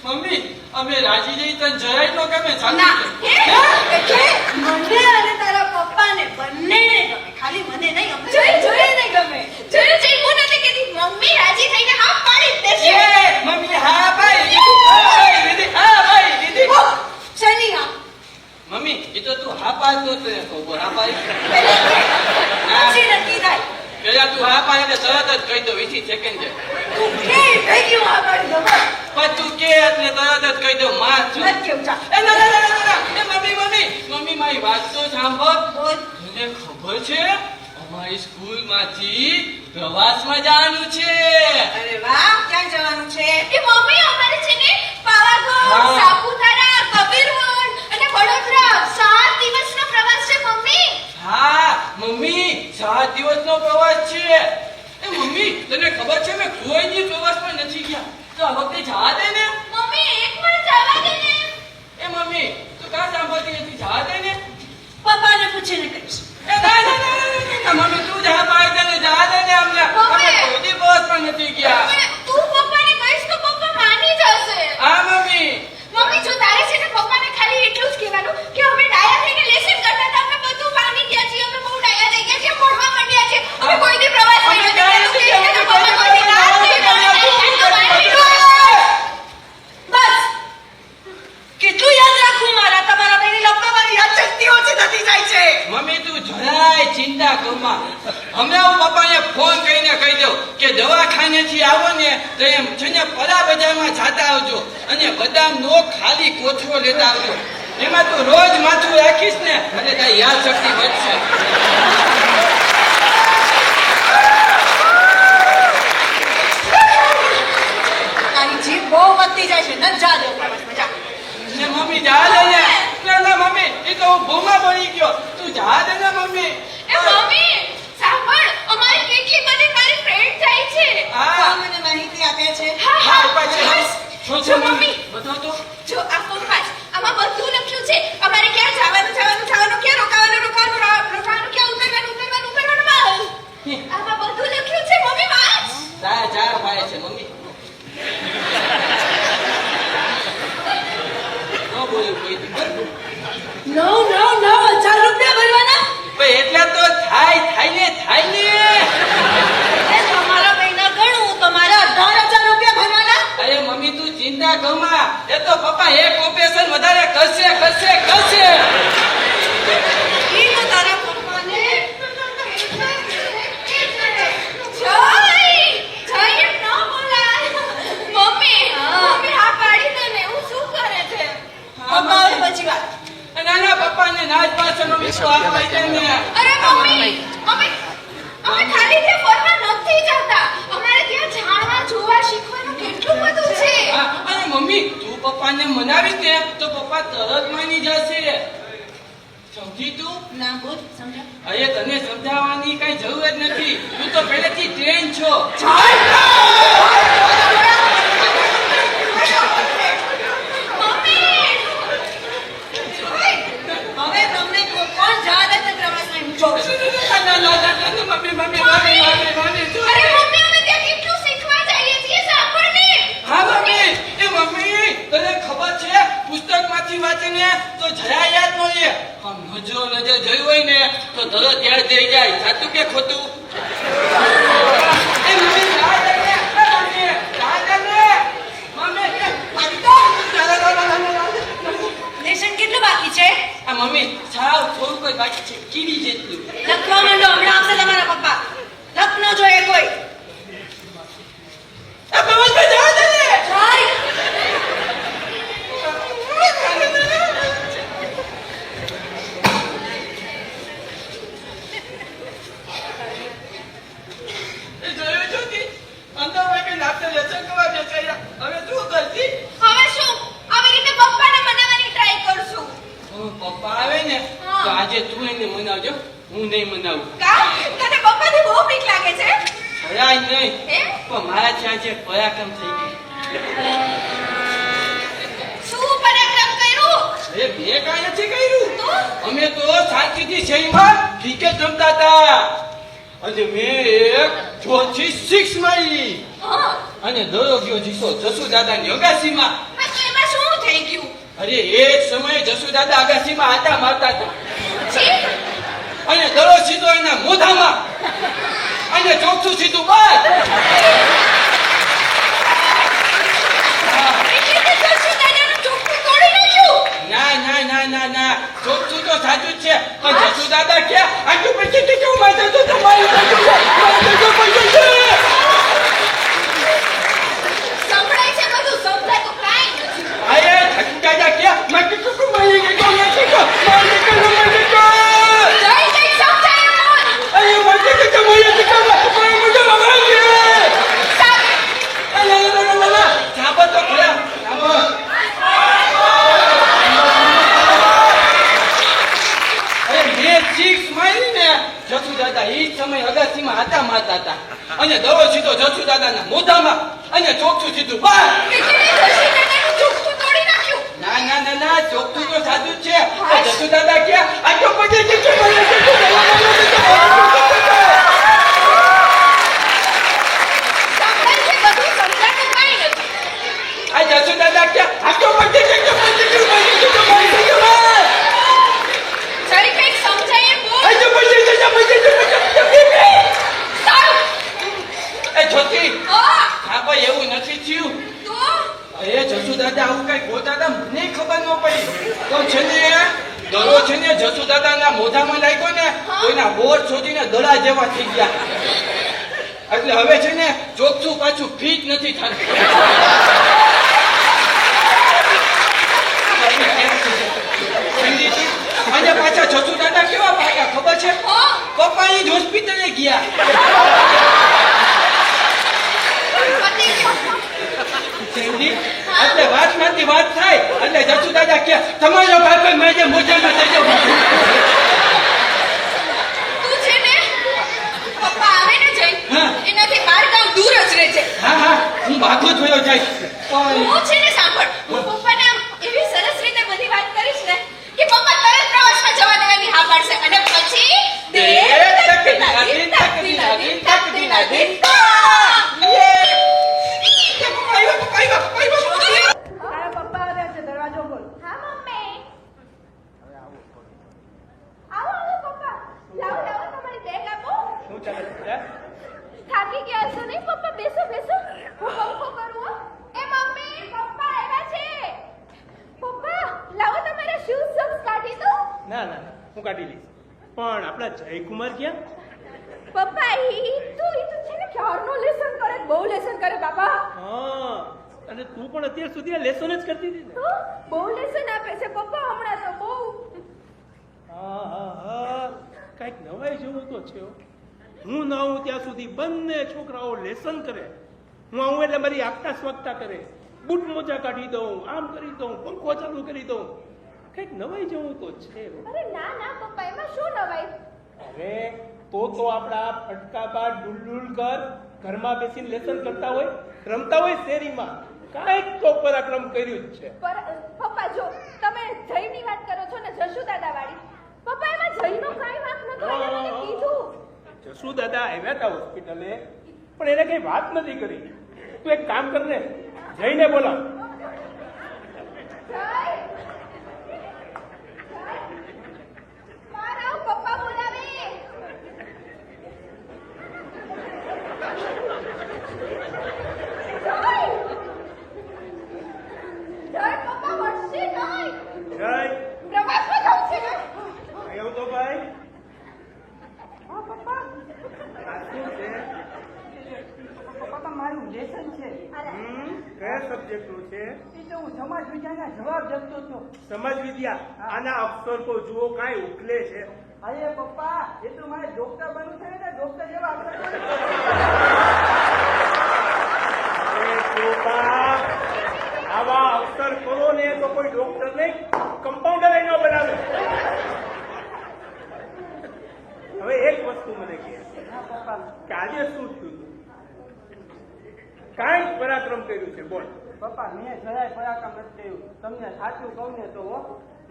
મમ્મી અમે રાજી જઈ તને જરાય તો ગમે ના, સાચું એટલે મને અને તારા પપ્પાને બંનેને ગમે. ખાલી મને નહીં, અમને જોઈ બંનેને ગમે. જોયું હું નથી કહેતી. મમ્મી રાજી થઈને હા પાડી જ દેશે. મમ્મી હા ભાઈ દીદી. ઓ, શેની હા? મમ્મી એ તો તું હા પાડતો તો ખબર હા પાડી. પછી નક્કી થાય. પેલા તું હા પાડે એટલે તરત જ કહી દો 20 સેકન્ડ. તું કે થઈ ગયું આ પાડી દો. પણ તું કે એટલે તરત જ કહી દઉં માં છું નથી કેવું, જા. એ ના ના ના ના એ મમ્મી મારી વાત તો સાંભળ તને ખબર છે અમારી સ્કૂલમાંથી પ્રવાસમાં જવાનું છે અરે વાહ, ક્યાં જવાનું છે? એ મમ્મી અમારે છે ને પાવાગઢ, હા. સાપુતારા, કબીરવન અને વડોદરા 7 દિવસનો પ્રવાસ છે મમ્મી. હા મમ્મી 7 દિવસનો પ્રવાસ છે એ મમ્મી તને ખબર છે મેં કોઈ દી પ્રવાસમાં નથી ગયા તો આ વખતે જવા દે ને મમ્મી એક વાર જવા દે ને. એ મમ્મી તું કાં સાંભળતી નથી જવા દે ને પપ્પાને પૂછીને કહીશ. એ ના ના ના ના મમ્મી તું જા પાડી દે ને જવા દે ને અમને અમે કોઈ દી પ્રવાસમાં નથી ગયા મમ્મી, તું પપ્પાને કહીશ તો પપ્પા માની જશે. હા મમ્મી મમ્મી જો તારે છે ને પપ્પાને ખાલી એટલું જ કહેવાનું કે અમે ડાયા થઈને લેસન કરતા હતા અમે બધું માની ગયા છીએ અમે બહુ ડાયા થઈ ગયા છીએ ભણવા માંડ્યા છીએ અમે કોઈ દી પ્રવાસમાં અમે નથી ડાયા ગયા. નથી તું ગયા, કહેશે તો પપ્પા કોઈ દી ના જ નહીં પાડે. તો માની લો. બસ, કેટલું યાદ રાખવું મારા? તમારા બેની લપમાં મારી યાદશક્તિ ઓછી થતી જાય છે. મમ્મી તું જરાય ચિંતા કરમાં હમણાં હું પપ્પાને ફોન કરીને કહી દઉં કે દવાખાનેથી આવો ને તો એમ છે ને પરા બજારમાં જાતા આવજો અને બદામનો ખાલી કોથળો લેતા આવજો એમાં તું રોજ માથું રાખીશ ને એટલે તારી યાદ શક્તિ વધશે તારી જીભ બહુ વધતી જાય છે. ન જા દે પ્રવાસમાં, જા. ને મમ્મી જા દે ને ના ના મમ્મી એ તો હું ભૂમાં પડી ગયો તું જા દે ને મમ્મી એ મમ્મી સાંભળ અમારી કેટલી બધી તારી ફ્રેન્ડ જાય છે. હા મને માહિતી આપે છે. હા હા હા પાછી બસ. શું છે જો મમ્મી મમ્મી બતાવ તો જો આ ફોન પાસ આમાં બધું લખ્યું છે અમારે ક્યાં જવાનું ક્યાં રોકાવાનું ક્યાં ઉતરવાનું બસ આમાં બધું લખ્યું છે મમ્મી વાંચ. જા જા ભાઈ છે મમ્મી ન બોલું કોઈ દી બરાબર 9,000 રૂપિયા ભરવાના? ભાઈ એટલા તો થાય ને એ તમારા મહિના ગણું તો મારે 18,000 રૂપિયા ભરવાના? અરે મમ્મી તું ચિંતા કરમાં એ તો પપ્પા એક ઓપરેશન વધારે કરશે ઈ તો તારા પપ્પાને જય એમ ન બોલાય મમ્મી હા પાડી દે ને હું શું કરે છે પપ્પા આવે પછી વાત. નાના પપ્પાને નાચ પાછળનો વિશ્વાસ આપી દે ને અરે મમ્મી અમે ખાલી ત્યાં ફરવા નથી જતા અમારે ત્યાં જાણવા જોવા શીખવાનું કેટલું બધું છે હા, અને મમ્મી તું પપ્પાને મનાવીશ ને તો પપ્પા તરત માની જશે સમજી તું ના બોલ, સમજા. અરે તને સમજાવવાની કઈ જરૂર જ નથી તું તો પહેલેથી ટ્રેન છો હવે તમને કોણ જવા દે છે પ્રવાસમાં? એમ જો. મમ્મી અરે મમ્મી અમે ત્યાં કેટલું શીખવા જઈએ છીએ સાંભળ ને હા મમ્મી એ મમ્મી તને ખબર છે પુસ્તકમાંથી વાંચીને તો જરા યાદ ન રહે આમ નજર જોઈ હોય ને તો તરત યાદ થઈ જાય સાચું કે ખોટું એ મમ્મી જા દે ને મમ્મી જા દે ને મમ્મી લેસન કેટલું બાકી છે? આ મમ્મી સાવ થોડું કોઈ બાકી છે કીડી જેટલું લખવા માંડો, હમણાં આવશે તમારા પપ્પા. લખ ન જોઈએ કોઈ. આ પ્રવાસમાં જવા દે ને જાય. એ જોયું છો કે અંદર વાગે નાતે લેસન કરવા બેસાડ્યા હવે શું કરતી હવે શું આવી રીતે પપ્પાને મનાવવાની ટ્રાય કરશું પપ્પા આવે ને તો આજે તું એને મનાવજો હું નહીં મનાવું કા તને પપ્પાથી બહુ બીક લાગે છે જરાય નહીં હે પણ મારાથી આજે પરાક્રમ થઈ ગઈ શું પરાક્રમ કર્યું અરે મેં કાંઈ નથી કર્યું તો અમે તો શાંતિથી શેરીમાં ક્રિકેટ રમતા હતા અને મેં એક ચોથી 6 મારી હા અને દરો ગયો જીસો જસુ દાદાની અગાસીમાં હા તો એમાં શું થઈ ગયું અરે એ સમયે જસુ દાદા અગાસીમાં આટા મારતા હતા છી અને દરો સીધો એના મોઢામાં અને ચોથું સીધું બહાર એટલે તે જસુ દાદાનું ચોખ્ખું તોડી નાખ્યું ના ચોથું તો સાચું જ છે પણ જસુ દાદા ક્યાં આટલું પછી કે કેવું મારે તો તમારી સંભળાય છે બધું સંભળાય અને દડો સીધો જસુ દાદાના મોઢામાં અને ચોકઠું સીધું બહાર. ચોખ્ખું તોડી નાખ્યું. ના ના ના ના ચોકઠું તો સાદું જ છે. જસુ દાદા ક્યાં આ તો પછી સંભળાય છે બધું, સમજાતું કાંઈ નથી. આ જસુ દાદા ક્યાં આ તો પછી જરી કંઈક સમજાય એમ બોલ. સારું. એ જ્યોતિ હા, હા ભાઈ એવું નથી થયું. તો એ જસુ દાદા આવું કઈ બોલતા હતા મને ખબર ન પડી તો છે ને દડો છે ને જસુ દાદાના મોઢામાં લાગ્યો ને કોઈના બોર છોડીને દડા જેવા થઈ ગયા એટલે હવે છે ને ચોકઠું પાછું ફીટ નથી થતું. અને પાછા જસુ દાદા કેવા ભાગ્યા ખબર છે હા. પપ્પાની જ હોસ્પિટલે ગયા. પતી ગયું. જયંતી, એટલે વાતમાંથી વાત થાય એટલે જસુ દાદા કે તમારો ભાઈ મેં મોઢામાં થઈ ગયો. તું છે ને પપ્પા આવે ને જઈ હા. એનાથી 12 ગામ દૂર જ રહે છે. હા હા હું ભાગો થયો જાય પણ હું છે ને સાંભળ, હું પપ્પાને આમ એવી સરસ રીતે બધી વાત કરીશ ને કે પપ્પા તરત પ્રવાસમાં જવા દેવાની હા પાડશે અને પછી દરવાજો ખોલ. હા મમ્મી. આવો આવો પપ્પા. લાવો લાવો તમારી બેગ આપો. શું ચાલે છે? થાકી ગયા છો નહીં પપ્પા? બેસો બેસો. હું પંખો કરું હો. એ મમ્મી પપ્પા આવ્યા છે. પપ્પા લાવો તમારા શૂઝ સોક્સ કાઢી દો. ના ના હું કાઢી લઈશ પણ આપણા જયકુમાર ક્યાં? પપ્પા ઈ તો છે ને ક્યારનો લેસન કરે, બહુ લેસન કરે બાબા. હા અને તું પણ અત્યાર સુધી આ લેસન જ કરતી હતી ને? તો બહુ લેસન આપે છે પપ્પા હમણાં તો બહુ. હા હા હા કાંઈક નવાઈ જેવું તો છે હો. હું ના આવું ત્યાં સુધી બંને છોકરાઓ લેસન કરે, હું આવું એટલે મારી આગતા સ્વાગતા કરે, બૂટ મોજા કાઢી દઉં, આમ કરી દઉં, પંખો ચાલુ કરી દઉં. કંઈક નવાઈ જેવું તો છે હો. અરે ના ના પપ્પા એમાં શું નવાઈ? અરે તો આપણા ફટકાબા ડુલડુલકર ઘરમાં બેસીને લેસન કરતા હોય, રમતા હોય શેરીમાં, કાંઈક તો પરાક્રમ કર્યું જ છે. પર પપ્પા જો તમે જયની વાત કરો છો ને જશુ દાદા વાળી, પપ્પા એમાં જયનો કાંઈ વાંક નતો. એને મને કીધું. જસુ દાદા આવ્યા હતા હોસ્પિટલે પણ એને કઈ વાત નથી કરી. તું એક કામ કર ને, જઈને બોલાવ. જય મારા પપ્પા બોલાવે. જય પપ્પા મળશે નહીં. જય પ્રવાસમાં જવું છે ને? આવ્યો તો ભાઈ. હા પપ્પા આ શું છે? પપ્પા મારું લેસન છે. કયા સબ્જેક્ટ નું છે? એ તો હું સમાજ વિદ્યાના જવાબ લખતો હતો. સમાજ વિદ્યા. આના અક્ષર તો જુઓ કાંઈ ઉકલે છે. અરે પપ્પા એ તો મારે ડોક્ટર બનવું છે ને, ડોક્ટર જેવા અક્ષર અરે છોકરા, આવા અક્ષર કરો ને તો કોઈ ડોક્ટર નહીં, કમ્પાઉન્ડર ન બનાવે. હવે એક વસ્તુ મને કહે કે આજે શું થયું? કાંઈ પરાક્રમ કર્યું છે બોલ. પપ્પા મેં જરાય પરાક્રમ નથી કર્યું. તમને સાચું કહું ને તો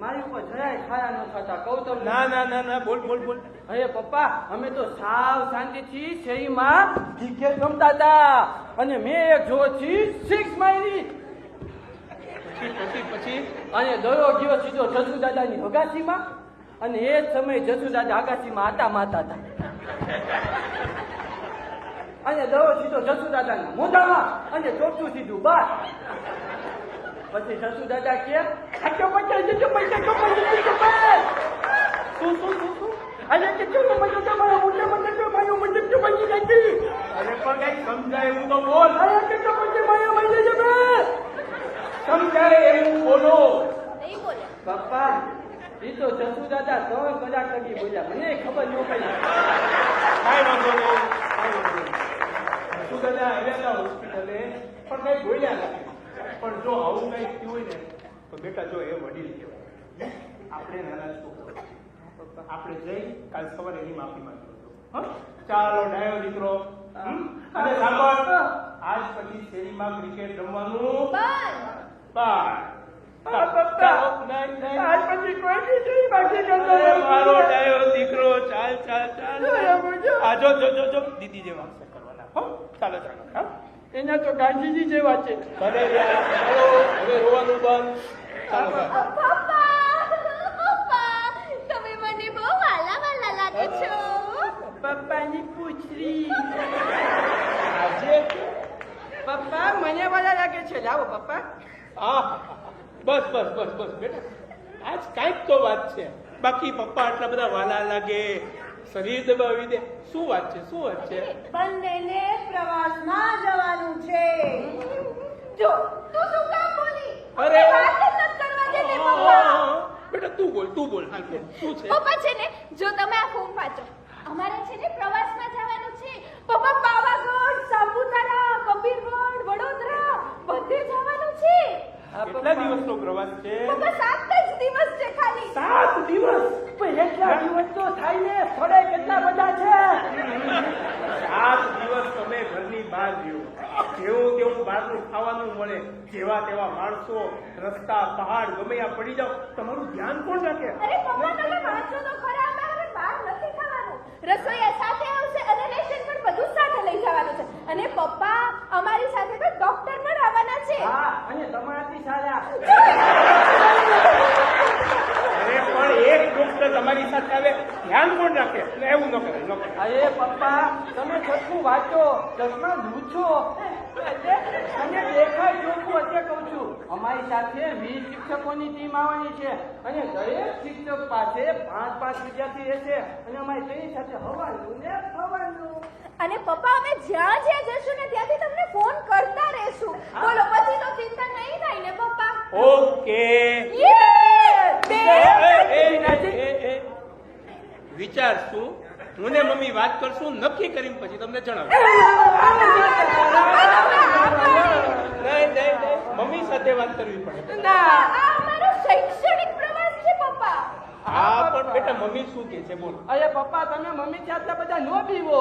મારી ઉપર જરાય ખાયા ન થતા કહું તમને. ના ના ના ના બોલ બોલ બોલ. અરે પપ્પા અમે તો સાવ શાંતિથી શેરીમાં ક્રિકેટ રમતા હતા અને મેં એક જોરથી સિક્સ મારી પછી અને દયો ગયો સીધો જસુ દાદાની અગાસીમાં અને એ જ સમયે જસુ દાદા અગાસીમાં આટા મારતા હતા અને દયો સીધો જસુ દાદાના મોઢામાં અને ચોખ્ઠું સીધું બહાર. પછી જસુ દાદા કે આટલો પચાસ જજો પૈસા કમાઈ શું શું શું શું અરે કે ચલો મજો તમારા મોઢામાં જતો માયો મજો તો બની જતી. અરે પણ કઈ સમજાય એવું તો બોલ. અરે કે તો પછી માયો મજો જમે સમજાય એવું બોલો. નહીં બોલ્યા. પપ્પા એ તો જસુ દાદા 3 કલાક લગી બોલ્યા, મને ખબર ન પડી. કાંઈ વાંધો નહીં, કાંઈ વાંધો નહીં. શું દાદા આવ્યા હતા હોસ્પિટલે પણ કઈ બોલ્યા નથી. પણ જો આવું કઈ થયું હોય ને તો બેટા જો એ વડીલ કહેવાય, આપણે નાના છોકરા, આપણે જઈ કાલ સવારે એની માફી માંગી. ચાલો ડાયો દીકરો. અને સાંભળ, આજ પછી શેરીમાં ક્રિકેટ રમવાનું બાય. આજ પછી કોઈ દી બાકી અરે મારો ડાયો દીકરો, ચાલ ચાલ ચાલ. આ જો જો જો જો દીદી જેવા અક્ષર કરવાના. હો, ચાલો ચાલો. હા, એના તો ગાંધીજી જેવા છે. ભલે યાર, ચાલો હવે રોવાનું બંધ. ચાલો ચાલો. પપ્પા તમે મને બહુ વાલા વાલા લાગો છો. પપ્પાની પૂછડી. આજે પપ્પા મને વાલા લાગે છે. લાવો પપ્પા. બસ બસ બસ બસ બેટા, આજ કાંઈક તો વાત છે. બાકી પપ્પા આટલા બધા વાલા લાગે, શરીર દબાવી દે, શું વાત છે? શું વાત છે? બંનેને પ્રવાસમાં જવાનું છે. જો તું શું કામ બોલી? અરે વાત જ નથી કરવા દેતી પપ્પા. બેટા તું બોલ હાલ બોલ, શું છે? પપ્પા છે ને, જો તમે આ ફોન વાંચો, અમારે છે ને પ્રવાસમાં જવાનું છે. પપ્પા પાવાગઢ, સાપુતારા, કબીરવડ, વડોદરા બધે જવાનું છે. કેટલા દિવસનો પ્રવાસ છે? પપ્પા 7 જ દિવસ છે ખાલી. 7 દિવસ? પણ એટલા દિવસ તો થાય ને, થોડે કેટલા બધા છે. 7 દિવસ તમે ઘરની બહાર રહ્યો, જેવું તેવું બહારનું ખાવાનું મળે, જેવા તેવા માણસો, રસ્તા પહાડ ગમે ત્યાં પડી જાવ, તમારું ધ્યાન કોણ રાખે? અરે પપ્પા તમે વાંચો તો ખરા, અમારે બહાર નથી ખાવાનું. રસોઈયા સાથે આવશે અને રેશન પણ બધું સાથે લઈ જવાનું છે. અને પપ્પા અમારી સાથે તો ડોક્ટર પણ આવવાના છે. હા, અને તમારાથી સારા. અરે પણ એક ડોક્ટર તમારી સાથે આવે, ધ્યાન કોણ રાખે? એવું ન કરે, ન કરે. અરે પપ્પા તમે છઠ્ઠું વાંચો, ચશ્મા લૂછો, અને દેખાય જોખું એટલે કહું છું. અમારી સાથે 20 શિક્ષકોની ટીમ આવવાની છે અને દરેક શિક્ષક પાસે 5 વિદ્યાર્થી રહેશે અને અમારી તેની સાથે હવાનું ને ફરવાનું. અને પપ્પા અમે જ્યાં જ્યાં જશું ને ત્યાંથી તમને ફોન કરતા રહેશું. બોલો પછી તો ચિંતા નહીં થાય ને પપ્પા? ઓકે. વિચારશું, હું ને મમ્મી વાત કરશું, નક્કી કરીને પછી તમને જણાવું. નહીં, મમ્મી સાથે વાત કરવી પડે. આ અમારો શૈક્ષણિક પ્રવાસ છે પપ્પા. હા પણ બેટા મમ્મી શું કે છે બોલ. અરે પપ્પા તમે મમ્મી થી આટલા બધા નો પીવો.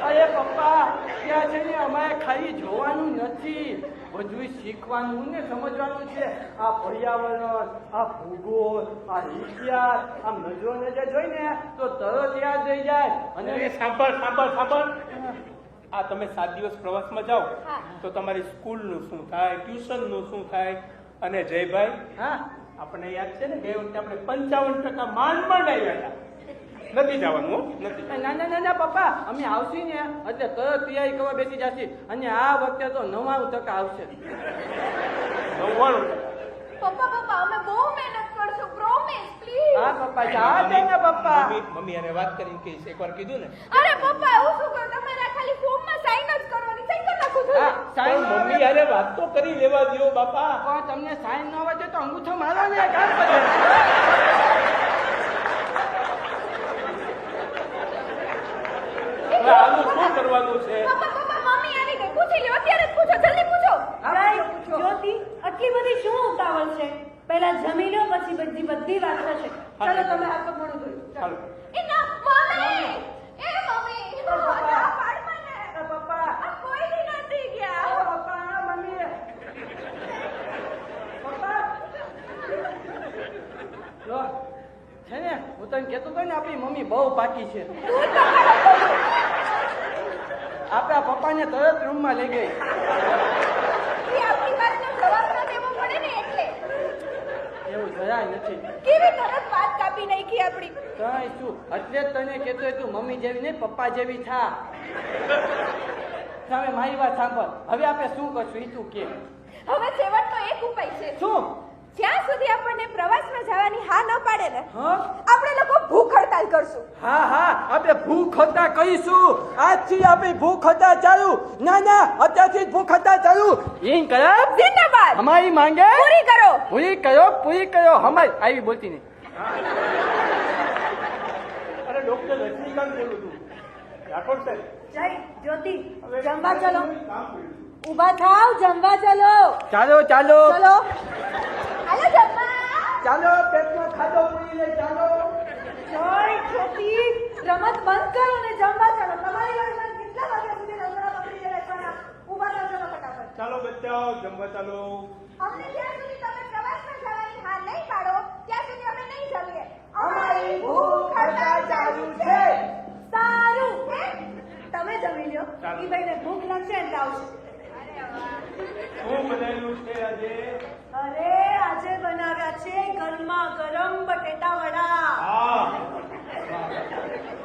અરે પપ્પા ત્યાં જઈને અમારે ખાલી જોવાનું નથી, બધું શીખવાનું ને સમજવાનું છે. આ પર્યાવરણ, આ ભૂગોળ, આ ઇતિહાસ, આમ નજરો નજર જોઈને તો તરત યાદ રહી જાય. અને સાંભળ, આ તમે 7 દિવસ પ્રવાસમાં જાઓ તો તમારી સ્કૂલનું શું થાય, ટ્યુશનનું શું થાય? અને જયભાઈ, હા આપણને યાદ છે ને ગઈ વખતે આપણે 55% માંડ આવ્યા હતા. નથી જવાનું હો, નથી. ના પપ્પા અમે આવશી ને એટલે તરત તૈયારી કરવા બેસી જશે અને આ વખતે તો 99% આવશે. 99%? પપ્પા અમે બહુ મહેનત કરશું, પ્રોમિસ પ્લીઝ. હા પપ્પા જા દે ને પપ્પા. મમ્મી આને વાત કરીને કહીશ, એકવાર કીધું ને. અરે પપ્પા એવું શું કરો, તમારે ખાલી ફોર્મમાં સાઈન જ કરવાની, સાઈન કરી નાખો છો. હા, સાઈન પણ મમ્મી આને વાત તો કરી લેવા દ્યો બાપા. પણ તમને સાઈન ન આવડે તો અંગૂઠો મારો ને કામ કરે. આનું શું કરવાનું છે? પપ્પા મમ્મી આવી ગઈ, પૂછી લ્યો, અત્યારે જ પૂછો, જલ્દી પૂછો. જ્યોતિ, આટલી બધી શું ઉતાવળ છે? પહેલા જમી લો, પછી બધી વાત થશે. ચાલો તમે હાથ પગ મોઢું ધોઈ. ચાલો. એ ના મમ્મી, એ મમ્મી ના પાડ મને. પપ્પા આ કોઈ દી નથી ગયા. પપ્પા મમ્મી પપ્પા લો છે ને હું તને કહેતો હતો ને આપણી મમ્મી બહુ પાકી છે. આપણા પપ્પાને તરત રૂમમાં લઈ ગઈ. એ આપણી વાતનો જવાબ ન દેવો પડે ને એટલે. એવું જરાય નથી. કેવી તરત વાત કાપી નાખી આપણી. કઈ શું એટલે જ તને કહેતો તું મમ્મી જેવી નહીં પપ્પા જેવી થા. હવે મારી વાત સાંભળ, હવે આપણે શું કરશું એ તું કે. હવે છેવટનો એક ઉપાય છે. શું? જ્યાં સુધી આપણને પ્રવાસમાં જવાની હા ન પાડે ને, હા આપણે લોકો ભૂખ હડતાલ કરશું. હા આપણે ભૂખ હત્યા કરીશું. આજથી આપણી ભૂખ હત્યા ચાલુ. ના અત્યારથી જ ભૂખ હત્યા ચાલુ. ઇન્કલાબ જિંદાબાદ. અમારી માંગે પૂરી કરો. પૂરી કરો અમારી. આવી બોલતી નહીં. અરે ડોક્ટર રજનીકાંત બોલું છું. રાઠોડ સાહેબ, જય જ્યોતિ, જમવા ચલો. કામ કર્યું. ઊભા થાવ, જમવા ચલો. ચાલો ચલો હાલો જમવા. ચાલો પેટમાં ખાધો પૂરી લઈ ચાલો. જોય જ્યોતિ રમત બંધ કરો ને જમવા ચાલો. તમારી વાળી કેટલા વાગ્યા સુધી રમવા પકડી રહેવાના? ઊભા રહો ચાલો ફટાફટ. ચાલો બચ્ચાઓ જમવા ચાલો. અમને જ્યાં સુધી તમે પ્રવાસમાં જવાની હાર નહીં પાડો ત્યાં સુધી અમે નહીં જમીએ. અમારી ભૂખ હડતાલ ચાલુ છે. સારું તમે જમી લ્યો. ઈ ભાઈને ભૂખ લાગશે એટલે આવશે. શું બનાવ્યું છે આજે? અરે આજે બનાવ્યા છે ગરમા ગરમ બટેટા વડા. હા,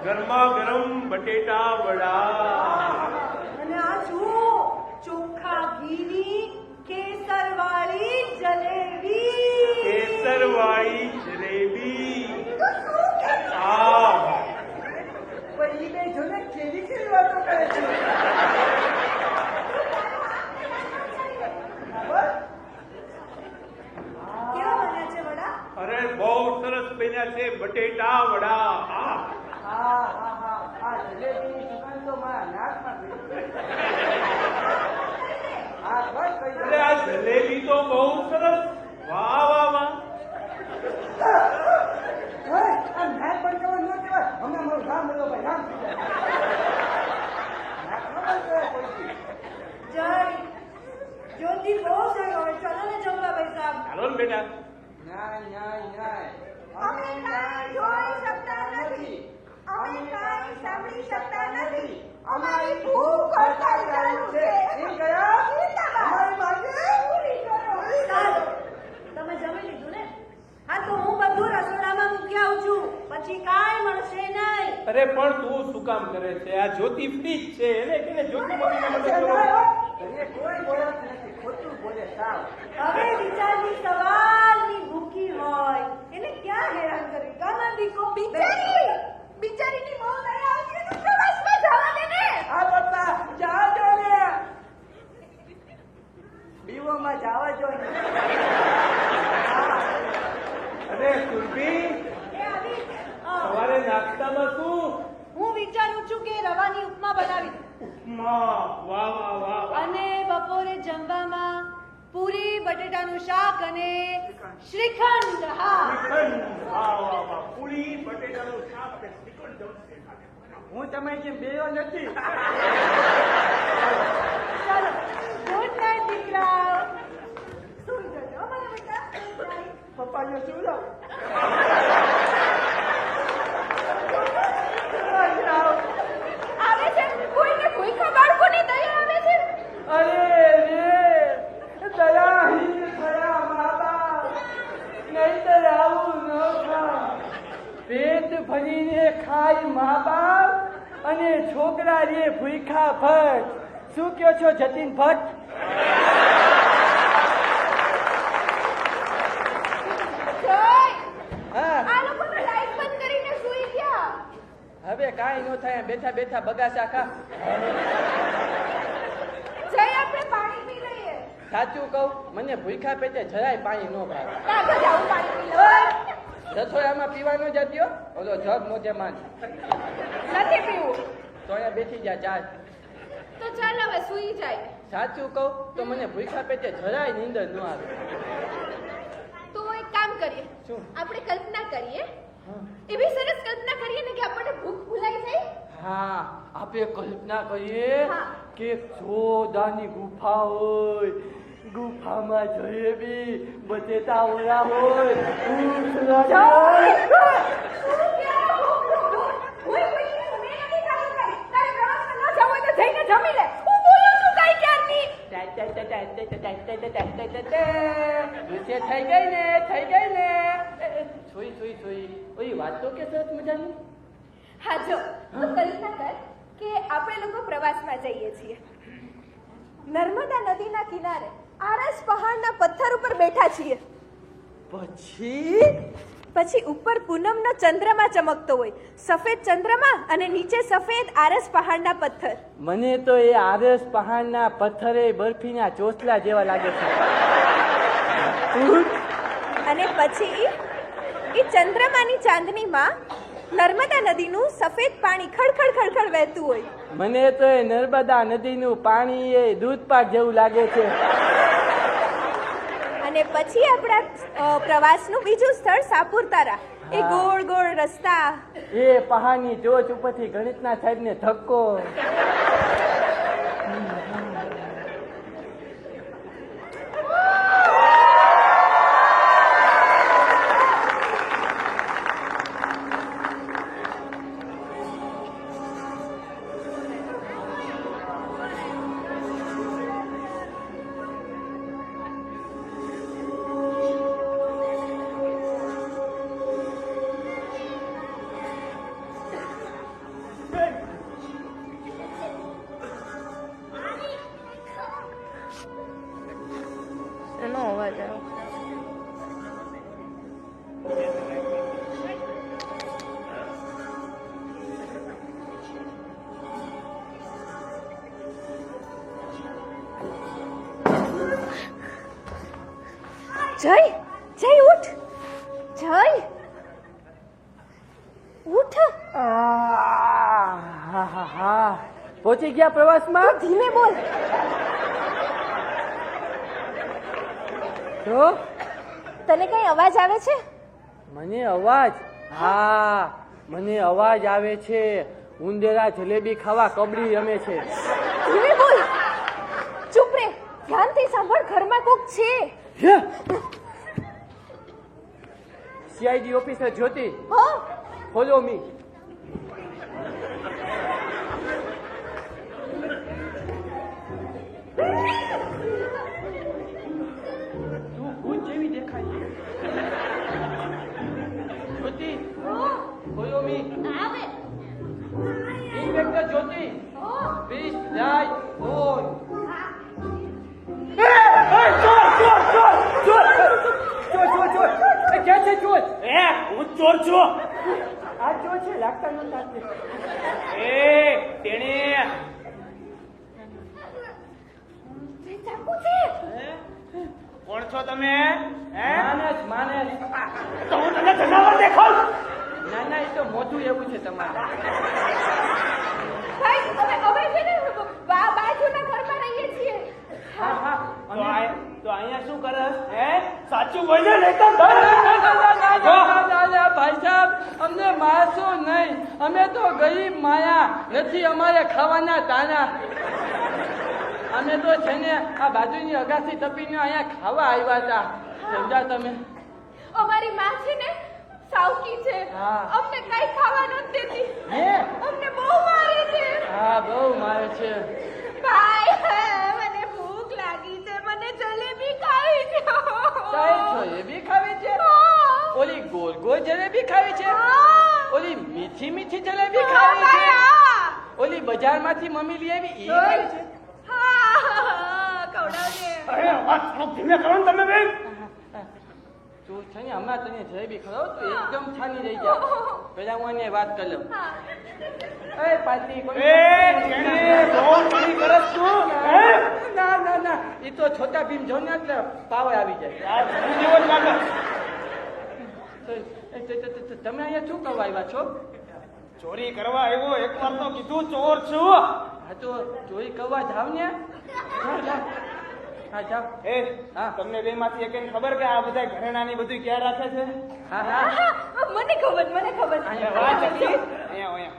ગરમા ગરમ બટેટા વડા. અને આ જુઓ ચોખ્ખા ઘીની કેસરવાળી જલેબી. કેસરવાળી જલેબી. હા, પણ ઈ બે જોને કેવી કેવી વાતો કરે છે. કેવા બન્યા છે વડા? અરે બહુ સરસ બન્યા છે બટેટા વડા. હા, હા હા હા આ જલેબીની સુગંધ તો મારા નાકમાં ગઈ. હા બસ કઈ અરે આ જલેબી તો બહુ સરસ. વાહ વાહ વાહ. આ નાક પણ કહેવાય ન કહેવાય. હમણાં મારું નામ બોલો ભાઈ નામ થઈ જાય. નાક ન બંધ કહેવાય કોઈથી. જય જ્યોતિ બહુ સારું. હવે ચાલો ને જમવા ભાઈ સાહેબ. ચાલો ને બેટા. ન્યાય ન્યાય ન્યાય. અમે કાંઈ જોઈ શકતા નથી. અમે કાંઈ સાંભળી શકતા નથી. અમારી ભૂખ હડતાલ ચાલુ છે. એમ કયા? જિંદાબાદ. અમારી માટે પૂરી કરો. સારું તમે જમી લીધું ને? હા તો હું બધું રસોડામાં મૂકી આવું છું. પછી કાંઈ મળશે નહીં. અરે પણ તું શું કામ કરે છે? આ જ્યોતિ ફ્રી જ છે. એને કે જ્યોતિ મમ્મીને મદદ કરો. તને કોઈ બોલાતું નથી. ખોટું બોલે સાવ. હવે બિચારી સવારની ભૂખી હોય એને ક્યાં હેરાન કરવી? કાના દીકો બિચારી બિચારીની બહુ દયા આવતી હોય તો પ્રવાસમાં જવા દે ને. આ પપ્પા જાજો ને. બીવોમાં જાવા જો ને. અરે સુરભી, એ આવી સવારે નાસ્તામાં શું? હું વિચારું છું કે રવાની ઉપમા બનાવી દઉં. ઉપમા. વાહ વાહ વાહ વાહ. અને બપોરે જમવામાં પૂરી બટેટાનું શાક અને શ્રીખંડ. હા શ્રીખંડ. વાહ વાહ વાહ. પૂરી બટેટાનું શાક ને શ્રીખંડ જમશે. હું તમારી જેમ બેયો નથી. ચાલો ગુડ નાઇટ દીકરાઓ. સુઈ જજો મારા બેટા. Good night. પપ્પાને શું લાવ? આવે છે કોઈને ભૂખ્યા બાળકોની દયા આવે છે. અરે રે દયાહીન થયા મા બાપ. નહીંતર આવું ન થાય. પેટ ભરીને ખાય મા બાપ અને છોકરા રે ભૂખ્યા ભટ્ટ. શું કયો છો જતીન ભટ્ટ? જય હા આ લોકો તો લાઈટ બંધ કરીને સૂઈ ગયા. હવે કાંઈ ન થાય. બેઠા બેઠા બગાસા ખા. જય આપણે પાણી પી લઈએ. સાચું કહું, મને ભૂખ્યા પેટે જરાય પાણી ન ભાવે. કાગળ જાવું પાણી પી લઈએ. રસોડામાં પીવાનો જત્યો ઓલો જગ મોજે માંડ. નથી પીવું. તો અહીંયા બેસી જા ચાલ. તો ચાલ હવે સૂઈ જાય. સાચું કહું તો મને ભૂખ્યા પેટે જરાય નીંદર ન આવે. તો એક કામ કરીએ. શું? આપણે કલ્પના કરીએ. એવી સરસ કલ્પના કરીએ ને કે આપણને ભૂખ ભૂલાઈ જાય. હા આપણે કલ્પના કરીએ હા. કે સોદાની ગુફા હોય. ગુફામાં જલેબી બટેટા વડા હોય. ભૂખ લાગે હોય. શું ક્યાં ભૂખ ભૂખ મેં નથી ખાધું કાંઈ. તારે પ્રવાસમાં ન જવું હોય તો જઈને જમી લે. હું બોલું છું કાંઈ ક્યારની. ગુસ્સે થઈ ગઈ ને થઈ ગઈ ને. સોઈ સોઈ સોઈ. ઓલી વાત તો કે સરસ મજાની. હા જો તું કલ્પના કર કે આપણે લોકો પ્રવાસમાં જઈએ છીએ. નર્મદા નદીના કિનારે આરસ પહાડના પથ્થર ઉપર બેઠા છીએ. પછી ઉપર પૂનમનો ચંદ્રમા ચમકતો હોય. સફેદ ચંદ્રમા અને નીચે સફેદ આરસ પહાડના પથ્થર. મને તો એ આરસ પહાડના પથ્થરે બરફીના ચોસલા જેવા લાગે છે. અને પછી એ ચંદ્રમાની ચાંદનીમાં નર્મદા નદીનું સફેદ પાણી ખળખળ ખળખળ વહેતું હોય. મને તો એ નર્મદા નદીનું પાણી એ દૂધ પાક જેવું લાગે છે. અને પછી આપણા પ્રવાસનું બીજું સ્થળ સાપુતારા. એ ગોળ ગોળ રસ્તા. એ પહાડની ટોચ ઉપરથી ગણિતના સાહેબને ધક્કો. એનો અવાજ આવ્યો. જય જય ઉઠ, જય ઉઠ. પહોંચી ગયા પ્રવાસમાં? ધીમે બોલ. તો તને કઈ અવાજ આવે છે? મને અવાજ? હા, મને અવાજ આવે છે. ઉંદેરા જલેબી ખાવા કબડ્ડી રમે છે. ધીમે બોલ. ચૂપ રે, ધ્યાનથી સાંભળ. ઘરમાં કોક છે. સીઆઈડી ઓફિસર જ્યોતિ, હા, ફોલો મી. તું ભૂત જેવી દેખાય છે. જ્યોતિ, ફોલો મી. આવે. Inspector Jyoti, please right on. ક્યાં છે ચોર? હું ચોર છું. આ ચોર છે, લાગતા નતા. તેણે ચાકુ છે. કોણ છો તમે? માનસ, માનસ. તો હું તને જનાવર દેખાઉં? ના ના, એ તો મોઢું એવું છે તમારે. ભાઈ, અમે છે ને બાજુના ઘરમાં રહીએ છીએ. હા હા, તો અહીંયા શું કરે? સાચું બોલજો નહીં તો ભાઈ સાહેબ, અમને મારશો નહીં. અમે તો ગરીબ માયા નથી, અમારે ખાવાના તાના. અમે તો છે ને આ બાજુની અગાસી તપીને અહીંયા ખાવા આવ્યા હતા. સમજા તમે? અમારી માં છે ને સાવકી છે. હા. અમને કઈ ખાવા નથી દેતી. હે? અમને બહુ મારે છે. હા, બહુ મારે છે. ભાઈ, મને ભૂખ લાગી છે. મને જલેબી ખાવી છે. જલેબી ખાવી છે? ઓલી ગોળ ગોળ જલેબી ખાવી છે? ઓલી મીઠી મીઠી જલેબી ખાવી છે? ઓલી બજારમાંથી મમ્મી લઈ આવી ઈ ખાવી છે? ખવડાવજે. અરે વાત ધીમે કરો ને તમે બેન. તું છે ને હમણાં તને જલેબી ખવડાવ તો એકદમ છાની રહી જા. પેલા હું એને વાત કરી લઉં. એ પાર્ટી ના ના ના, એ તો છોટા ભીમ જો ને એટલે પાવર આવી જાય. તમે અહીંયા શું કરવા આવ્યા છો? ચોરી કરવા આવ્યો. એકવાર તો કીધું ચોર છું. હા તો ચોરી કરવા જાવ ને. જાઓ, જાઓ. હા જાઓ. હા. તમને બે માંથી એક ખબર કે આ બધા ઘરેણાની બધું ક્યાં રાખે છે? હા હા. મને ખબર, મને ખબર. અહીંયા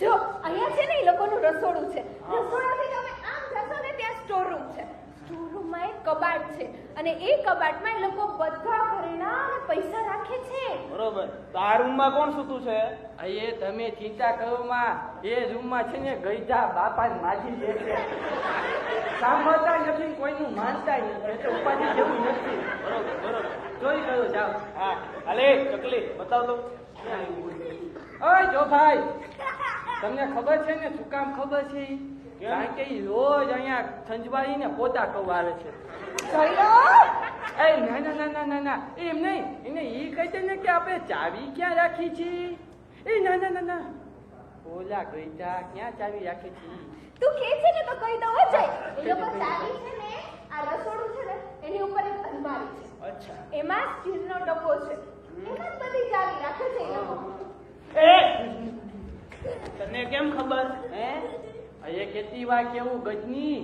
જો અહીંયા છે ને એ લોકોનું રસોડું છે. રસોડાથી તમે આમ જશો ને ત્યાં સ્ટોર રૂમ છે. સ્ટોર રૂમમાં એક કબાટ છે અને એ કબાટમાં એ લોકો બધા ઘરેણા અને પૈસા રાખે છે. બરોબર. તો આ રૂમમાં કોણ સૂતું છે? એ તમે ચિંતા કરો માં. એ રૂમમાં છે ને ગઈઢા બાપા માજી જે છે. સાંભળતા નથી, કોઈનું માનતા નથી, એટલે ઉપાધિ જેવું નથી. બરોબર બરોબર. ચોરી કરો જાઓ. હા હાલે ચકલી બતાવ તો. ઓય જો ભાઈ, તમને ખબર છે ને શું કામ ખબર છે? કારણ કે ઈ રોજ અહીંયા સંજવારીને પોતા કહું આવે છે. એ ના ના ના ના ના ના, એમ નહીં. એને ઈ કહી દે ને કે આપણે ચાવી ક્યાં રાખી છે. એ ના ના ના ના, ઓલા ગઈઢા ક્યાં ચાવી રાખી છે? તું કે છે ને તો કહી દઉં હો જાય. એ લોકો ચાવી છે ને આ રસોડું છે ને એની ઉપર એક અલમારી છે. અચ્છા. એમાં સ્ટીલનો ડબ્બો છે. એમાં જ બધી ચાવી રાખે છે એ લોકો. તને કેમ ખબર? હે? એ કેટલી વાર કેવું ગજની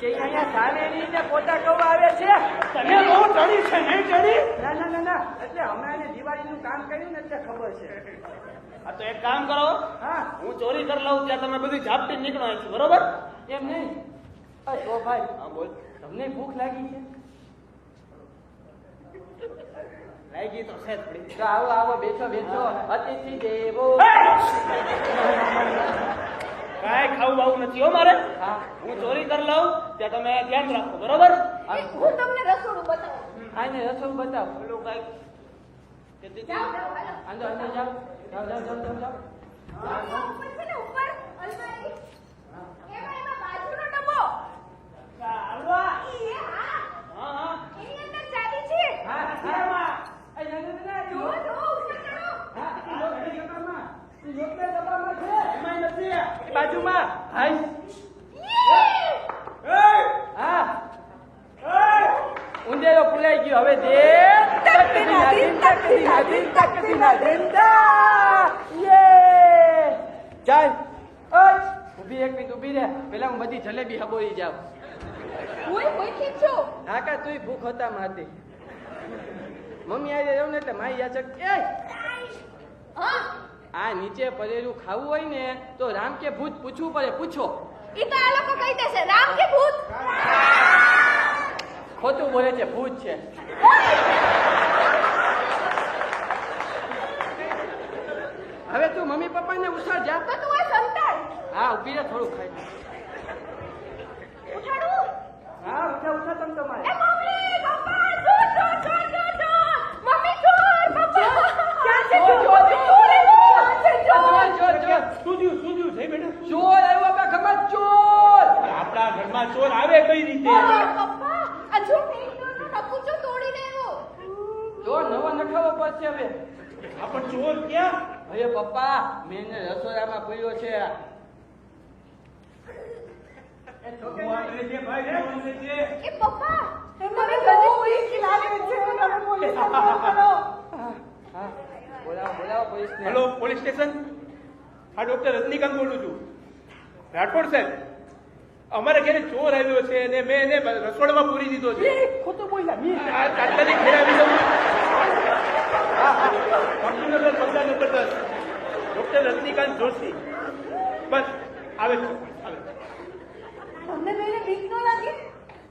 કે અહીંયા સામેની ને પોતા કવા આવે છે. તને બહુ ચડી છે નહીં ચડી? ના ના ના ના એટલે હમણાં એને દિવાળીનું કામ કર્યું ને એટલે ખબર છે. આ તો એક કામ કરો, હા હું ચોરી કરી લઉં ત્યાં તમે બધું ઝાપટી નીકળો અહીંથી, બરોબર? એમ નહીં. તો ભાઈ હા બોલ. તમને ભૂખ લાગી છે? લાગી તો છે થોડી. તો આવો આવો બેસો બેસો. અતિથિ દેવો. કાંઈ ખાવું બાવું નથી હો મારે. હા હું ચોરી કરી લઉં ત્યાં તમે ધ્યાન રાખો, બરોબર? હું તમને રસોડું બતાવું. આને રસોડું બતાવ. પેલું કાંઈક કીધી હતી. જાઓ જાઓ હાલો. અંદર અંદર જાઓ જાઓ જાઓ જાઓ જાઓ જાઓ. ઉપર છે ને ઉપર અલમારી. એમાં બાજુનો ડબ્બો. ચાલવા. ઈ હા. હા હા. એની અંદર ચાવી છે. હા હા એ ના ના ના જો જો ઉપર ચડો. હા એ લોકની ડબ્બામાં. એ લોકના ડબ્બામાં છે. એમાં નથી. બાજુમાં. હાય. હા ઉંદેરો ફૂલાઈ ગયો હવે દે તકદીના દિન તકદીના દિન તકદીના દિન યે ચાલ ઓય ઊભી એક મિનિટ ઊભી રહે પેલા હું બધી જલેબી હબોરી જાઉં હું ભૂખી છું. હા કા તુંય ભૂખ હતા માતી મમ્મી આવી રહ્યો ને એટલે માઈ યાચક એ હા આ નીચે પડેલું ખાવું હોય ને તો રામ કે ભૂત પૂછવું પડે પૂછો ઈ તો આ લોકો કહી દેશે રામ કે ભૂત. ખોટું બોલે છે ભૂત છે હવે તું મમ્મી પપ્પાને ઉછાળ જા તો તું આ સંતાન હા ઊભી રહે થોડું ખાઈ ઉઠાડું. હા ઉઠા ઉઠા તમ તમારે એ મમ્મી પપ્પા ચોર ચોર ચોર ચોર ચોર. મમ્મી ચોર પપ્પા ક્યાં છે ચોર ચોર ચોર ચોર શું થયું છે બેટા? ચોર આવ્યો બે ખબર ચોર આપણા ઘરમાં ચોર આવે કઈ રીતે? પપ્પા આ જો મેઇન ડોરનો નકુચો તોડી દેવો. ચોર નવો નખાવો પડશે હવે આ પણ ચોર ક્યાં? અરે પપ્પા મેં એને રસોડામાં પૂર્યો છે ભગવાન રે છે ભાઈ, ભગવાન રે છે. એ પપ્પા મને બહુ બીક લાગે છે. તમે પોલીસને ફોન કરો. હા બોલાવો બોલાવો પોલીસને હેલો પોલીસ સ્ટેશન. હા ડોક્ટર રજનીકાંત બોલું છું. રાઠોડ સાહેબ, અમારે ઘરે ચોર આવ્યો છે અને મેં એને રસોડામાં પૂરી દીધો છે. ખોટું બોલ્યા આ તાત્કાલિક ઘરે આવી જવું. Computer 15 number 10 doctor Rajinikant Joshi. Bus આવે છે આવે છે. તમને બેને બીક ન લાગી?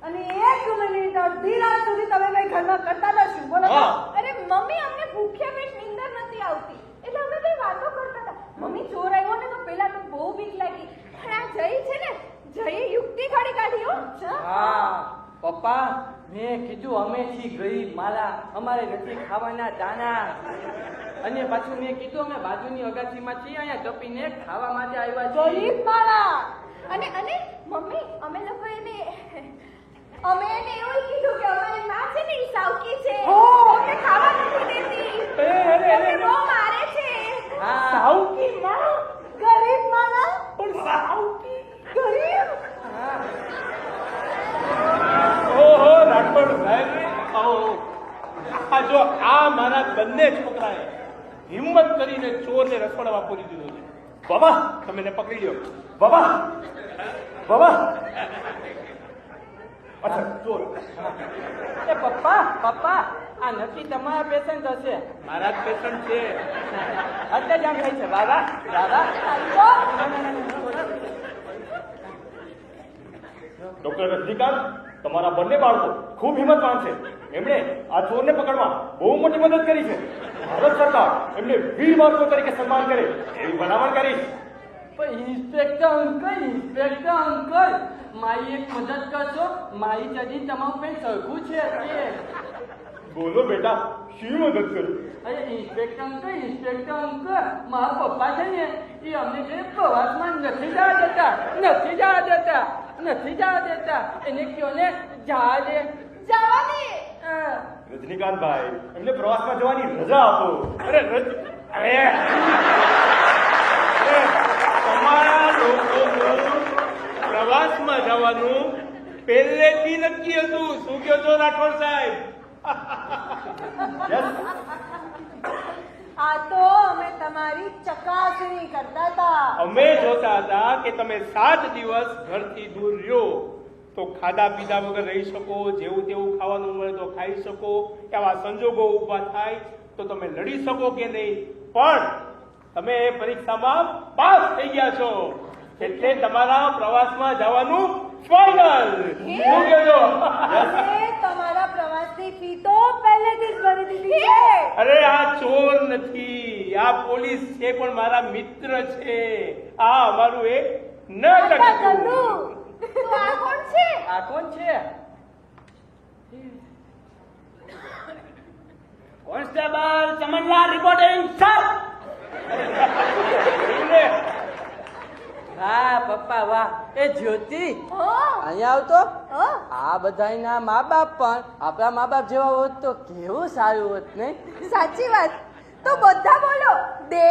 અને 1 મિનિટ અડધી રાત સુધી તમે કઈ ઘરમાં કરતા નશું બોલો તો. હા. અરે મમ્મી અમને ભૂખ્યા પેટ નીંદર નથી આવતી એટલે અમે કઈ વાતો કરતા હતા. મમ્મી ચોર આવ્યો ને તો પેલા તો બહુ બીક લાગી પણ આ જઈ છે ને જઈએ યુક્તિ ઘડી કાઢી હો. હા પપ્પા મેં કીધું અમે છી ગરીબ માલા અમારે નથી ખાવાના દાના અને પાછું મેં કીધું અમે બાજુની અગાસીમાંથી અહીંયા ટપીને ખાવા માટે આવ્યા છીએ ગરીબ માળા. અને અને મમ્મી અમે લોકો એને એવું કીધું કે અમારી માં છે ને ઈ સાવકી છે. અમને ખાવા નથી દેતી. અમને બહુ મારે છે. હા સાવકી માં? ગરીબ માળા. પણ સાવકી? ગરીબ. હા ઓહો રાઠોડ સાહેબ, આવો. આ જો આ મારા બંને છોકરાએ હિંમત કરીને ચોરને રસોડામાં પૂરી દીધો છે. બાબા તમે એને પકડી લ્યો. બાબા બાબા અચ્છા ચોર એ પપ્પા પપ્પા આ નક્કી તમારા પેશન્ટ હશે મારા જ પેશન્ટ છે. અત્યારે જામ થાય છે બાબા બાબા ડોક્ટર રજનીકાંત, તમારા બંને બાળકો ખૂબ હિંમતવાન છે. એમણે આ ચોરને પકડવા બહુ મોટી મદદ કરી છે. ભારત સરકાર એમને વીર બાળકો તરીકે સન્માન કરે એવી ભલામણ કરીશ. પણ ઇન્સ્પેક્ટર અંકલ મારી એક મદદ કરશો મારી જડી તમારું પેન્ટ સરખું છે તે બોલો બેટા, શી મદદ કરું? અરે ઇન્સ્પેક્ટર અંકલ મારા પપ્પા છે ને એ અમને છે ને પ્રવાસમાં નથી જવા દેતા એને કયો ને જવા દે જવા દે. રજનીકાંતભાઈ, એમને પ્રવાસમાં જવાની રજા આપો. અરે તમારા લોકોનું પ્રવાસમાં જવાનું પહેલેથી નક્કી હતું. શું કહો છો રાઠોડ સાહેબ? Yes. આ તો અમે તમારી ચકાસણી કરતા હતા. અમે જોતા હતા કે તમે 7 દિવસ ઘરથી દૂર રહ્યો તો ખાધા પીધા વગર રહી શકો, જેવું તેવું ખાવાનું મળે તો ખાઈ શકો, એવા સંજોગો ઊભા થાય તો તમે લડી શકો કે નહીં. પણ તમે એ પરીક્ષામાં પાસ થઈ ગયા છો એટલે તમારા પ્રવાસમાં જવાનું ફાઇનલ. શું કહેજો? તમારા પ્રવાસની ફી તો પહેલેથી જ ભરી દીધી છે. અરે આ ચોર નથી, આ પોલીસ છે, પણ મારા મિત્ર છે. આ અમારું એક નાટક હતું. તો આ કોણ છે? આ કોણ છે? Constable Chamanlal reporting sir. વાહ પપ્પા વાહ. એ જ્યોતિ અહીંયા આવતો. આ બધાના મા બાપ પણ આપણા મા બાપ જેવા હોત તો કેવું સારું હોત નહીં? સાચી વાત. તો બધા બોલો દે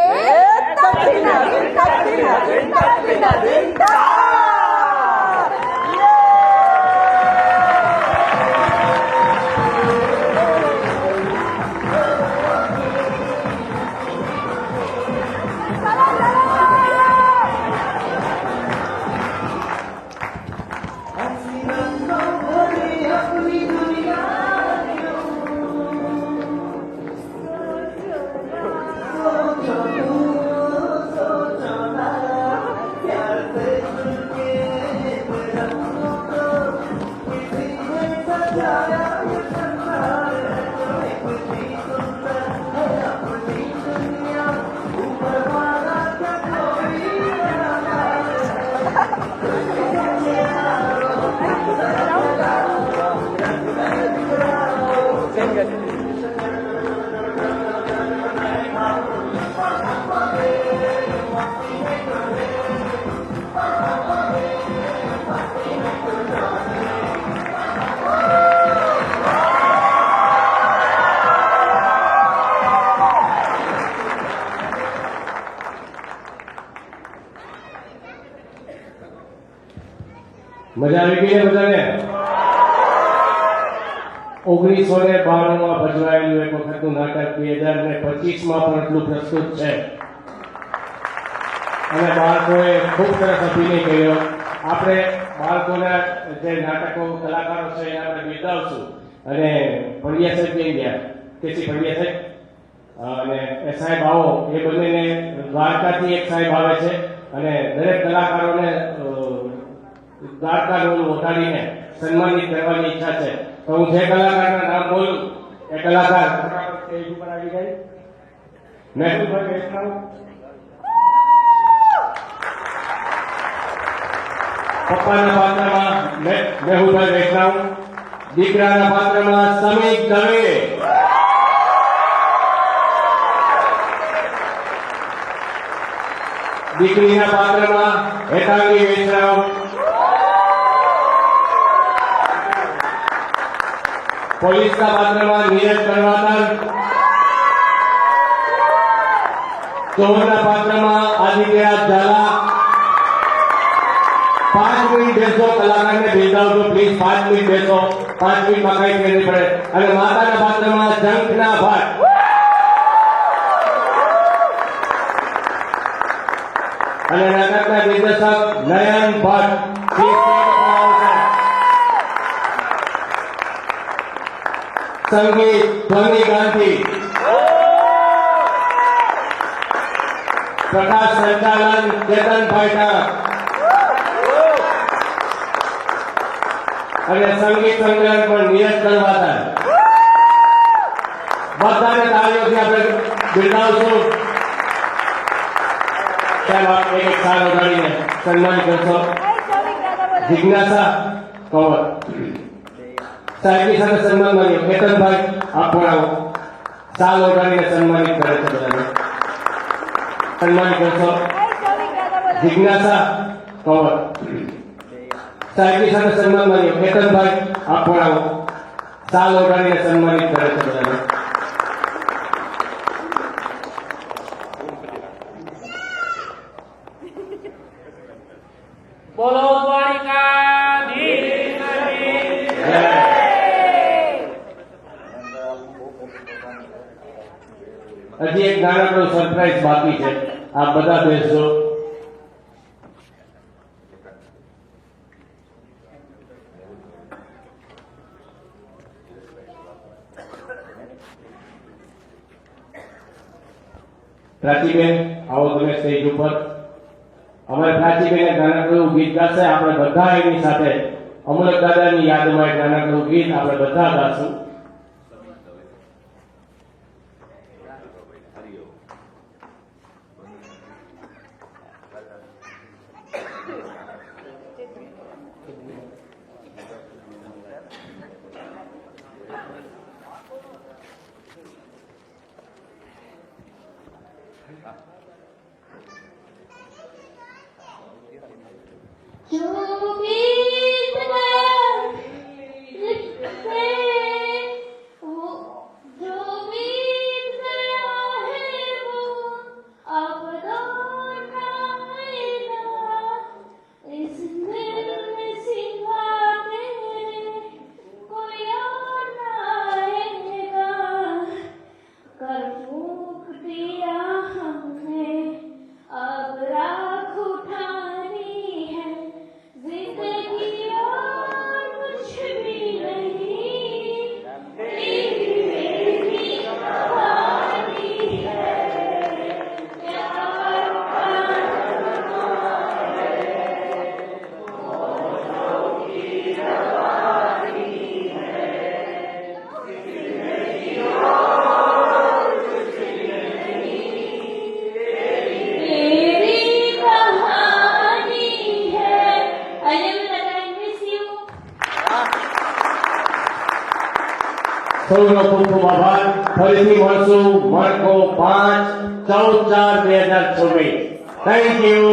મજા આવી ગઈ ને બધાને? 1992 ભજવાયેલું એક વખતનું નાટક 2025 પણ એટલું પ્રસ્તુત છે અને બાળકોએ ખૂબ સરસ અભિનય કર્યો. આપણે બાળકોના જે નાટકો કલાકારો છે એના આપણે બિરદાવશું. અને ભડિયા સાહેબ જઈ ગયા, કેસી ભડિયા સાહેબ અને એ સાહેબ આવો. એ બંનેને દ્વારકાથી એક સાહેબ આવે છે અને દરેક કલાકારોને દ્વારકા રોલ વધારીને સન્માનિત કરવાની ઈચ્છા છે. તો હું જે કલાકારના નામ બોલું એ કલાકાર ફટાફટ સ્ટેજ ઉપર આવી જાય. મહેબૂબભાઈ વૈષ્ણવ, પપ્પાના પાત્રમાં મહેબૂબભાઈ વૈષ્ણવ, દીકરાના પાત્રમાં સમીક દવે, દીકરીના પાત્રમાં હેતાંગી વૈષ્ણવ, પોલીસના પાત્રમાં નીરજ કરવાતર, ચોરના પાત્રમાં આદિત્યરાજ ઝાલા. 5 મિનિટ બેસો, કલાકારને બિરદાવજો પ્લીઝ. 5 મિનિટ બેસો, 5 મિનિટમાં કઈ ફેરવી પડે. અને માતાના પાત્રમાં જંખના ભટ્ટ. અને નાટકના દિગ્દર્શક નયન ભટ્ટ. સંગીત ધ્વનિ ગાંધી, પ્રકાશ સંચાલન ચેતનભાઈ ટાંક અને સંગીત સંકલન પણ નીરજ કરવાતા. બધાને તાળીઓથી આપણે બિરદાવશું. ચાલો એક સારો ગાડીને સન્માન કરશો. જિજ્ઞાસા કવર સાહેબની સાથે સન્માન કર્યું. કેતનભાઈ આપ પણ આવો. સાલ ઓઢાડીને સન્માનિત કરે છે બધાને. સન્માન કરશો. જિજ્ઞાસા કવર સાહેબની સાથે સન્માન કર્યું. કેતનભાઈ આપ પણ આવો. સાલ ઓઢાડીને સન્માનિત કરે છે બધાને. બોલો દ્વારિકાધીશ. હજી એક નાનકડું સરપ્રાઈઝ બાકી છે. આપ બધા બેસજો. પ્રાચીબેન આવો તમે સ્ટેજ ઉપર. અમારે પ્રાચીબેન એક નાનકડું ગીત ગાશે. આપણે બધા એની સાથે અમુલક દાદાની યાદમાં એક નાનકડું ગીત આપણે બધા ગાશું. સૌનો ખૂબ ખૂબ આભાર. ફરીથી મળશું મણકો 5/14/2026. Thank you.